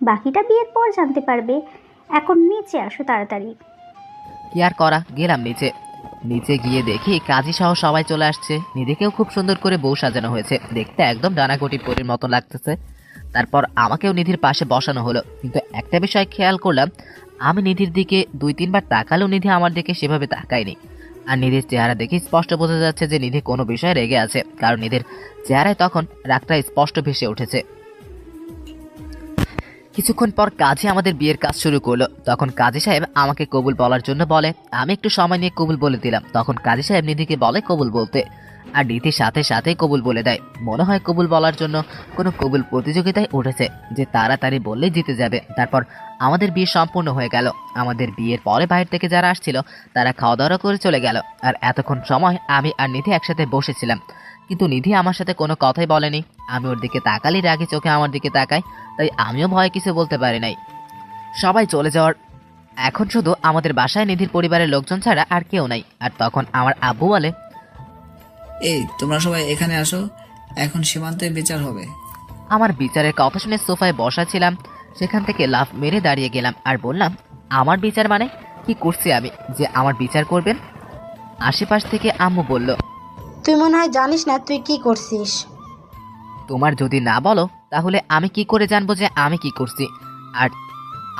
বাকিটা বিয়ের পর জানতে পারবে। এখন নিচে আসো তাড়াতাড়ি। কি আর করা, গেলাম নিচে। নিচে গিয়ে দেখি কাজী সহ সবাই চলে আসছে। নিধিকেও খুব সুন্দর করে বউ সাজানো হয়েছে, দেখতে একদম ডানাকটি পরীর মতো লাগতেছে। তারপর আমাকেও নিধির পাশে বসানো হলো, কিন্তু একটা বিষয় খেয়াল করলাম, আমি নিধির দিকে 2-3 বার তাকালেও নিধি আমার দিকে সেভাবে তাকায়নি। আর নিধির চেহারা দেখে স্পষ্ট বোঝা যাচ্ছে যে নিধি কোনো বিষয়ে রেগে আছে, কারণ নিধির চেহারায় তখন রাগটা স্পষ্ট ভেসে উঠেছে। কিছুক্ষণ পর কাজী আমাদের বিয়ের কাজ শুরু করলো। তখন কাজী সাহেব আমাকে কবুল বলার জন্য বলে, আমি একটু সময় নিয়ে কবুল বলে দিলাম। তখন কাজী সাহেব নিধিকে বলে কবুল বলতে, আর নিধির সাথে সাথে কবুল বলে দেয়। মনে হয় কবুল বলার জন্য কোনো কবুল প্রতিযোগিতায় উঠেছে, যে তাড়াতাড়ি বললেই জিতে যাবে। তারপর আমাদের বিয়ে সম্পূর্ণ হয়ে গেল। আমাদের বিয়ের পরে বাইরে থেকে যারা আসছিল তারা খাওয়া দাওয়া করে চলে গেল। আর এতক্ষণ সময় আমি আর নিধি একসাথে বসেছিলাম, কিন্তু নিধি আমার সাথে কোনো কথাই বলেনি। আমি ওর দিকে তাকালি রাগে চোখে আমার দিকে তাকায়, তাই আমিও ভয়ে কিছু বলতে পারি নাই। সবাই চলে যাওয়ার এখন শুধু আমাদের বাসায় নিধির পরিবারের লোকজন ছাড়া আর কেউ নাই। আর তখন আমার আব্বু বলে, এই তোমরা সবাই এখানে আসো, এখন সীমান্তের বিচার হবে। আমার বিচারের কথা শুনে সোফায় বসা ছিলাম, সেখান থেকে লাফ মেরে দাঁড়িয়ে গেলাম আর বললাম, আমার বিচার মানে কি করছি আমি যে আমার বিচার করবেন? আশেপাশ থেকে আম্মু বলল, তুই মনে হয় জানিস না তুই কি করছিস। তোমার যদি না বলো তাহলে আমি কি করে জানবো যে আমি কি করছি? আর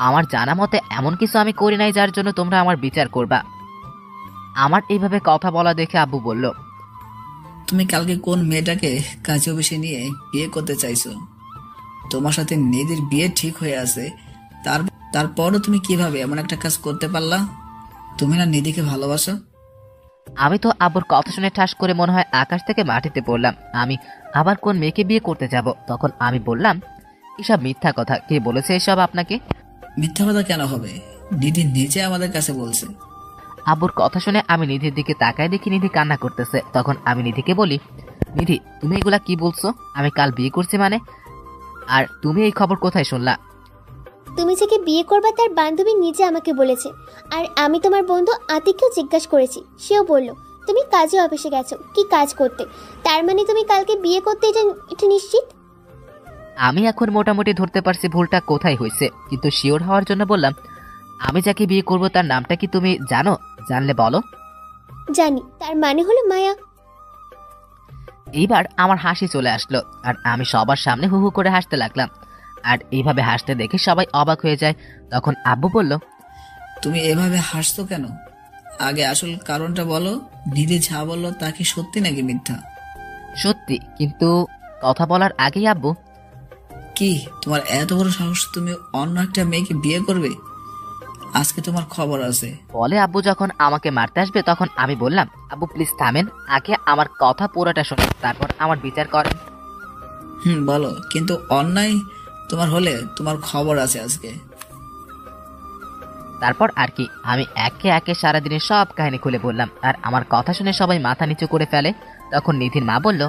আমার জানা মতে এমন কিছু আমি করি নাই যার জন্য তোমরা আমার বিচার করবা। আমার এইভাবে কথা বলা দেখে আব্বু বলল, তুমি কালকে কোন মেয়েটাকে কাজে অফিসে নিয়ে বিয়ে করতে চাইছো? তোমার সাথে নিধির বিয়ে ঠিক হয়ে আছে, তারপরও তুমি কিভাবে এমন একটা কাজ করতে পারলা? তুমি না নিধিকে ভালোবাসো? আমি তো আব্বুর কথা শুনে ঠাস করে মনে হয় আকাশ থেকে মাটিতে পড়লাম। আমি আবার কোন মেয়েকে বিয়ে করতে যাব? তখন আমি বললাম, এসব মিথ্যা কথা, কে বলেছে এসব আপনাকে? মিথ্যা কথা কেন হবে, নিধি নিজে আমাদের কাছে বলছে। আব্বুর কথা শুনে আমি নিধির দিকে তাকায় দেখি নিধি কান্না করতেছে। তখন আমি নিধিকে বলি, নিধি তুমি এগুলা কি বলছো? আমি কাল বিয়ে করছি মানে? আর তুমি এই খবর কোথায় শুনলা? তুমি যাকে বিয়ে করবে তার বান্ধবী নিজে আমাকে বলেছে। আর আমি তোমার বন্ধু আতিককেও জিজ্ঞাসা করেছি, সেও বলল তুমি কাজে অফিসে গেছো কি কাজ করতে। তার মানে তুমি কালকে বিয়ে করতে এটা নিশ্চিত? আমি এখন মোটামুটি ধরতে পারছি ভুলটা কোথায় হয়েছে, কিন্তু শিওর হওয়ার জন্য বললাম, আমি যাকে বিয়ে করব তার নামটা কি তুমি জানো? জানলে বলো। জানি, তার মানে হলো মায়া। এইবার আমার হাসি চলে আসলো আর আমি সবার সামনে হু হু করে হাসতে লাগলাম। আর এইভাবে হাসতে দেখে সবাই অবাক হয়ে যায়। তখন আব্বু বলল, তুমি এভাবে হাসছো কেন? আগে আসল কারণটা বলো। নিধি যা বললো তা কি সত্যি নাকি মিথ্যা? সত্যি, কিন্তু কথা বলার আগেই আব্বু, কি তোমার এত বড় সাহস? তুমি অন্য একটা মেয়েকে বিয়ে করবে? আজকে তোমার খবর আছে। বলে আব্বু যখন আমাকে মারতে আসবে তখন আমি বললাম, আব্বু প্লিজ থামেন, আগে আমার কথা পুরোটা শুনুন, তারপর আমার বিচার করেন। বলো, কিন্তু অন্যায় তোমার হলে তোমার খবর আছে আজকে। তারপর আর কি আমি একে একে সারাদিনের সব কাহিনী খুলে বললাম। আর আমার কথা শুনে সবাই মাথা নিচু করে ফেলে। তখন নিধির মা বলল,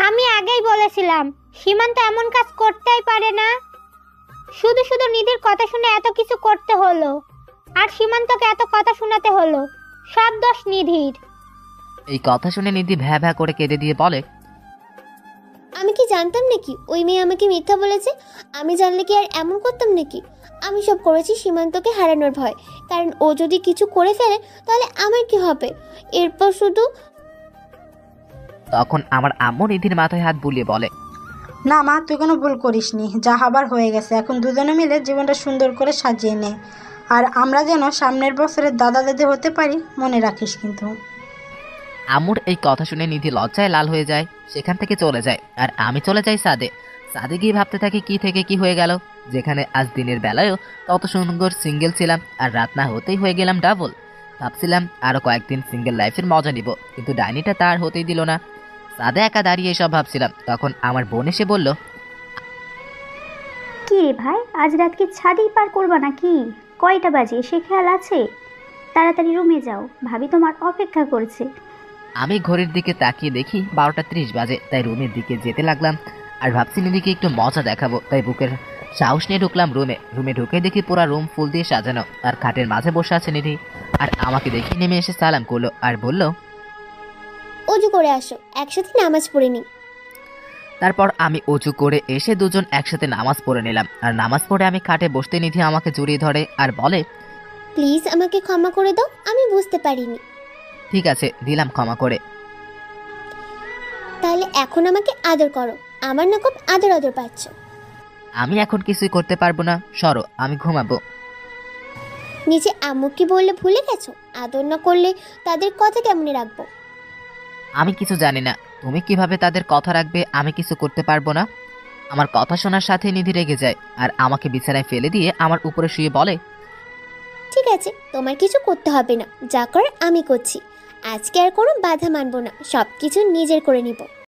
আমি আগেই বলেছিলাম সীমান্ত এমন কাজ করতেই পারে না। শুধু শুধু নিধির কথা শুনে এত কিছু করতে হলো, আর সীমান্তকে এত কথা শোনাতে হলো। সব দোষ নিধির। এই কথা শুনে নিধি ভ্যা ভ্যা করে কেঁদে দিয়ে বলে, আমি কি জানতাম নাকি ওই মেয়ে আমাকে মিথ্যা বলেছে? আমি জানলে কি আর এমন করতাম নাকি? আমি সব করেছি সীমান্তকে হারানোর ভয়, কারণ ও যদি কিছু করে ফেলে তাহলে আমার কি হবে? এরপর শুধু। তখন আমার আম্মু নিধির মাথায় হাত বুলিয়ে বলে, না মা, তুই কোনো ভুল করিসনি, যা হবার হয়ে গেছে। এখন দুজনে মিলে জীবনটা সুন্দর করে সাজিয়ে নে। আর আমরা যেন সামনের বছরের দাদা দাদি হতে পারি, মনে রাখিস কিন্তু। আম্মুর এই কথা শুনে নিধি লজ্জায় লাল হয়ে যায়, সেখান থেকে চলে যায়। আর আমি চলে যাই ছাদে। ছাদে গিয়ে ভাবতে থাকি কি থেকে কি হয়ে গেল, যেখানে আজ দিনের বেলায়ও তত সুন্দর সিঙ্গেল ছিলাম, আর রাত না হতেই হয়ে গেলাম ডাবল। ভাবছিলাম আরো কয়েকদিন সিঙ্গেল লাইফের মজা নিব, কিন্তু ডাইনিটা তার হতেই দিল না। ছাদে একা দাঁড়িয়ে এসব ভাবছিলাম, তখন আমার বোন এসে বলল, কি রে ভাই, আজ রাত কি ছাদেই পার করবা নাকি? কয়টা বাজে সে খেয়াল আছে? তাড়াতাড়ি রুমে যাও, ভাবি তোমার অপেক্ষা করছে। আমি ঘড়ির দিকে তাকিয়ে দেখি 12:30 বাজে, তাই রুমের দিকে যেতে লাগলাম। আর ভাবছি নিধিকে একটু মজা দেখাবো, তাই বুকের সাহস নিয়ে ঢুকলাম রুমে ঢুকে দেখি পুরা রুম ফুল দিয়ে সাজানো, আর খাটের মাঝে বসে আছে নিধি। আর আমাকে দেখে নেমে এসে সালাম করলো আর বলল, অজু করে আসো, একসাথে নামাজ পড়ে নি। তারপর আমি অজু করে এসে দুজন একসাথে নামাজ পড়ে নিলাম। আর নামাজ পড়ে আমি খাটে বসতে নিধি আমাকে জড়িয়ে ধরে আর বলে, প্লিজ আমাকে ক্ষমা করে দাও, আমি বুঝতে পারিনি। ঠিক আছে, দিলাম ক্ষমা করে। তাহলে এখন আমাকে আদর করো, আমার না খুব আদর আদর পাচ্ছ। আমি এখন কিছুই করতে পারবো না, সরো, আমি ঘুমাবো। নিজে আম্মু কি বললে ভুলে গেছো? আদর না করলে তাদের কথা কেমনে রাখবো? আমি কিছু জানি না, তুমি কিভাবে তাদের কথা রাখবে আমি কিছু করতে পারবো না। আমার কথা শোনার সাথে নিধি রেগে যায় আর আমাকে বিছানায় ফেলে দিয়ে আমার উপরে শুয়ে বলে, ঠিক আছে, তোমার কিছু করতে হবে না, যা করার আমি করছি। আজকে আর কোনো বাধা মানবো না, সবকিছু নিজের করে নিব।